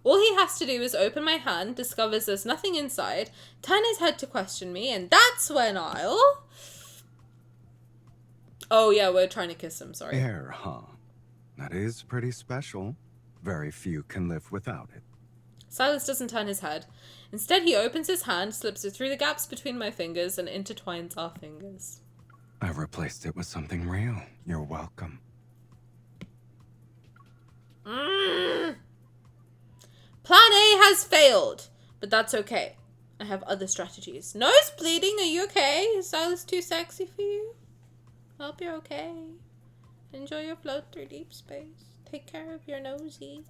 All he has to do is open my hand, discovers there's nothing inside, turn his head to question me, and that's when I'll... Oh yeah, we're trying to kiss him, sorry. Air, huh? That is pretty special. Very few can live without it. Sylus doesn't turn his head. Instead, he opens his hand, slips it through the gaps between my fingers, and intertwines our fingers. I replaced it with something real. You're welcome. Plan A has failed, but that's okay. I have other strategies. Nose bleeding, are you okay? Is Sylus too sexy for you? I hope you're okay. Enjoy your float through deep space. Take care of your nosy.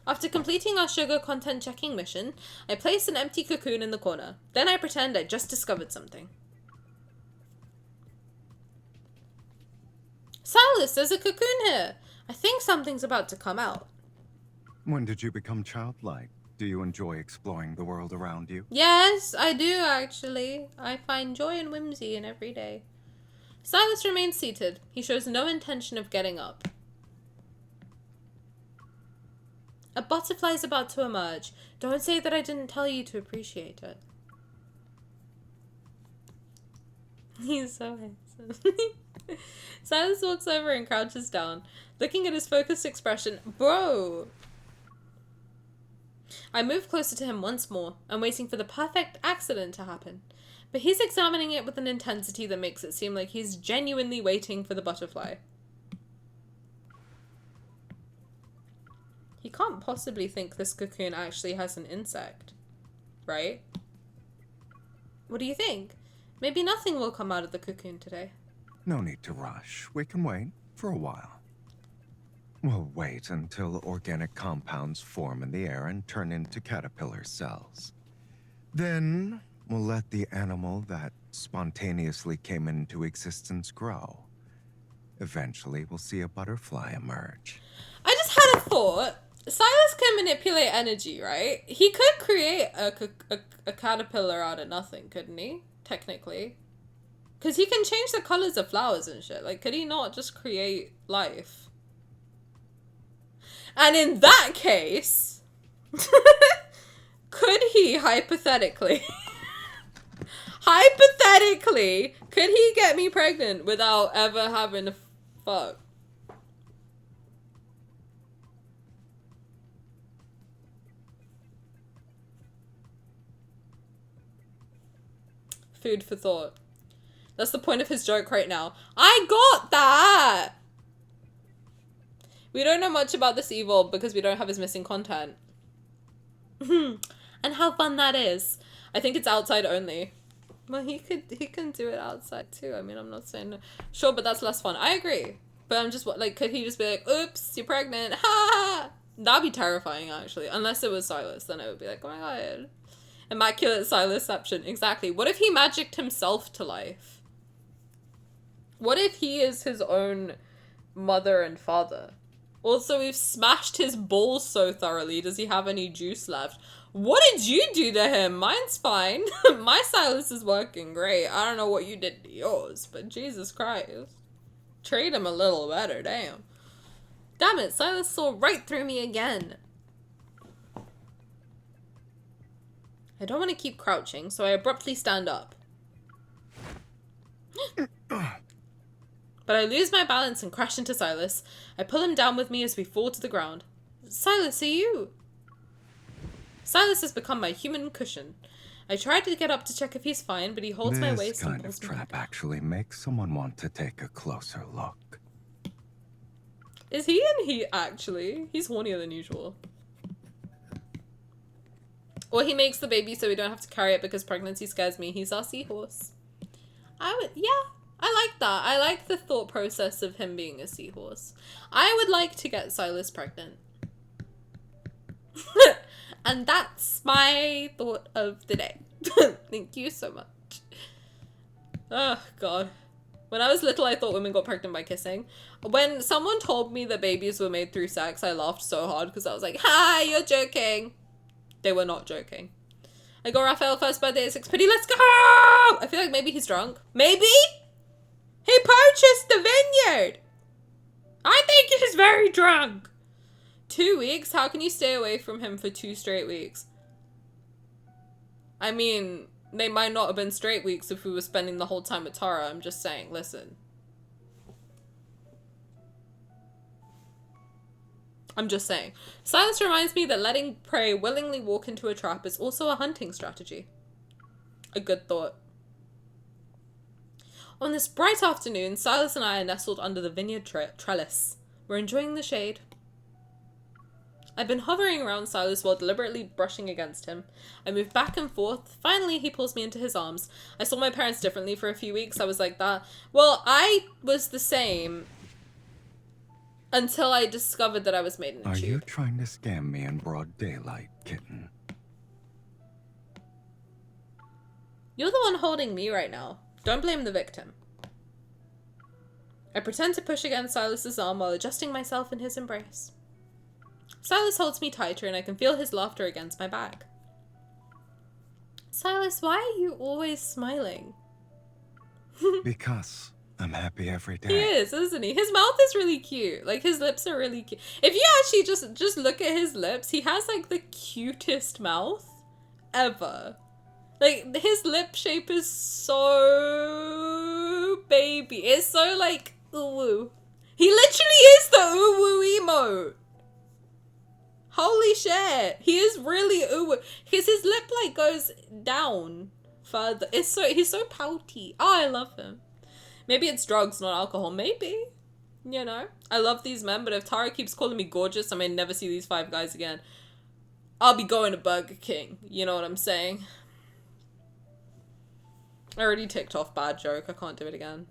After completing our sugar content checking mission, I place an empty cocoon in the corner. Then I pretend I just discovered something. Sylus, there's a cocoon here. I think something's about to come out. When did you become childlike? Do you enjoy exploring the world around you? Yes, I do actually. I find joy and whimsy in every day. Sylus remains seated. He shows no intention of getting up. A butterfly's about to emerge. Don't say that I didn't tell you to appreciate it. He's so handsome. Sylus walks over and crouches down, looking at his focused expression. Bro! I move closer to him once more. I'm waiting for the perfect accident to happen. But he's examining it with an intensity that makes it seem like he's genuinely waiting for the butterfly. He can't possibly think this cocoon actually has an insect. right? What do you think? Maybe nothing will come out of the cocoon today. No need to rush. We can wait for a while. We'll wait until organic compounds form in the air and turn into caterpillar cells. Then we'll let the animal that spontaneously came into existence grow. Eventually, we'll see a butterfly emerge. I just had a thought. Sylus can manipulate energy, right? He could create a caterpillar out of nothing, couldn't he? Technically. Because he can change the colors of flowers and shit. Like, could he not just create life? And in that case, could he hypothetically, could he get me pregnant without ever having to fuck? Food for thought. That's the point of his joke right now. I got that! We don't know much about this evil because we don't have his missing content. And how fun that is. I think it's outside only. Well, he can do it outside too. I mean, I'm not saying no. Sure, but that's less fun. I agree. But I'm just, like, could he just be like, oops, you're pregnant. Ha! That'd be terrifying, actually. Unless it was Sylus, then it would be like, oh my god. Immaculate Sylusception. Exactly. What if he magicked himself to life? What if he is his own mother and father? Also, we've smashed his balls so thoroughly. Does he have any juice left? What did you do to him? Mine's fine. My Sylus is working great. I don't know what you did to yours, but Jesus Christ. Treat him a little better, damn. Damn it, Sylus saw right through me again. I don't want to keep crouching, so I abruptly stand up. But I lose my balance and crash into Sylus. I pull him down with me as we fall to the ground. Sylus, are you? Sylus has become my human cushion. I try to get up to check if he's fine, but he holds my waist and pulls me This kind of trap actually makes someone want to take a closer look. Is he in heat, actually? He's hornier than usual. Or he makes the baby so we don't have to carry it because pregnancy scares me. He's our seahorse. Yeah, I like that. I like the thought process of him being a seahorse. I would like to get Sylus pregnant. And that's my thought of the day. Thank you so much. Oh, God. When I was little, I thought women got pregnant by kissing. When someone told me that babies were made through sex, I laughed so hard because I was like, ha, you're joking. They were not joking. I got Raphael first birthday at 6 Pity. Let's go! I feel like maybe he's drunk. Maybe? He purchased the vineyard! I think he's very drunk. 2 weeks? How can you stay away from him for 2 straight weeks? I mean, they might not have been straight weeks if we were spending the whole time with Tara. I'm just saying, listen. I'm just saying. Sylus reminds me that letting prey willingly walk into a trap is also a hunting strategy. A good thought. On this bright afternoon, Sylus and I are nestled under the vineyard trellis. We're enjoying the shade. I've been hovering around Sylus while deliberately brushing against him. I move back and forth. Finally, he pulls me into his arms. I saw my parents differently for a few weeks. I was like that. Well, I was the same until I discovered that I was made in a tube. Are you trying to scam me in broad daylight, kitten? You're the one holding me right now. Don't blame the victim. I pretend to push against Sylus's arm while adjusting myself in his embrace. Sylus holds me tighter and I can feel his laughter against my back. Sylus, why are you always smiling? Because I'm happy every day. He is, isn't he? His mouth is really cute. Like, his lips are really cute. If you actually just look at his lips, he has, like, the cutest mouth ever. Like, his lip shape is so baby. It's so, like, ooh. He literally is the ooh-woo emote. Holy shit. He is really ooh. Because his lip, like, goes down further. He's so pouty. Oh, I love him. Maybe it's drugs, not alcohol. Maybe. You know? I love these men, but if Tara keeps calling me gorgeous, I may never see these 5 guys again. I'll be going to Burger King. You know what I'm saying? I already ticked off bad joke. I can't do it again.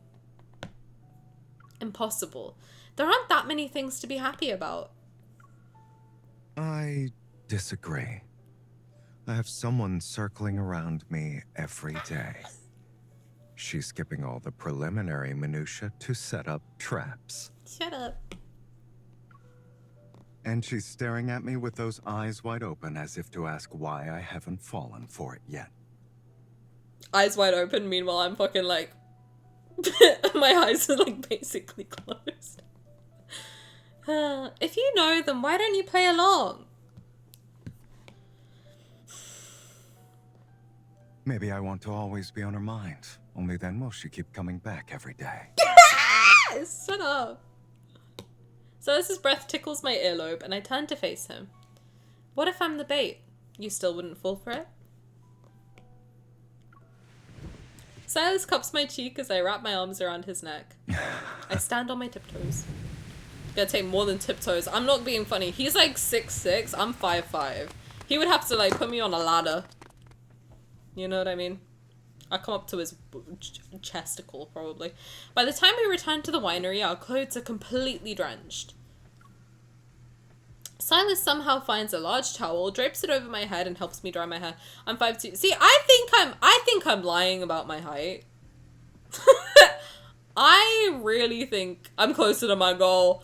Impossible. There aren't that many things to be happy about. I disagree. I have someone circling around me every day. She's skipping all the preliminary minutia to set up traps. Shut up. And she's staring at me with those eyes wide open as if to ask why I haven't fallen for it yet. Eyes wide open, meanwhile I'm fucking like... my eyes are like basically closed. If you know them, why don't you play along? Maybe I want to always be on her mind. Only then will she keep coming back every day. Shut up. Silas's breath tickles my earlobe, and I turn to face him. What if I'm the bait? You still wouldn't fall for it? Silas cups my cheek as I wrap my arms around his neck. I stand on my tiptoes. Gonna take more than tiptoes. I'm not being funny. He's like 6'6". I'm 5'5". He would have to like put me on a ladder. You know what I mean? I come up to his chesticle, probably. By the time we return to the winery, our clothes are completely drenched. Silas somehow finds a large towel, drapes it over my head, and helps me dry my hair. I'm 5'2". See, I think I'm lying about my height. I really think I'm closer to my goal.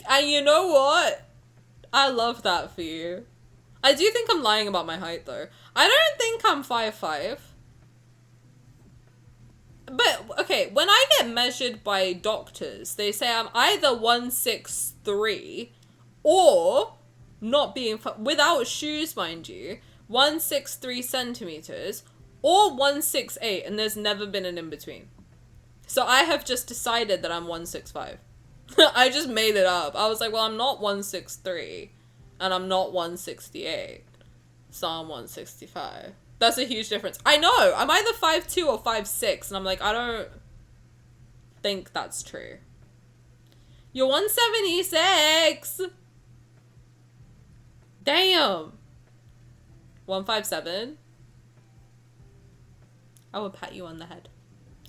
And you know what? I love that for you. I do think I'm lying about my height, though. I don't think I'm 5'5". But, okay, when I get measured by doctors, they say I'm either 163 or, not being, without shoes, mind you, 163 centimeters or 168, and there's never been an in-between. So I have just decided that I'm 165. I just made it up. I was like, well, I'm not 163, and I'm not 168, so I'm 165. That's a huge difference. I know! I'm either 5'2" or 5'6", and I'm like, I don't think that's true. You're 176! Damn! 157? I would pat you on the head.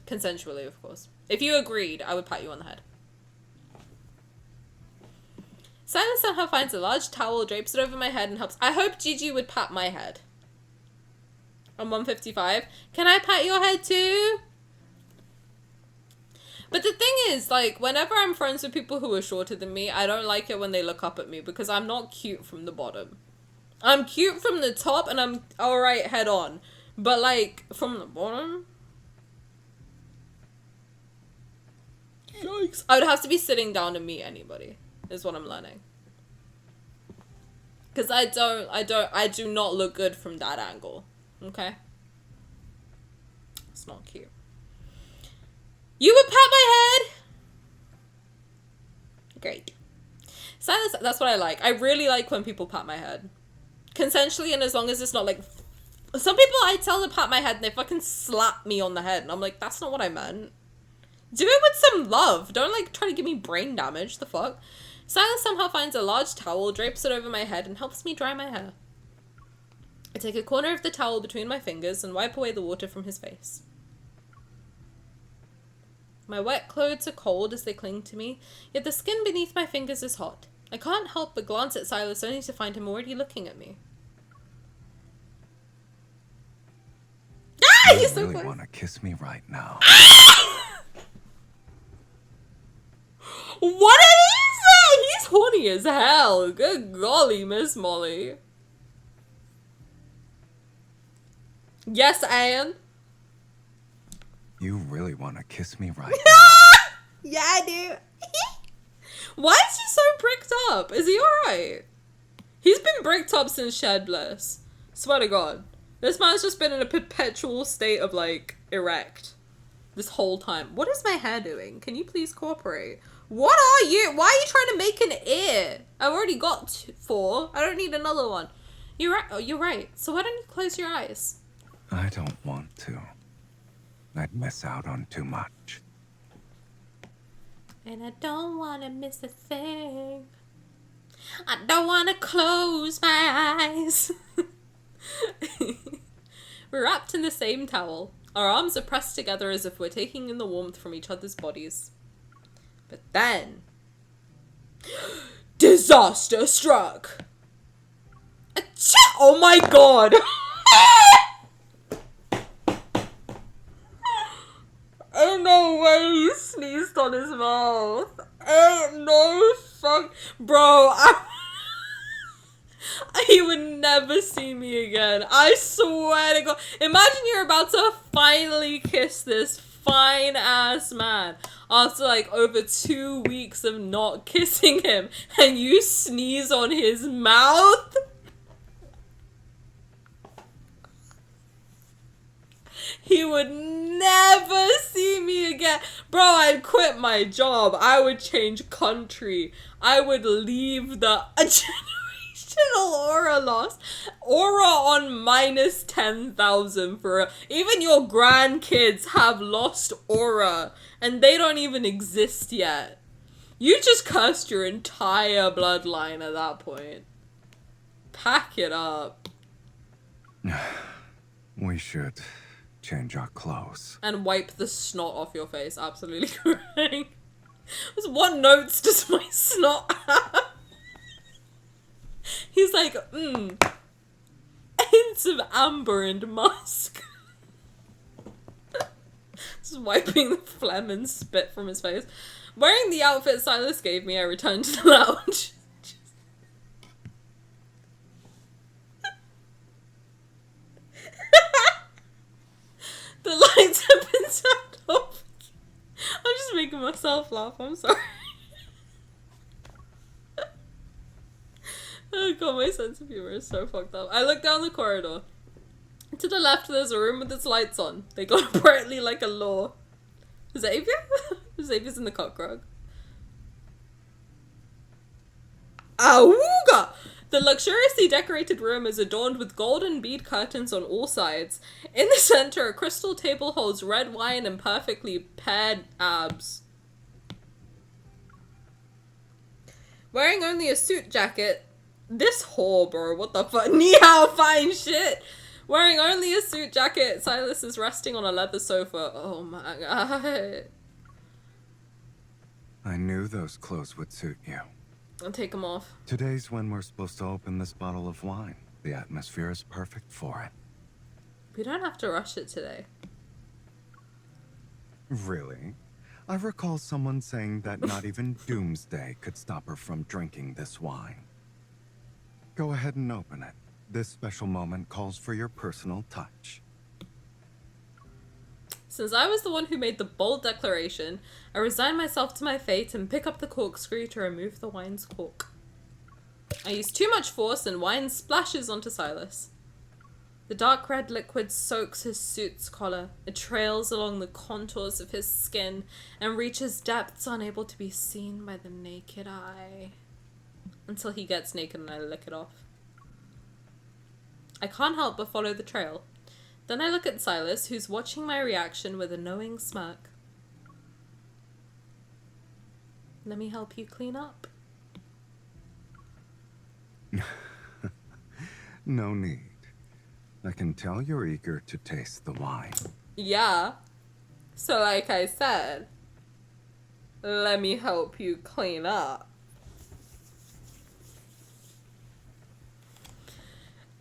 Consensually, of course. If you agreed, I would pat you on the head. Silas somehow finds a large towel, drapes it over my head, and helps. I hope Gigi would pat my head. I'm 155. Can I pat your head too? But the thing is, like, whenever I'm friends with people who are shorter than me, I don't like it when they look up at me because I'm not cute from the bottom. I'm cute from the top and I'm alright head on. But, like, from the bottom? Yikes. I would have to be sitting down to meet anybody, is what I'm learning. Because I do not look good from that angle. Okay? It's not cute. You would pat my head? Great. Silas, that's what I like. I really like when people pat my head. Consensually, and as long as it's not like... Some people I tell to pat my head and they fucking slap me on the head. And I'm like, that's not what I meant. Do it with some love. Don't like try to give me brain damage. The fuck? Silas somehow finds a large towel, drapes it over my head, and helps me dry my hair. I take a corner of the towel between my fingers and wipe away the water from his face. My wet clothes are cold as they cling to me, yet the skin beneath my fingers is hot. I can't help but glance at Silas only to find him already looking at me. Ah, You he's so really close. want to kiss me right now? What is that? He's horny as hell. Good golly, Miss Molly. Yes, Anne. You really want to kiss me right now? Yeah, I do. Why is he so bricked up? Is he alright? He's been bricked up since Shed Bliss. Swear to God. This man's just been in a perpetual state of, like, erect. This whole time. What is my hair doing? Can you please cooperate? What are you? Why are you trying to make an ear? I've already got 4. I don't need another one. You're right. Oh, you're right. So why don't you close your eyes? I don't want to. I'd miss out on too much. And I don't want to miss a thing. I don't want to close my eyes. We're wrapped in the same towel. Our arms are pressed together as if we're taking in the warmth from each other's bodies. But then... disaster struck! Oh my god! Ain't no way you sneezed on his mouth. Ain't no fuck... Bro, he would never see me again. I swear to God. Imagine you're about to finally kiss this fine ass man after like over 2 weeks of not kissing him, and you sneeze on his mouth. He would never see me again. Bro, I'd quit my job. I would change country. I would leave the generational aura loss. Aura on minus 10,000 for even your grandkids have lost aura and they don't even exist yet. You just cursed your entire bloodline at that point. Pack it up. We should change our clothes. And wipe the snot off your face. Absolutely correct. What notes does my snot have? He's like, hints of amber and musk. Just wiping the phlegm and spit from his face. Wearing the outfit Sylus gave me, I returned to the lounge. The lights have been turned off. I'm just making myself laugh, I'm sorry. Oh god, my sense of humor is so fucked up. I look down the corridor. To the left, there's a room with its lights on. They glow brightly like a law. Xavier? Xavier's in the cock rug. Awooga! The luxuriously decorated room is adorned with golden bead curtains on all sides. In the center, a crystal table holds red wine and perfectly paired abs. Wearing only a suit jacket. This whore, bro. What the fuck? Ni hao, fine shit. Wearing only a suit jacket, Sylus is resting on a leather sofa. Oh my god. I knew those clothes would suit you. I'll take them off. Today's when we're supposed to open this bottle of wine. The atmosphere is perfect for it. We don't have to rush it today. Really? I recall someone saying that not even Doomsday could stop her from drinking this wine. Go ahead and open it. This special moment calls for your personal touch. Since I was the one who made the bold declaration, I resign myself to my fate and pick up the corkscrew to remove the wine's cork. I use too much force and wine splashes onto Sylus. The dark red liquid soaks his suit's collar. It trails along the contours of his skin and reaches depths unable to be seen by the naked eye. Until he gets naked and I lick it off. I can't help but follow the trail. Then I look at Sylus, who's watching my reaction with a knowing smirk. Let me help you clean up. No need. I can tell you're eager to taste the wine. Yeah. So like I said, let me help you clean up.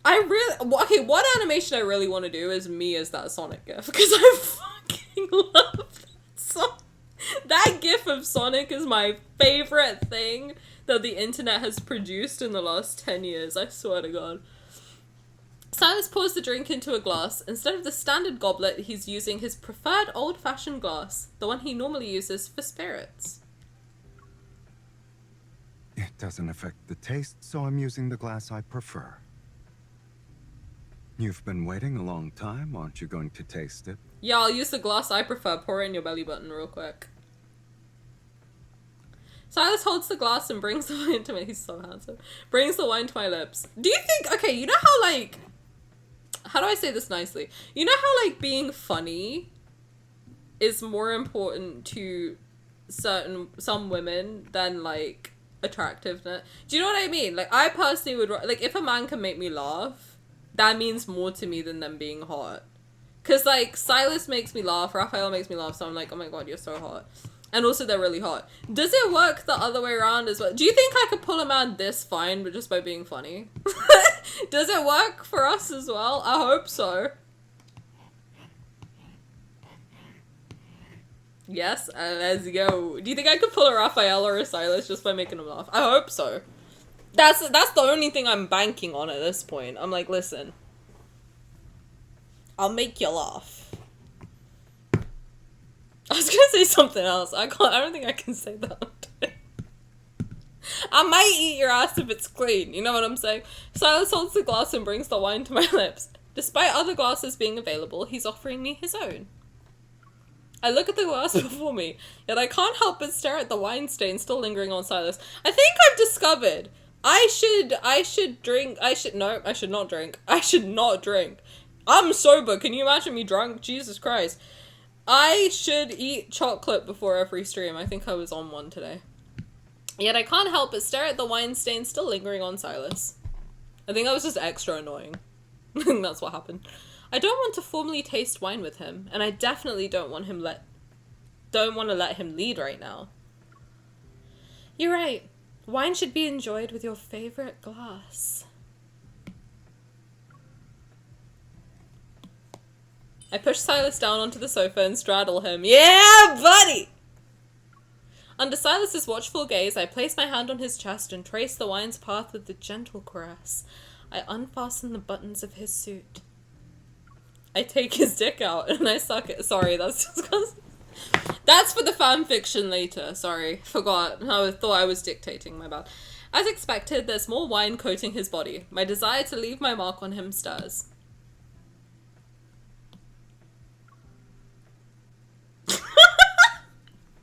Okay, one animation I really want to do is me as that Sonic gif, because I fucking love that song. That gif of Sonic is my favorite thing that the internet has produced in the last 10 years, I swear to God. Sylus pours the drink into a glass. Instead of the standard goblet, he's using his preferred old-fashioned glass, the one he normally uses for spirits. It doesn't affect the taste, so I'm using the glass I prefer. You've been waiting a long time. Aren't you going to taste it? Yeah, I'll use the glass I prefer. Pour it in your belly button real quick. Sylus holds the glass and brings the wine to me. He's so handsome. Brings the wine to my lips. Do you think... Okay, you know how, like... How do I say this nicely? You know how, like, being funny is more important to some women than, like, attractiveness. Do you know what I mean? Like, I personally would, like, if a man can make me laugh, that means more to me than them being hot. Because, like, Sylus makes me laugh, Raphael makes me laugh, so I'm like, oh my god, you're so hot. And also, they're really hot. Does it work the other way around as well? Do you think I could pull a man this fine, but just by being funny? Does it work for us as well? I hope so. Yes, let's go. Do you think I could pull a Raphael or a Sylus just by making them laugh? I hope so. That's the only thing I'm banking on at this point. I'm like, listen. I'll make you laugh. I was gonna say something else. I don't think I can say that. I might eat your ass if it's clean. You know what I'm saying? Sylus holds the glass and brings the wine to my lips. Despite other glasses being available, he's offering me his own. I look at the glass before me, yet I can't help but stare at the wine stain still lingering on Sylus. I think I've discovered I should not drink. I'm sober. Can you imagine me drunk? Jesus Christ. I should eat chocolate before every stream. I think I was on one today. Yet I can't help but stare at the wine stain still lingering on Sylus. I think I was just extra annoying. I think that's what happened. I don't want to formally taste wine with him, and I definitely don't want to let him lead right now. You're right. Wine should be enjoyed with your favorite glass. I push Sylus down onto the sofa and straddle him. Yeah, buddy! Under Sylus's watchful gaze, I place my hand on his chest and trace the wine's path with a gentle caress. I unfasten the buttons of his suit. I take his dick out and I suck it. Sorry, that's disgusting. That's for the fan fiction later. Sorry, forgot. I thought I was dictating, my bad. As expected, there's more wine coating his body. My desire to leave my mark on him stirs.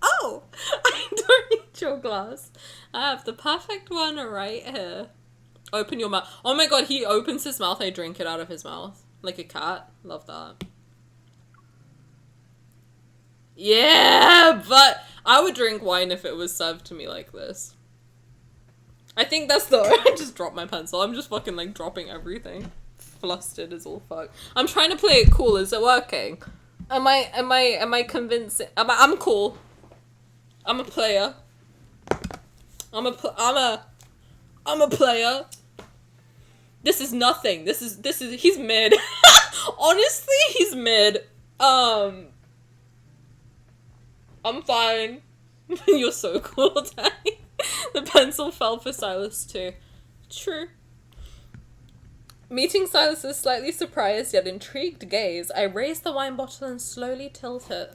Oh, I don't need your glass. I have the perfect one right here. Open your mouth. Oh my god, he opens his mouth, I drink it out of his mouth. Like a cat. Love that. Yeah, but I would drink wine if it was served to me like this. I think that's the... I just dropped my pencil. I'm just fucking like dropping everything. Flustered as all fuck. I'm trying to play it cool. Is it working? Am I convincing? I'm cool. I'm a player. I'm a player. This is nothing. This is he's mid. Honestly, he's mid. I'm fine. You're so cool, Tani. The pencil fell for Sylus too. True. Meeting Sylus's slightly surprised yet intrigued gaze, I raise the wine bottle and slowly tilt it.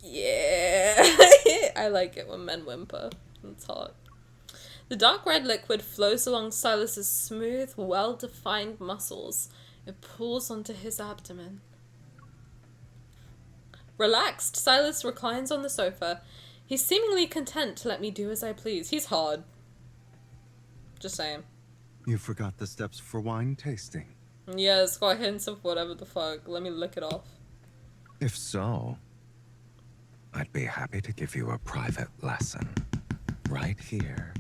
Yeah. I like it when men whimper. It's hot. The dark red liquid flows along Sylus's smooth, well-defined muscles. It pulls onto his abdomen. Relaxed, Sylus reclines on the sofa. He's seemingly content to let me do as I please. He's hard. Just saying. You forgot the steps for wine tasting. Yeah, it's got hints of whatever the fuck. Let me lick it off. If so, I'd be happy to give you a private lesson. Right here.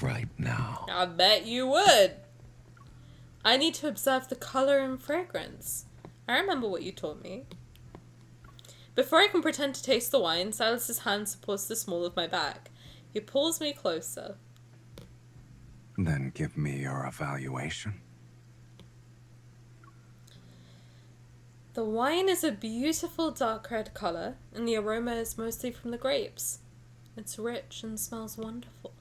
Right now. I bet you would. I need to observe the color and fragrance. I remember what you taught me. Before I can pretend to taste the wine, Sylus's hand supports the small of my back. He pulls me closer. Then give me your evaluation. The wine is a beautiful dark red color, and the aroma is mostly from the grapes. It's rich and smells wonderful.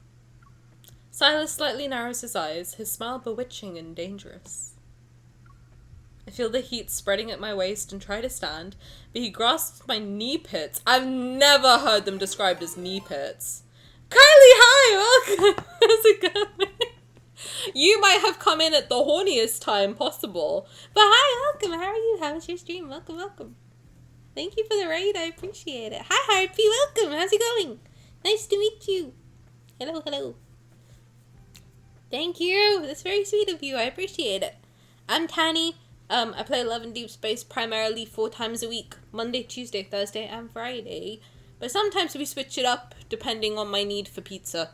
Sylus slightly narrows his eyes, his smile bewitching and dangerous. I feel the heat spreading at my waist and try to stand, but he grasps my knee pits. I've never heard them described as knee pits. Kylie, hi! Welcome! How's it going? You might have come in at the horniest time possible. But hi, welcome. How are you? How was your stream? Welcome, welcome. Thank you for the raid. I appreciate it. Hi, Harpy. Welcome. How's it going? Nice to meet you. Hello, hello. Thank you. That's very sweet of you. I appreciate it. I'm Tani. I play Love and Deepspace primarily 4 times a week. Monday, Tuesday, Thursday, and Friday. But sometimes we switch it up depending on my need for pizza.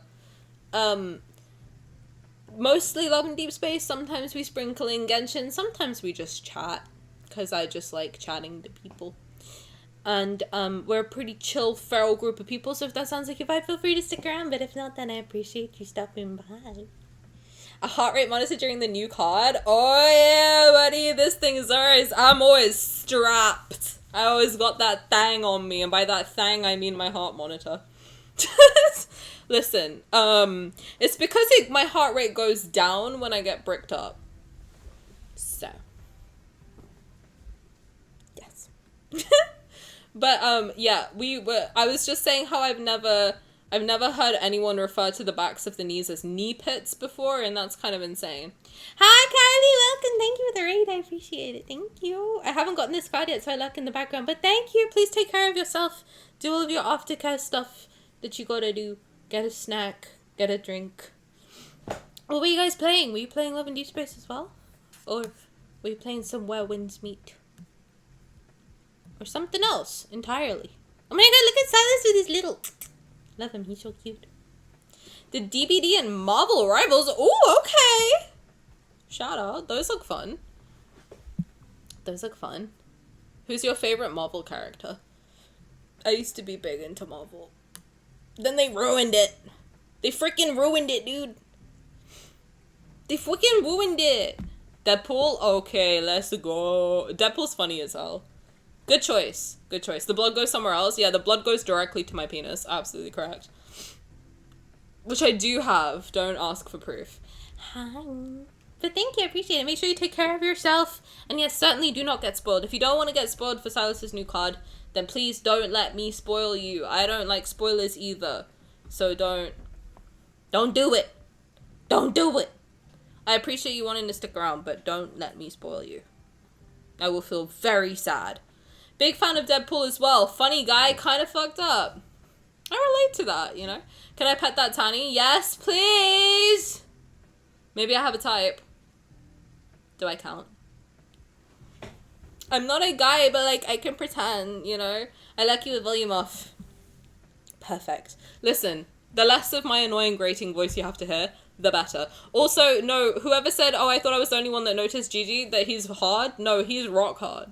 Mostly Love and Deepspace. Sometimes we sprinkle in Genshin. Sometimes we just chat, because I just like chatting to people. And we're a pretty chill, feral group of people, so if that sounds like your vibe, feel free to stick around, but if not, then I appreciate you stopping by. A heart rate monitor during the new card? Oh yeah, buddy, this thing is ours. I'm always strapped. I always got that thing on me, and by that thing, I mean my heart monitor. Listen, it's because my heart rate goes down when I get bricked up. So. Yes. But, yeah, I was just saying how I've never heard anyone refer to the backs of the knees as knee pits before, and that's kind of insane. Hi, Kylie, welcome. Thank you for the raid. I appreciate it. Thank you. I haven't gotten this card yet, so I lurk in the background, but thank you. Please take care of yourself. Do all of your aftercare stuff that you gotta do. Get a snack. Get a drink. What were you guys playing? Were you playing Love and Deepspace as well? Or were you playing some Where Winds Meet? Or something else entirely? Oh my god, look at Sylus with his little... Love him, he's so cute. The DBD and Marvel Rivals. Ooh, okay. Shout out. Those look fun. Those look fun. Who's your favorite Marvel character? I used to be big into Marvel. Then they ruined it. They freaking ruined it, dude. They freaking ruined it. Deadpool? Okay, let's go. Deadpool's funny as hell. Good choice. Good choice. The blood goes somewhere else? Yeah, the blood goes directly to my penis. Absolutely correct. Which I do have. Don't ask for proof. Hi. But thank you. I appreciate it. Make sure you take care of yourself. And yes, certainly do not get spoiled. If you don't want to get spoiled for Sylus's new card, then please don't let me spoil you. I don't like spoilers either. So don't do it. Don't do it. I appreciate you wanting to stick around, but don't let me spoil you. I will feel very sad. Big fan of Deadpool as well. Funny guy, kind of fucked up. I relate to that, you know? Can I pet that Tani? Yes, please! Maybe I have a type. Do I count? I'm not a guy, but, like, I can pretend, you know? I like you with volume off. Perfect. Listen, the less of my annoying grating voice you have to hear, the better. Also, no, whoever said, oh, I thought I was the only one that noticed Gigi, that he's hard. No, he's rock hard.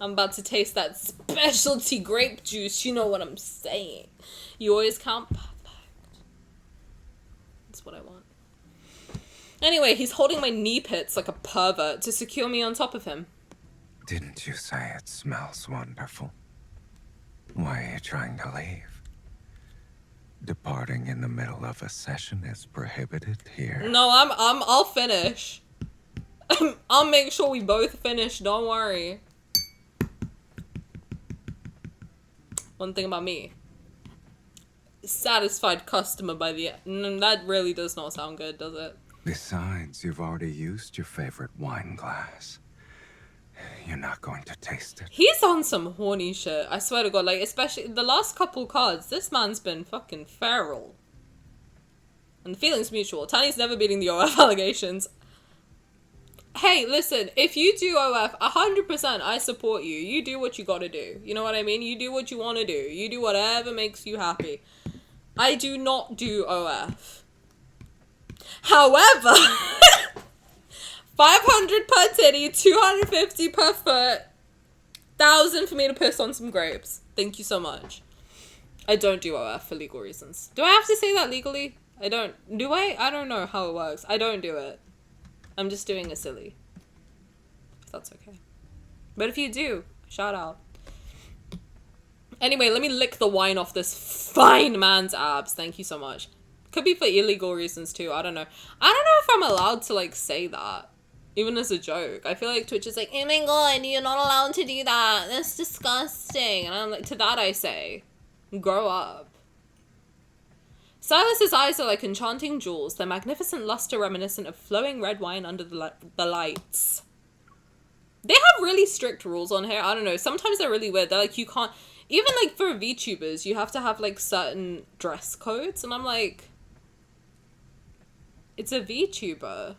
I'm about to taste that specialty grape juice. You know what I'm saying. You always count perfect. That's what I want. Anyway, he's holding my knee pits like a pervert to secure me on top of him. Didn't you say it smells wonderful? Why are you trying to leave? Departing in the middle of a session is prohibited here. No, I'll finish. I'll make sure we both finish, don't worry. One thing about me. Satisfied customer by the end. That really does not sound good, does it? Besides, you've already used your favorite wine glass. You're not going to taste it. He's on some horny shit. I swear to God, like, especially the last couple cards, this man's been fucking feral. And the feeling's mutual. Tani's never beating the OF allegations. Hey, listen, if you do OF, 100% I support you. You do what you gotta do. You know what I mean? You do what you want to do. You do whatever makes you happy. I do not do OF. However, 500 per titty, 250 per foot, 1,000 for me to piss on some grapes. Thank you so much. I don't do OF for legal reasons. Do I have to say that legally? I don't. Do I? I don't know how it works. I don't do it. I'm just doing a silly. If that's okay. But if you do, shout out. Anyway, let me lick the wine off this fine man's abs. Thank you so much. Could be for illegal reasons too. I don't know. I don't know if I'm allowed to, like, say that. Even as a joke. I feel like Twitch is like, oh my god, you're not allowed to do that. That's disgusting. And I'm like, to that I say, grow up. Sylus's eyes are like enchanting jewels, their magnificent luster reminiscent of flowing red wine under the lights. They have really strict rules on here. I don't know. Sometimes they're really weird. They're like, you can't... Even, like, for VTubers, you have to have, like, certain dress codes. And I'm like... It's a VTuber.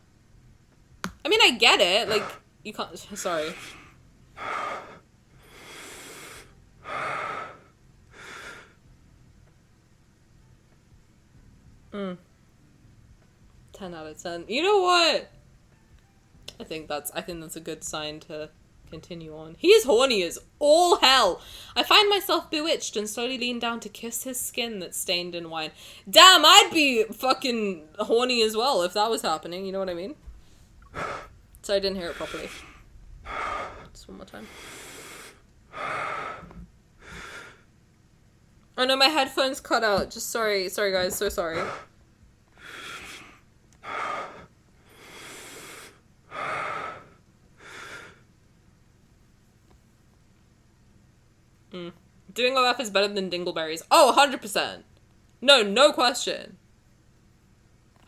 I mean, I get it. Like, you can't... Sorry. 10 out of 10. You know what? I think that's a good sign to continue on. He's horny as all hell. I find myself bewitched and slowly lean down to kiss his skin that's stained in wine. Damn, I'd be fucking horny as well if that was happening, you know what I mean? So I didn't hear it properly. Just one more time. Oh no, my headphones cut out. Just sorry guys, so sorry. Doing OF is better than dingleberries. Oh, 100%. No question.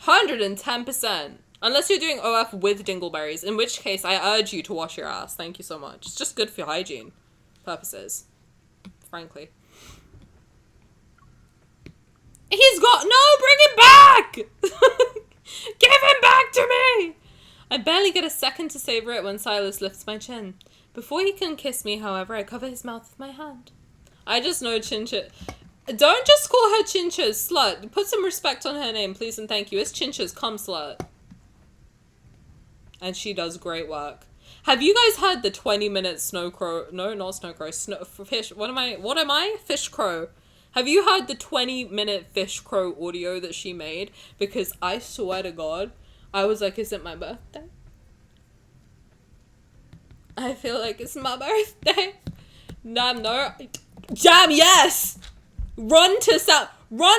110%. Unless you're doing OF with dingleberries, in which case I urge you to wash your ass. Thank you so much. It's just good for hygiene purposes, frankly. He's got- No, bring him back! Give him back to me! I barely get a second to savor it when Sylus lifts my chin. Before he can kiss me, however, I cover his mouth with my hand. I just know Chincha. Don't just call her Chincha's slut. Put some respect on her name, please and thank you. It's Chincha's cum slut. And she does great work. Have you guys heard the 20-minute snow crow? No, not snow crow. Fish. What am I? Fish crow. Have you heard the 20-minute fish crow audio that she made? Because I swear to God, I was like, is it my birthday? I feel like it's my birthday. Damn, no. Damn, yes! Run,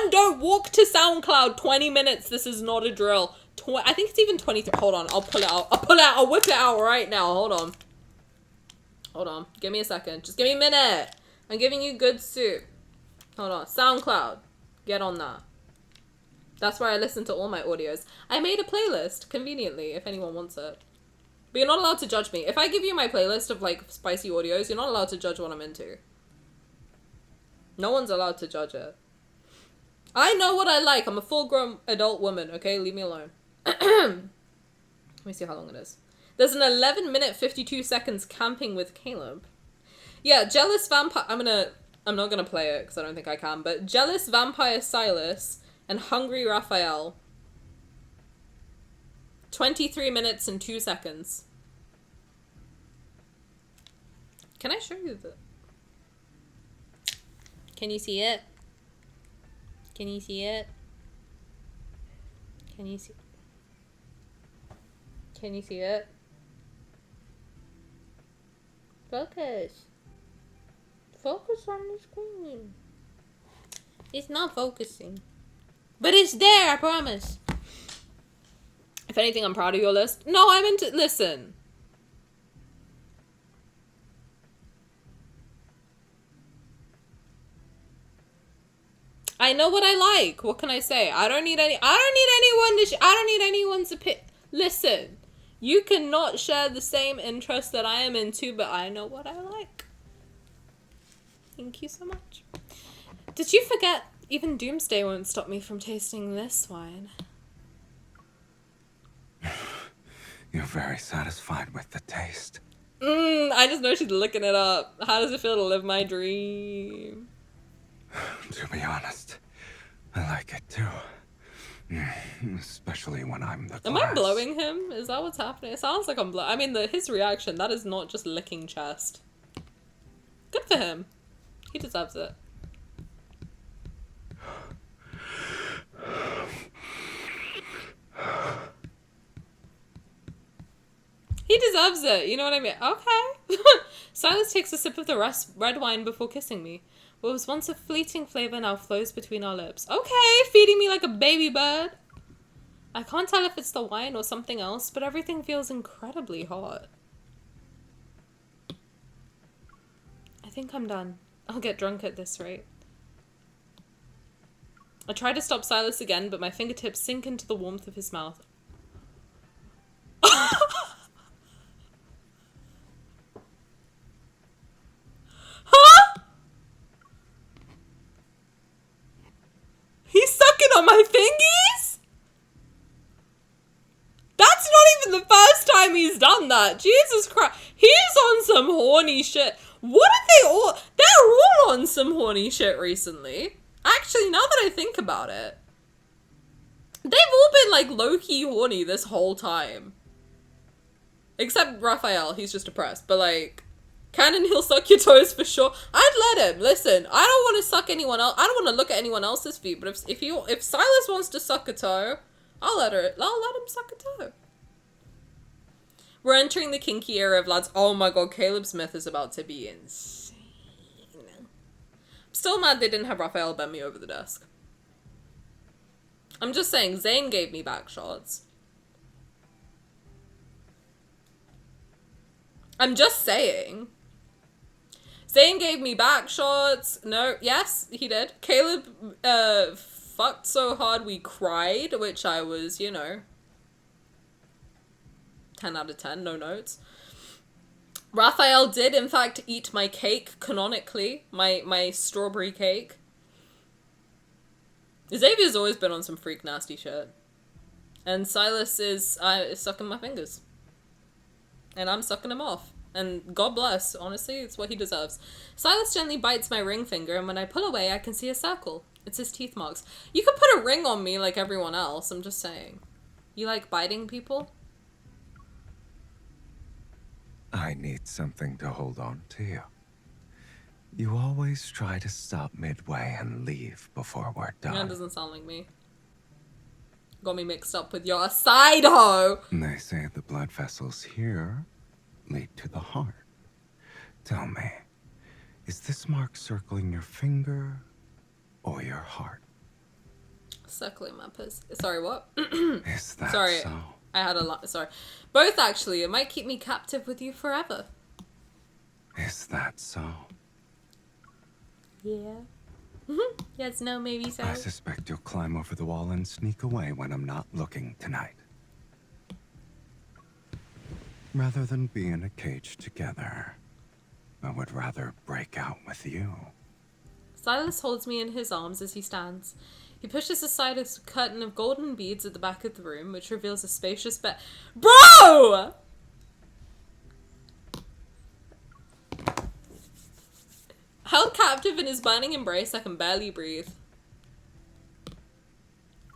don't walk to SoundCloud. 20 minutes, this is not a drill. I think it's even 23. Hold on, I'll pull it out. I'll whip it out right now. Hold on. Give me a second. Just give me a minute. I'm giving you good soup. Hold on. SoundCloud. Get on that. That's where I listen to all my audios. I made a playlist, conveniently, if anyone wants it. But you're not allowed to judge me. If I give you my playlist of, like, spicy audios, you're not allowed to judge what I'm into. No one's allowed to judge it. I know what I like. I'm a full-grown adult woman, okay? Leave me alone. Let me see how long it is. There's an 11-minute 52 seconds camping with Caleb. Yeah, Jealous Vampire... I'm not gonna play it, because I don't think I can, but Jealous Vampire Sylus and Hungry Raphael. 23 minutes and 2 seconds. Can I show you the... Can you see it? Can you see it? Can you see... Can you see it? Focus. Focus on the screen. It's not focusing. But it's there, I promise. If anything, I'm proud of your list. No, I'm into... Listen. I know what I like. What can I say? I don't need anyone's opinion. Listen. You cannot share the same interest that I am into, but I know what I like. Thank you so much. Did you forget? Even Doomsday won't stop me from tasting this wine. You're very satisfied with the taste. I just know she's looking it up. How does it feel to live my dream? To be honest, I like it too. Especially when I'm the Am I blowing him? Is that what's happening? It sounds like I'm blowing. I mean, his reaction, that is not just licking chest. Good for him. He deserves it. He deserves it, you know what I mean? Okay. Sylus takes a sip of the red wine before kissing me. What was once a fleeting flavor now flows between our lips. Okay, feeding me like a baby bird. I can't tell if it's the wine or something else, but everything feels incredibly hot. I think I'm done. I'll get drunk at this rate. I try to stop Sylus again, but my fingertips sink into the warmth of his mouth. Huh? He's sucking on my fingies? That's not even the first time he's done that. Jesus Christ. He's on some horny shit. What are they all? They're all on some horny shit recently. Actually, now that I think about it. They've all been like low-key horny this whole time. Except Raphael, he's just depressed. But like, Canon, he'll suck your toes for sure. I'd let him. Listen, I don't want to suck anyone else. I don't want to look at anyone else's feet. But if Sylus wants to suck a toe, I'll let him suck a toe. We're entering the kinky era of lads. Oh my god, Caleb Smith is about to be insane. I'm still mad they didn't have Raphael bend me over the desk. I'm just saying, Zane gave me back shots. I'm just saying. Zane gave me back shots. No, yes, he did. Caleb fucked so hard we cried, which I was, you know, 10 out of 10, no notes. Raphael did, in fact, eat my cake, canonically. My strawberry cake. Xavier's always been on some freak nasty shit. And Sylus is sucking my fingers. And I'm sucking him off. And God bless, honestly, it's what he deserves. Sylus gently bites my ring finger, and when I pull away, I can see a circle. It's his teeth marks. You could put a ring on me like everyone else, I'm just saying. You like biting people? I need something to hold on to you. You always try to stop midway and leave before we're done. That doesn't sound like me. Got me mixed up with your side hoe. They say the blood vessels here lead to the heart. Tell me, is this mark circling your finger or your heart? Circling my pussy. Sorry, what? Is that Sorry, so? I had a lot. Sorry. Both, actually. It might keep me captive with you forever. Is that so? Yeah. Yes, no, maybe so. I suspect you'll climb over the wall and sneak away when I'm not looking tonight. Rather than be in a cage together, I would rather break out with you. Sylus holds me in his arms as he stands. He pushes aside a curtain of golden beads at the back of the room, which reveals a spacious bed. Bro! Held captive in his burning embrace, I can barely breathe.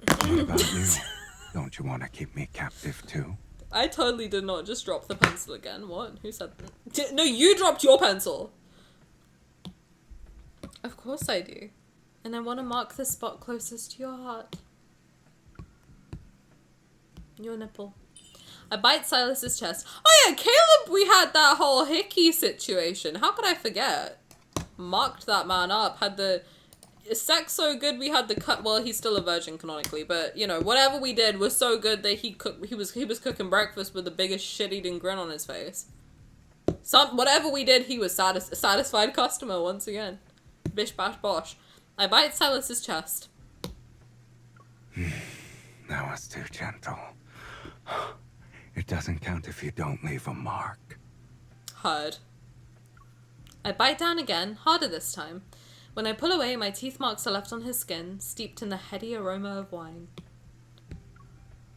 What about you? Don't you want to keep me captive too? I totally did not just drop the pencil again. What? Who said that? No, you dropped your pencil. Of course I do. And I want to mark the spot closest to your heart. Your nipple. I bite Sylus's chest. Oh yeah, Caleb, we had that whole hickey situation. How could I forget? Marked that man up. Had the sex so good we had the cut. Well, he's still a virgin canonically, but you know, whatever we did was so good that he was cooking breakfast with the biggest shit-eating grin on his face. Whatever we did, he was satisfied customer once again. Bish bash bosh. I bite Sylus's chest. That was too gentle. It doesn't count if you don't leave a mark. Heard. I bite down again, harder this time. When I pull away, my teeth marks are left on his skin, steeped in the heady aroma of wine.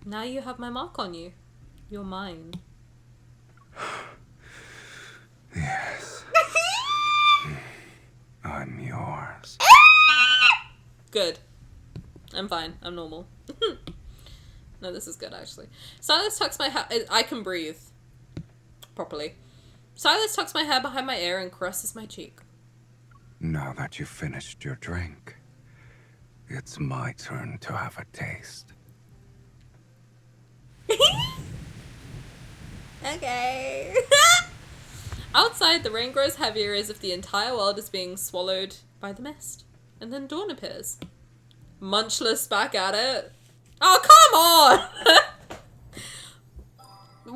Now you have my mark on you. You're mine. Yes. I'm yours. Good. I'm fine. I'm normal. No, this is good, actually. Sylus tucks my hair... I can breathe. Properly. Sylus tucks my hair behind my ear and caresses my cheek. Now that you've finished your drink, it's my turn to have a taste. Okay. Outside, the rain grows heavier as if the entire world is being swallowed by the mist. And then dawn appears. Munchless back at it. Oh, come on!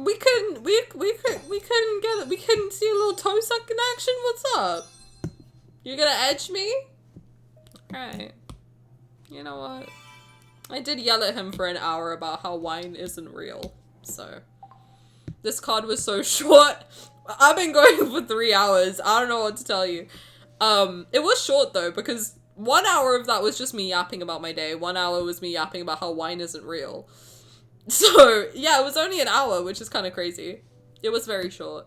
we couldn't get it. We couldn't see a little toe sucking action. What's up? You're gonna edge me? Alright. You know what? I did yell at him for an hour about how wine isn't real. So. This card was so short. I've been going for 3 hours. I don't know what to tell you. It was short though, because 1 hour of that was just me yapping about my day. 1 hour was me yapping about how wine isn't real. So, yeah, it was only an hour, which is kind of crazy. It was very short.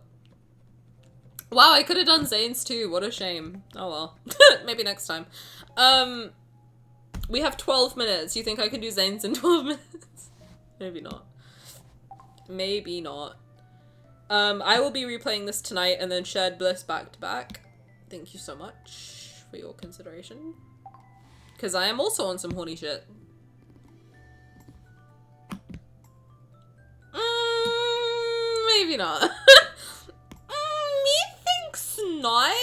Wow, I could have done Zane's too. What a shame. Oh well. Maybe next time. We have 12 minutes. You think I can do Zane's in 12 minutes? Maybe not. Maybe not. I will be replaying this tonight and then Shared Bliss back to back. Thank you so much for your consideration. Because I am also on some horny shit. Maybe not. Methinks not.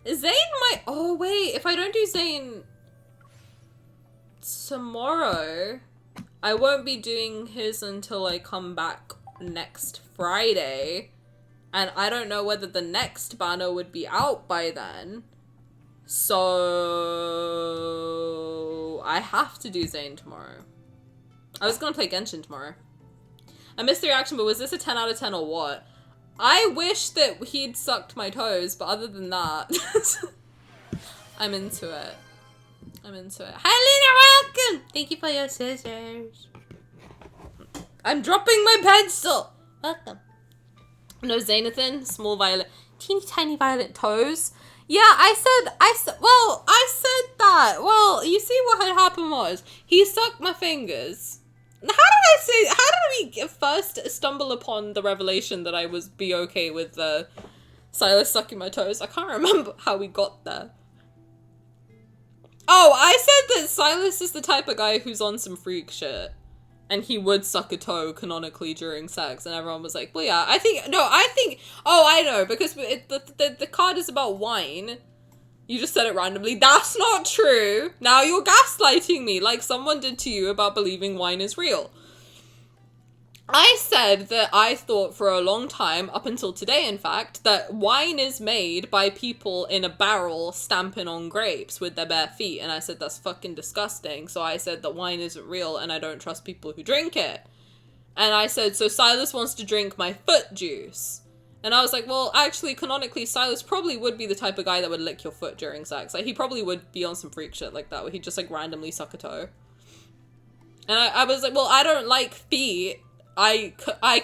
Zane might. Oh wait, if I don't do Zane tomorrow, I won't be doing his until I come back next Friday, and I don't know whether the next banner would be out by then. So I have to do Zane tomorrow. I was gonna play Genshin tomorrow. I missed the reaction, but was this a 10 out of 10 or what? I wish that he'd sucked my toes, but other than that, I'm into it. I'm into it. Hi, Lena, welcome! Thank you for your scissors. I'm dropping my pencil! Welcome. No, Zanathan, small violet, teeny tiny violet toes. Yeah, I said that. Well, you see what had happened was, he sucked my fingers. How did we first stumble upon the revelation that I was be okay with Sylus sucking my toes? I can't remember how we got there. Oh, I said that Sylus is the type of guy who's on some freak shit. And he would suck a toe canonically during sex. And everyone was like, well, yeah, I know, because the card is about wine. You just said it randomly. That's not true. Now you're gaslighting me like someone did to you about believing wine is real. I said that I thought for a long time, up until today in fact, that wine is made by people in a barrel stamping on grapes with their bare feet. And I said that's fucking disgusting. So I said that wine isn't real and I don't trust people who drink it. And I said, so Sylus wants to drink my foot juice. And I was like, well, actually, canonically, Sylus probably would be the type of guy that would lick your foot during sex. Like, he probably would be on some freak shit like that, where he'd just, like, randomly suck a toe. And I was like, well, I don't like feet. I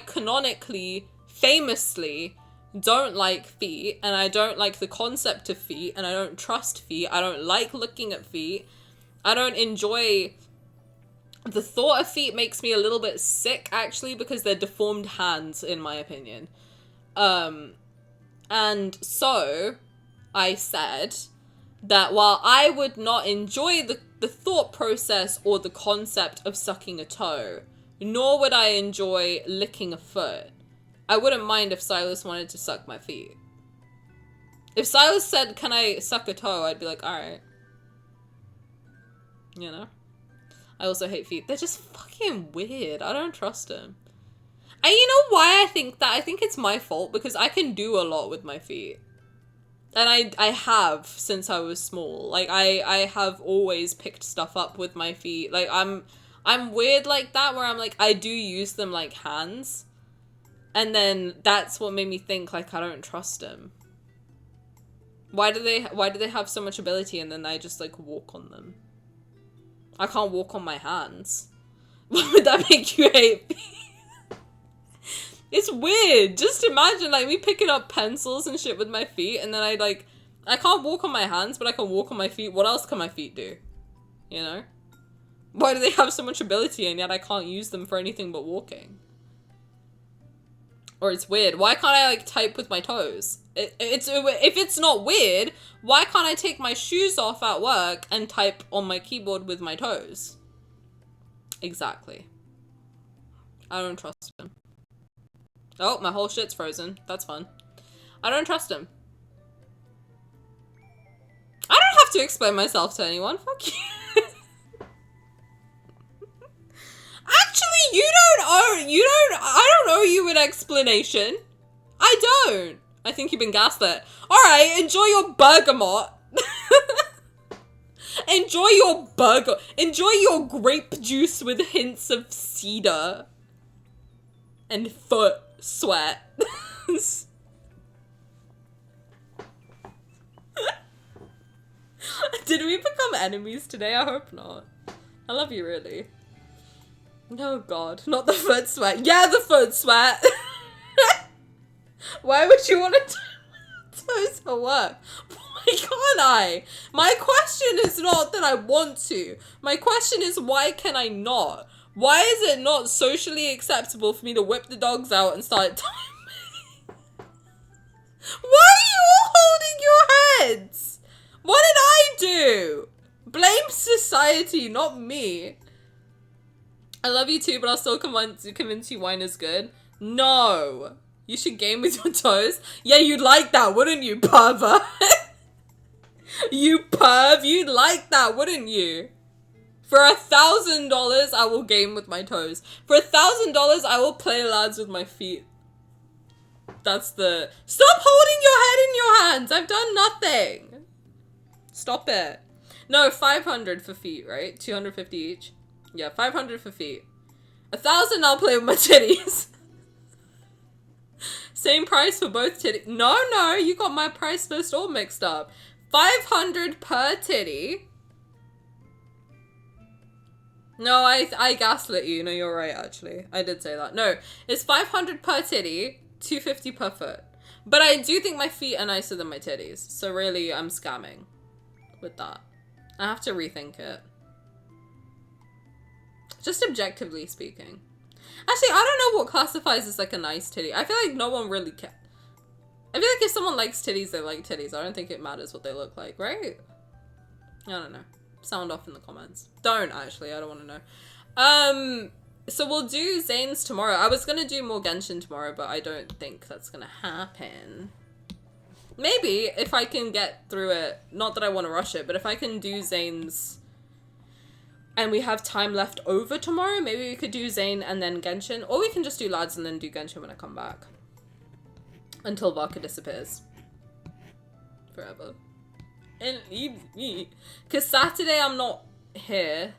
canonically, famously, don't like feet. And I don't like the concept of feet. And I don't trust feet. I don't like looking at feet. I don't enjoy... The thought of feet makes me a little bit sick, actually, because they're deformed hands, in my opinion. And so I said that while I would not enjoy the thought process or the concept of sucking a toe, nor would I enjoy licking a foot, I wouldn't mind if Sylus wanted to suck my feet. If Sylus said, can I suck a toe, I'd be like, alright. You know? I also hate feet. They're just fucking weird. I don't trust him. And you know why I think that? I think it's my fault because I can do a lot with my feet. And I have since I was small. Like, I have always picked stuff up with my feet. Like, I'm weird like that where I'm like, I do use them like hands. And then that's what made me think, like, I don't trust him. Why do they have so much ability and then I just, like, walk on them? I can't walk on my hands. Why would that make you hate me? It's weird. Just imagine, like, me picking up pencils and shit with my feet, and then I can't walk on my hands, but I can walk on my feet. What else can my feet do? You know? Why do they have so much ability, and yet I can't use them for anything but walking? Or it's weird. Why can't I, like, type with my toes? If it's not weird, why can't I take my shoes off at work and type on my keyboard with my toes? Exactly. I don't trust him. Oh, my whole shit's frozen. That's fun. I don't trust him. I don't have to explain myself to anyone. Fuck you. Actually, I don't owe you an explanation. I don't. I think you've been gaslit. Alright, enjoy your bergamot. Enjoy your grape juice with hints of cedar. And foot sweat. Did we become enemies today? I hope not. I love you, really. Oh god, not the foot sweat. Yeah, the foot sweat. Why would you want to toes for work? Why can't I? My question is not that I want to. My question is, why can I not? Why is it not socially acceptable for me to whip the dogs out and start timing? Why are you all holding your heads? What did I do? Blame society, not me. I love you too, but I'll still convince you wine is good. No. You should game with your toes. Yeah, you'd like that, wouldn't you, pervert? You perv, you'd like that, wouldn't you? For $1,000, I will game with my toes. For $1,000, I will play lads with my feet. That's the... Stop holding your head in your hands! I've done nothing! Stop it. No, 500 for feet, right? 250 each. Yeah, 500 for feet. 1,000 I'll play with my titties. Same price for both titties. No, you got my price list all mixed up. 500 per titty. No, I gaslit you. No, you're right, actually. I did say that. No, it's 500 per titty, 250 per foot. But I do think my feet are nicer than my titties. So really, I'm scamming with that. I have to rethink it. Just objectively speaking. Actually, I don't know what classifies as like a nice titty. I feel like no one really cares. I feel like if someone likes titties, they like titties. I don't think it matters what they look like, right? I don't know. Sound off in the comments. Don't, actually. I don't want to know. So we'll do Zane's tomorrow. I was going to do more Genshin tomorrow, but I don't think that's going to happen. Maybe, if I can get through it. Not that I want to rush it, but if I can do Zane's and we have time left over tomorrow, maybe we could do Zane and then Genshin. Or we can just do lads and then do Genshin when I come back. Until Vodka disappears. Forever. And leave me. Because Saturday I'm not here.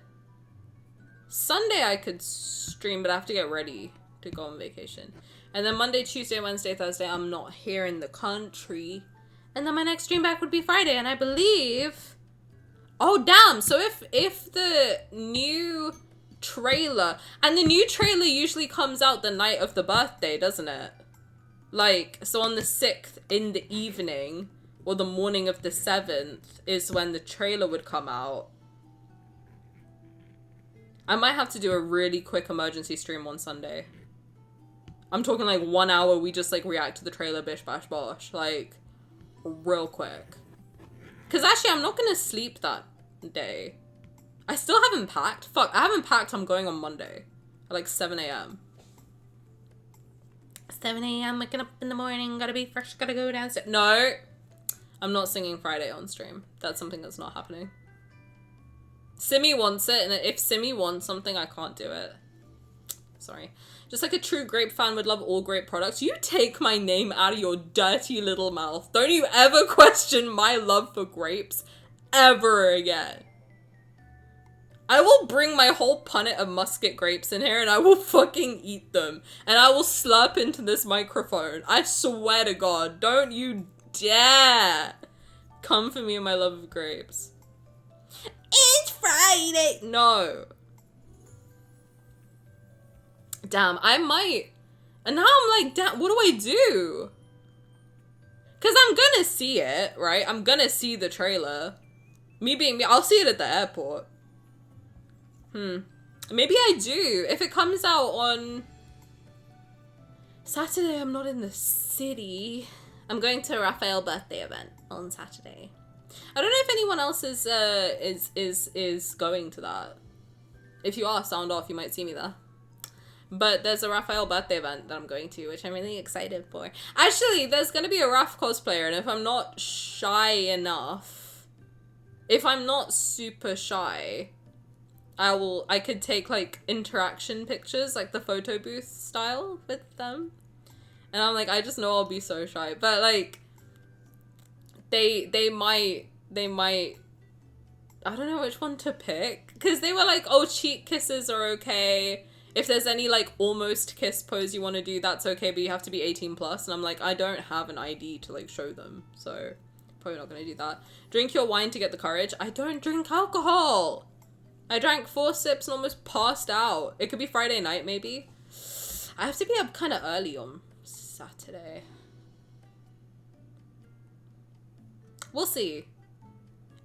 Sunday I could stream, but I have to get ready to go on vacation. And then Monday, Tuesday, Wednesday, Thursday, I'm not here in the country. And then my next stream back would be Friday. And I believe... Oh, damn. So if the new trailer... And the new trailer usually comes out the night of the birthday, doesn't it? Like, so on the 6th in the evening, or the morning of the 7th, is when the trailer would come out. I might have to do a really quick emergency stream on Sunday. I'm talking like 1 hour, we just like react to the trailer, bish bash bosh. Like, real quick. Because actually, I'm not going to sleep that day. I still haven't packed. Fuck, I haven't packed. I'm going on Monday. At like 7 a.m. 7 a.m. waking up in the morning. Gotta be fresh. Gotta go downstairs. No. I'm not singing Friday on stream. That's something that's not happening. Simi wants it. And if Simi wants something, I can't do it. Sorry. Just like a true grape fan would love all grape products. You take my name out of your dirty little mouth. Don't you ever question my love for grapes ever again. I will bring my whole punnet of musket grapes in here and I will fucking eat them. And I will slurp into this microphone. I swear to God, don't you dare come for me and my love of grapes. It's Friday. No. Damn, I might. And now I'm like, damn, what do I do? Because I'm gonna see it, right? I'm gonna see the trailer. Me being me, I'll see it at the airport. Maybe I do. If it comes out on Saturday, I'm not in the city. I'm going to a Raphael birthday event on Saturday. I don't know if anyone else is going to that. If you are, sound off, you might see me there. But there's a Raphael birthday event that I'm going to, which I'm really excited for. Actually, there's going to be a Raph cosplayer, and if I'm not shy enough, if I'm not super shy, I could take, like, interaction pictures, like the photo booth style with them. And I'm like, I just know I'll be so shy. But, like, they might, I don't know which one to pick. Because they were like, oh, cheek kisses are okay. If there's any, like, almost kiss pose you want to do, that's okay, but you have to be 18 plus. And I'm like, I don't have an ID to, like, show them. So, probably not going to do that. Drink your wine to get the courage. I don't drink alcohol. I drank 4 sips and almost passed out. It could be Friday night, maybe. I have to be up kind of early on Saturday. We'll see.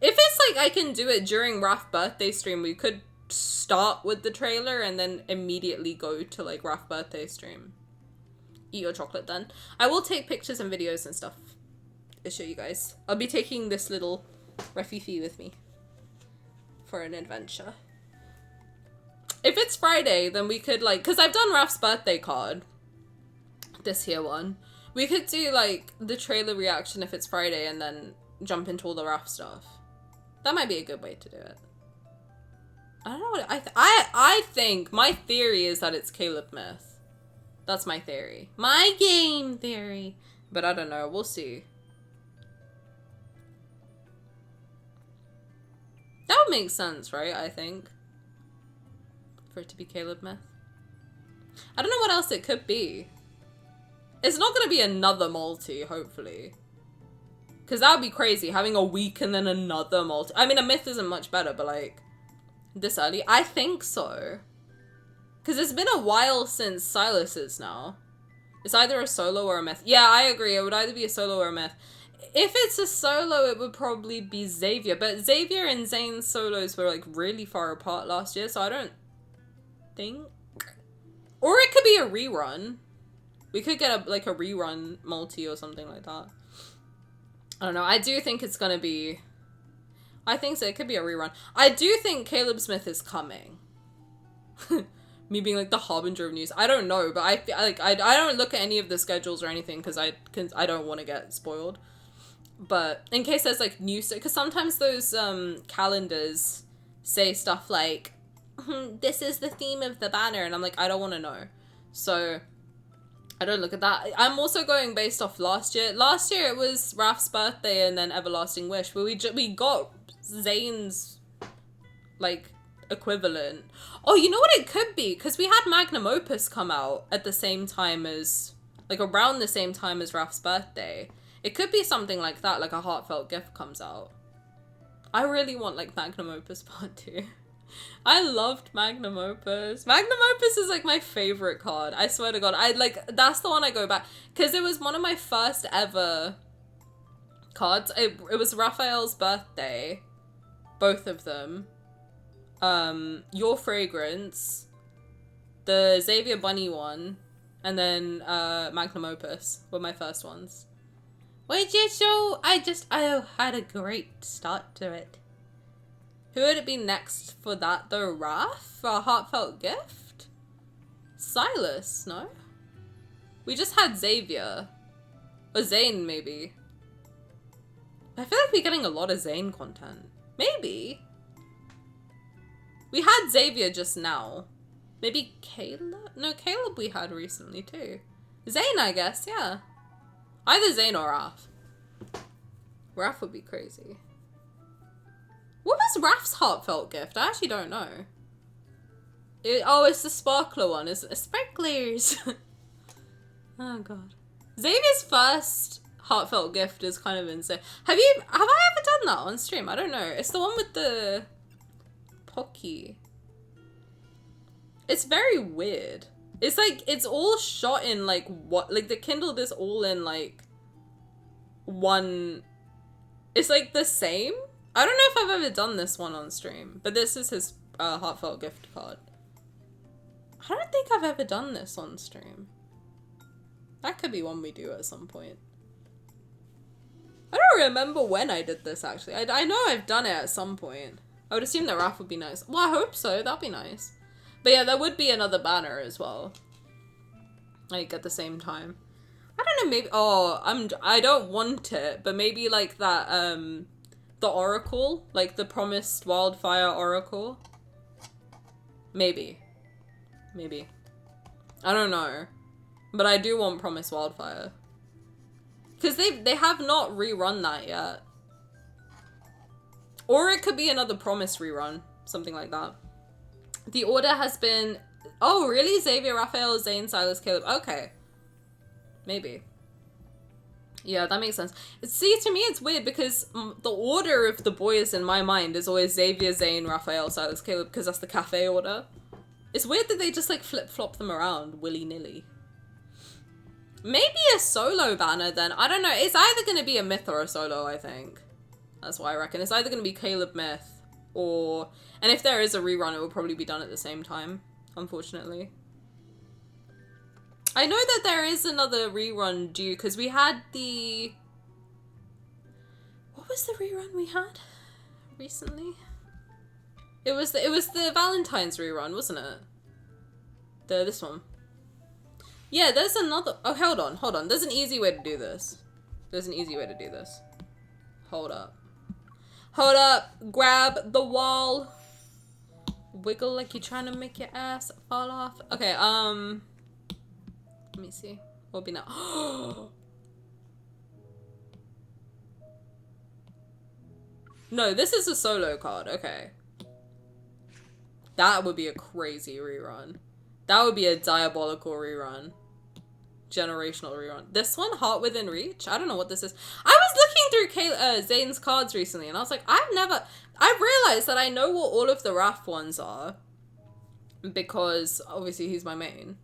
If it's like I can do it during Raph birthday stream, we could start with the trailer and then immediately go to like Raph birthday stream. Eat your chocolate then. I will take pictures and videos and stuff to show you guys. I'll be taking this little Refifi with me for an adventure. If it's Friday, then we could like, because I've done Raph's birthday card, this here one. We could do like the trailer reaction if it's Friday and then jump into all the Raph stuff. That might be a good way to do it. I don't know what I think my theory is that it's Caleb Myth. That's my theory. My game theory. But I don't know. We'll see. That would make sense, right? I think. For it to be Caleb Myth. I don't know what else it could be. It's not going to be another multi, hopefully. Because that would be crazy. Having a week and then another multi. I mean, a myth isn't much better, but like... This early? I think so. Because it's been a while since Sylus now. It's either a solo or a myth. Yeah, I agree. It would either be a solo or a myth. If it's a solo, it would probably be Xavier. But Xavier and Zane's solos were like really far apart last year, so I don't think... Or it could be a rerun. We could get a rerun multi or something like that. I don't know. I do think it's going to be... I think so. It could be a rerun. I do think Caleb Smith is coming. Me being like the harbinger of news. I don't know, but I don't look at any of the schedules or anything because I don't want to get spoiled. But in case there's like news, because sometimes those calendars say stuff like, "This is the theme of the banner," and I'm like, I don't want to know. So I don't look at that. I'm also going based off last year. Last year it was Raph's birthday and then Everlasting Wish, but we got Zane's like equivalent. Oh, you know what it could be? Because we had Magnum Opus come out at the same time as, like around the same time as Raph's birthday. It could be something like that, like a heartfelt gift comes out. I really want like Magnum Opus Part 2. I loved Magnum Opus. Magnum Opus is like my favorite card. I swear to God. That's the one I go back. Because it was one of my first ever cards. It was Raphael's birthday. Both of them. Your Fragrance. The Xavier Bunny one. And then Magnum Opus were my first ones. Which is so... I had a great start to it. Who would it be next for that though? Raph? For a heartfelt gift? Sylus, no? We just had Xavier. Or Zane, maybe. I feel like we're getting a lot of Zane content. Maybe. We had Xavier just now. Maybe Caleb? No, Caleb we had recently too. Zane, I guess, yeah. Either Zane or Raph. Raph would be crazy. What was Raph's heartfelt gift? I actually don't know. It's the sparkler one. It's sparklers. Oh god. Xavier's first heartfelt gift is kind of insane. Have I ever done that on stream? I don't know. It's the one with the Pocky. It's very weird. It's like it's all shot in like what, like the Kindle is all in like one. It's like the same. I don't know if I've ever done this one on stream, but this is his heartfelt gift card. I don't think I've ever done this on stream. That could be one we do at some point. I don't remember when I did this, actually. I know I've done it at some point. I would assume that Raph would be nice. Well, I hope so. That'd be nice. But yeah, there would be another banner as well. Like, at the same time. I don't know, maybe... Oh, I don't want it, but maybe like that, the Oracle, like the promised Wildfire Oracle. Maybe. I don't know. But I do want Promised Wildfire. Because they have not rerun that yet. Or it could be another Promise rerun. Something like that. The order has been... Oh, really? Xavier, Raphael, Zane, Sylus, Caleb. Okay. Maybe. Yeah, that makes sense. See, to me, it's weird because the order of the boys in my mind is always Xavier, Zane, Raphael, Sylus, Caleb, because that's the cafe order. It's weird that they just, like, flip-flop them around willy-nilly. Maybe a solo banner, then. I don't know. It's either going to be a myth or a solo, I think. That's what I reckon. It's either going to be Caleb Myth or... And if there is a rerun, it will probably be done at the same time, unfortunately. I know that there is another rerun due, because we had the... What was the rerun we had recently? It was the Valentine's rerun, wasn't it? This one. Yeah, there's another... Oh, hold on. There's an easy way to do this. Hold up. Grab the wall. Wiggle like you're trying to make your ass fall off. Okay, let me see. What'll be now? No, this is a solo card. Okay. That would be a crazy rerun. That would be a diabolical rerun. Generational rerun. This one, Heart Within Reach? I don't know what this is. I was looking through Zane's cards recently, and I was like, I've realized that I know what all of the Wrath ones are. Because, obviously, he's my main.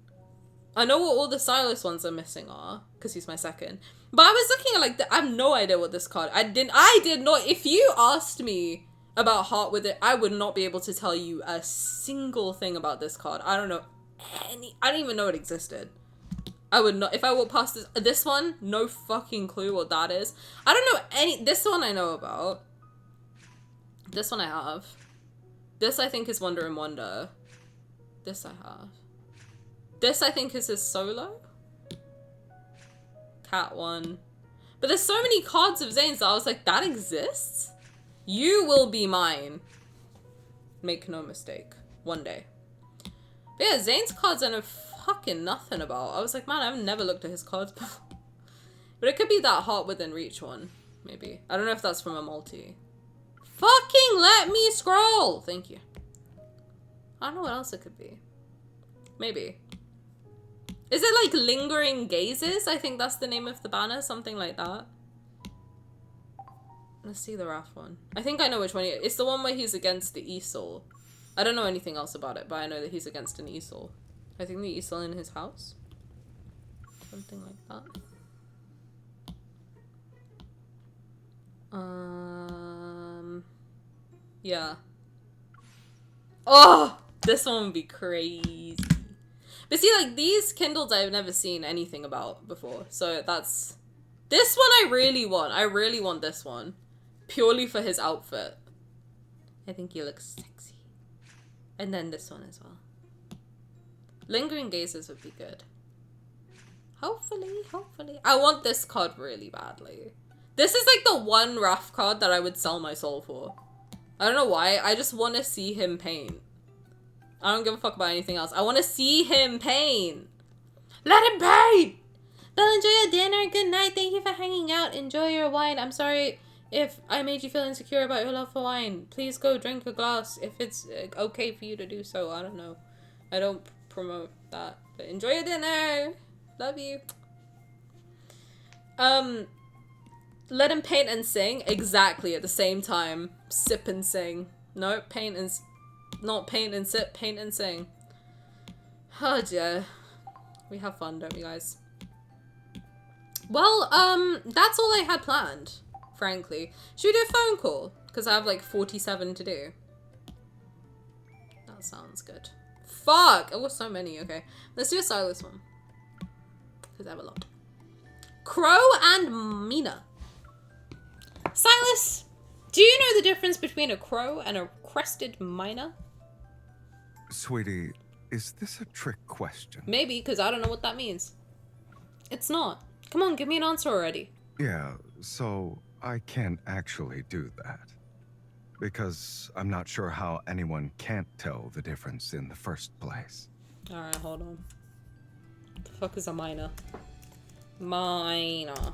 I know what all the Sylus ones are missing are, because he's my second. But I was looking at, like, I have no idea what this card... I did not... If you asked me about Heart With It, I would not be able to tell you a single thing about this card. I don't know I don't even know it existed. I would not... If I walk past this one, no fucking clue what that is. I don't know any... This one I know about. This one I have. This I think is Wonder and Wonder. This I have. This I think is his solo. Cat one. But there's so many cards of Zane's that I was like, that exists? You will be mine. Make no mistake. One day. But yeah, Zane's cards I know fucking nothing about. I was like, man, I've never looked at his cards before. But it could be that Heart Within Reach one. Maybe. I don't know if that's from a multi. Fucking let me scroll! Thank you. I don't know what else it could be. Maybe. Is it like Lingering Gazes? I think that's the name of the banner. Something like that. Let's see the Wrath one. I think I know which one it is. It's the one where he's against the Easel. I don't know anything else about it, but I know that he's against an Easel. I think the Easel in his house. Something like that. Yeah. Oh! This one would be crazy. But see, like, these Kindles I've never seen anything about before. So that's... This one I really want. I really want this one. Purely for his outfit. I think he looks sexy. And then this one as well. Lingering Gazes would be good. Hopefully. I want this card really badly. This is like the one Wrath card that I would sell my soul for. I don't know why. I just want to see him paint. I don't give a fuck about anything else. I want to see him paint. Let him paint! Well, enjoy your dinner. Good night. Thank you for hanging out. Enjoy your wine. I'm sorry if I made you feel insecure about your love for wine. Please go drink a glass if it's okay for you to do so. I don't know. I don't promote that. But enjoy your dinner. Love you. Let him paint and sing exactly at the same time. Sip and sing. No, paint and... Not paint and sip, paint and sing. Oh dear. We have fun, don't we, guys? Well, that's all I had planned, frankly. Should we do a phone call? Because I have like 47 to do. That sounds good. Fuck! Oh, so many. Okay. Let's do a Sylus one. Because I have a lot. Crow and Mina. Sylus, do you know the difference between a crow and a crested miner? Sweetie, is this a trick question? Maybe, because I don't know what that means. It's not. Come on, give me an answer already. Yeah, so I can't actually do that. Because I'm not sure how anyone can't tell the difference in the first place. Alright, hold on. What the fuck is a miner? Miner.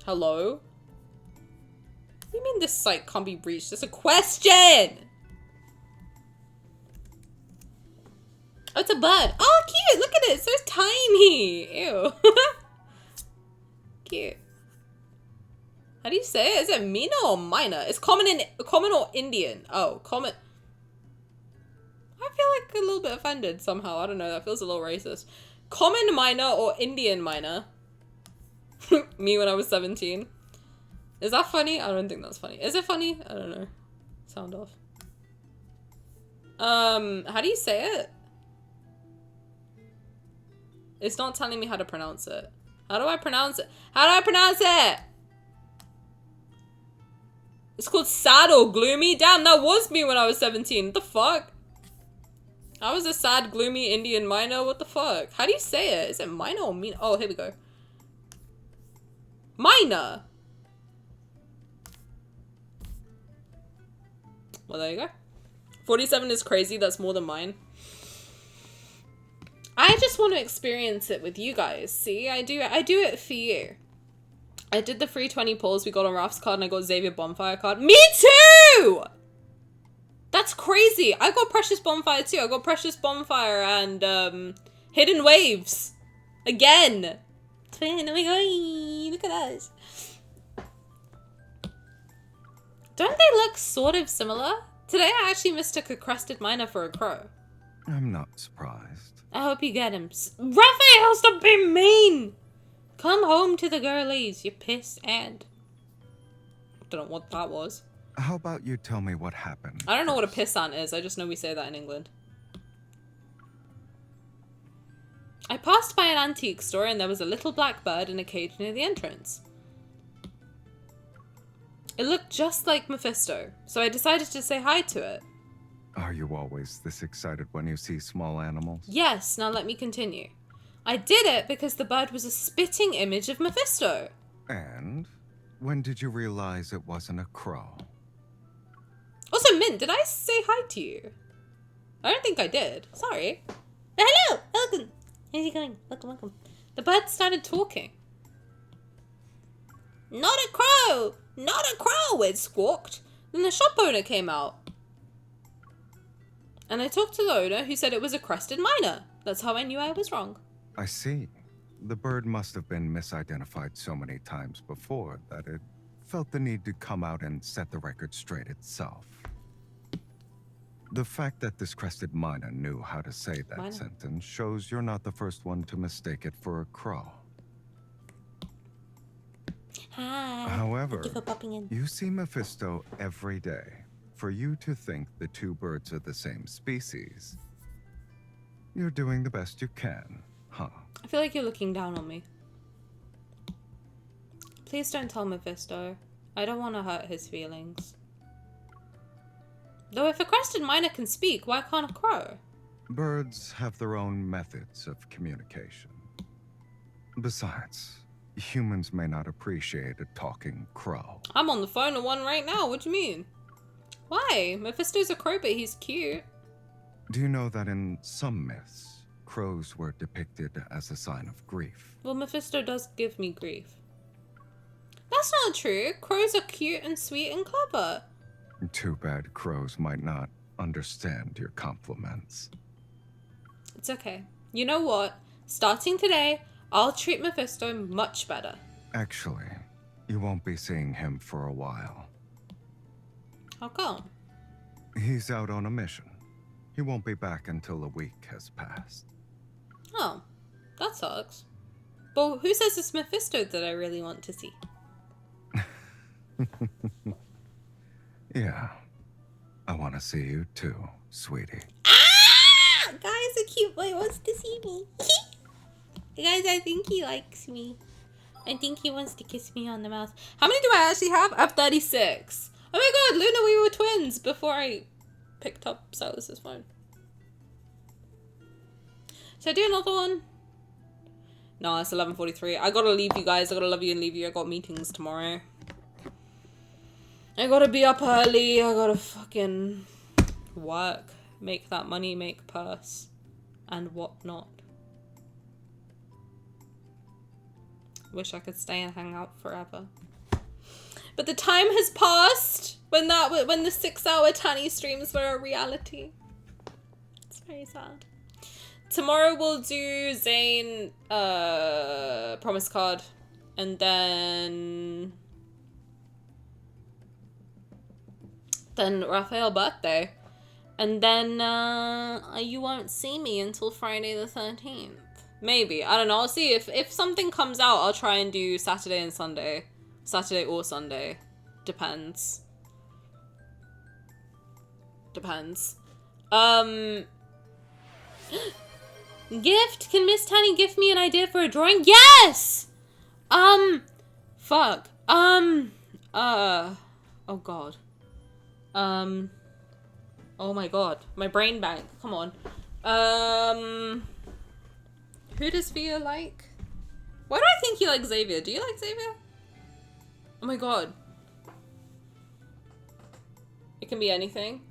Hello? What do you mean this site can't be reached? It's a question! Oh, it's a bird. Oh, cute! Look at it! It's so tiny! Ew. Cute. How do you say it? Is it Mina or Mina? It's common or Indian. Oh, common. I feel like a little bit offended somehow. I don't know. That feels a little racist. Common miner or Indian miner? Me when I was 17. Is that funny? I don't think that's funny. Is it funny? I don't know. Sound off. How do you say it? It's not telling me how to pronounce it. How do I pronounce it? How do I pronounce it? It's called sad or gloomy? Damn, that was me when I was 17. What the fuck? I was a sad, gloomy Indian miner. What the fuck? How do you say it? Is it minor or mean? Oh, here we go. Minor. Well, there you go. 47 is crazy. That's more than mine. I just want to experience it with you guys. See, I do it for you. I did the free 20 pulls. We got a Rafts card and I got Xavier Bonfire card. Me too! That's crazy. I got Precious Bonfire too. I got Precious Bonfire and Hidden Waves. Again. Oh my god, look at us. Don't they look sort of similar? Today I actually mistook a Crested Miner for a crow. I'm not surprised. I hope you get him. Raphael, stop being mean! Come home to the girlies, you piss and... Don't know what that was. How about you tell me what happened? I don't know what a pissant is. I just know we say that in England. I passed by an antique store and there was a little black bird in a cage near the entrance. It looked just like Mephisto, so I decided to say hi to it. Are you always this excited when you see small animals? Yes, now let me continue. I did it because the bird was a spitting image of Mephisto. And when did you realize it wasn't a crow? Also, Mint, did I say hi to you? I don't think I did. Sorry. Hello! Welcome! How's it going? Welcome, welcome. The bird started talking. Not a crow! Not a crow! It squawked. Then the shop owner came out. And I talked to the owner who said it was a Crested Miner. That's how I knew I was wrong. I see. The bird must have been misidentified so many times before that it felt the need to come out and set the record straight itself. The fact that this Crested Miner knew how to say that sentence shows you're not the first one to mistake it for a crow. Hi. However, Thank you for popping in. you see Mephisto every day. For you to think the two birds are the same species, you're doing the best you can, huh? I feel like you're looking down on me. Please don't tell Mephisto. I don't want to hurt his feelings. Though if a Crested Miner can speak, why can't a crow? Birds have their own methods of communication. Besides, humans may not appreciate a talking crow. I'm on the phone to one right now. What do you mean? Why? Mephisto's a crow, but he's cute. Do you know that in some myths, crows were depicted as a sign of grief? Well, Mephisto does give me grief. That's not true. Crows are cute and sweet and clever. Too bad crows might not understand your compliments. It's okay. You know what? Starting today, I'll treat Mephisto much better. Actually, you won't be seeing him for a while. How come? He's out on a mission. He won't be back until a week has passed. Oh, that sucks. But who says it's Mephisto that I really want to see? Yeah, I want to see you too, sweetie. Ah! Guys, a cute boy wants to see me. Guys, I think he likes me. I think he wants to kiss me on the mouth. How many do I actually have? I have 36. Oh my god, Luna, we were twins before I picked up Sylus's phone. Should I do another one? No, it's 11:43. I gotta leave you guys. I gotta love you and leave you. I got meetings tomorrow. I gotta be up early. I gotta fucking work. Make that money, make purse. And whatnot. Wish I could stay and hang out forever. But the time has passed when the 6-hour Tani streams were a reality. It's very sad. Tomorrow we'll do Zane promise card, and then Raphael birthday, and then you won't see me until Friday the 13th. Maybe, I don't know. I'll see if something comes out. I'll try and do Saturday and Sunday. Saturday or Sunday. Depends. Depends. Gift? Can Miss Tani give me an idea for a drawing? Yes! Fuck. Oh god. Oh my god. My brain bank. Come on. Who does Via like? Why do I think you like Xavier? Do you like Xavier? Oh my god. It can be anything.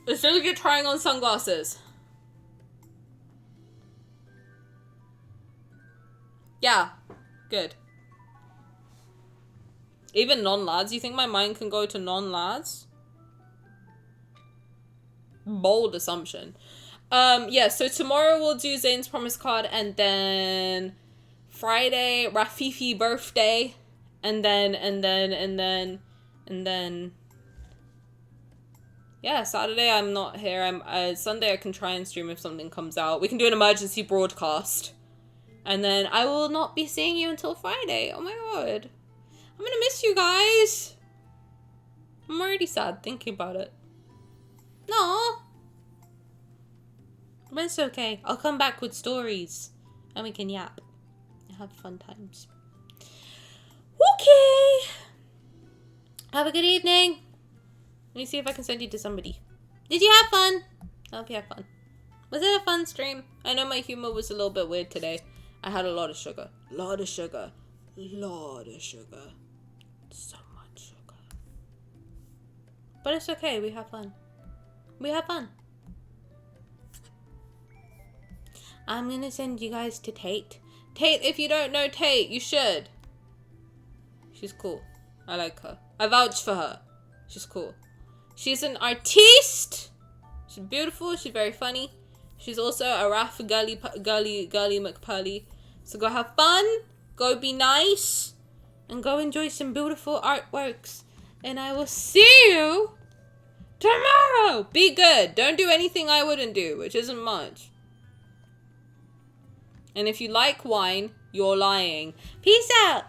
It's really good trying on sunglasses. Yeah. Good. Even non-lads? You think my mind can go to non-lads? Bold assumption. Yeah, so tomorrow we'll do Zane's promise card, and then Friday, Rafifi birthday, and then yeah, Saturday I'm not here. Sunday I can try and stream if something comes out. We can do an emergency broadcast. And then I will not be seeing you until Friday. Oh my god. I'm gonna miss you guys. I'm already sad thinking about it. No. But it's okay. I'll come back with stories. And we can yap. And have fun times. Okay. Have a good evening. Let me see if I can send you to somebody. Did you have fun? I hope you had fun. Was it a fun stream? I know my humor was a little bit weird today. I had a lot of sugar. Lot of sugar. Lot of sugar. So much sugar. But it's okay. We have fun. We have fun. I'm gonna send you guys to Tate. Tate, if you don't know Tate, you should. She's cool. I like her. I vouch for her. She's cool. She's an artiste. She's beautiful. She's very funny. She's also a Raf Gully McPurley. So go have fun. Go be nice. And go enjoy some beautiful artworks. And I will see you tomorrow. Be good. Don't do anything I wouldn't do, which isn't much. And if you like wine, you're lying. Peace out.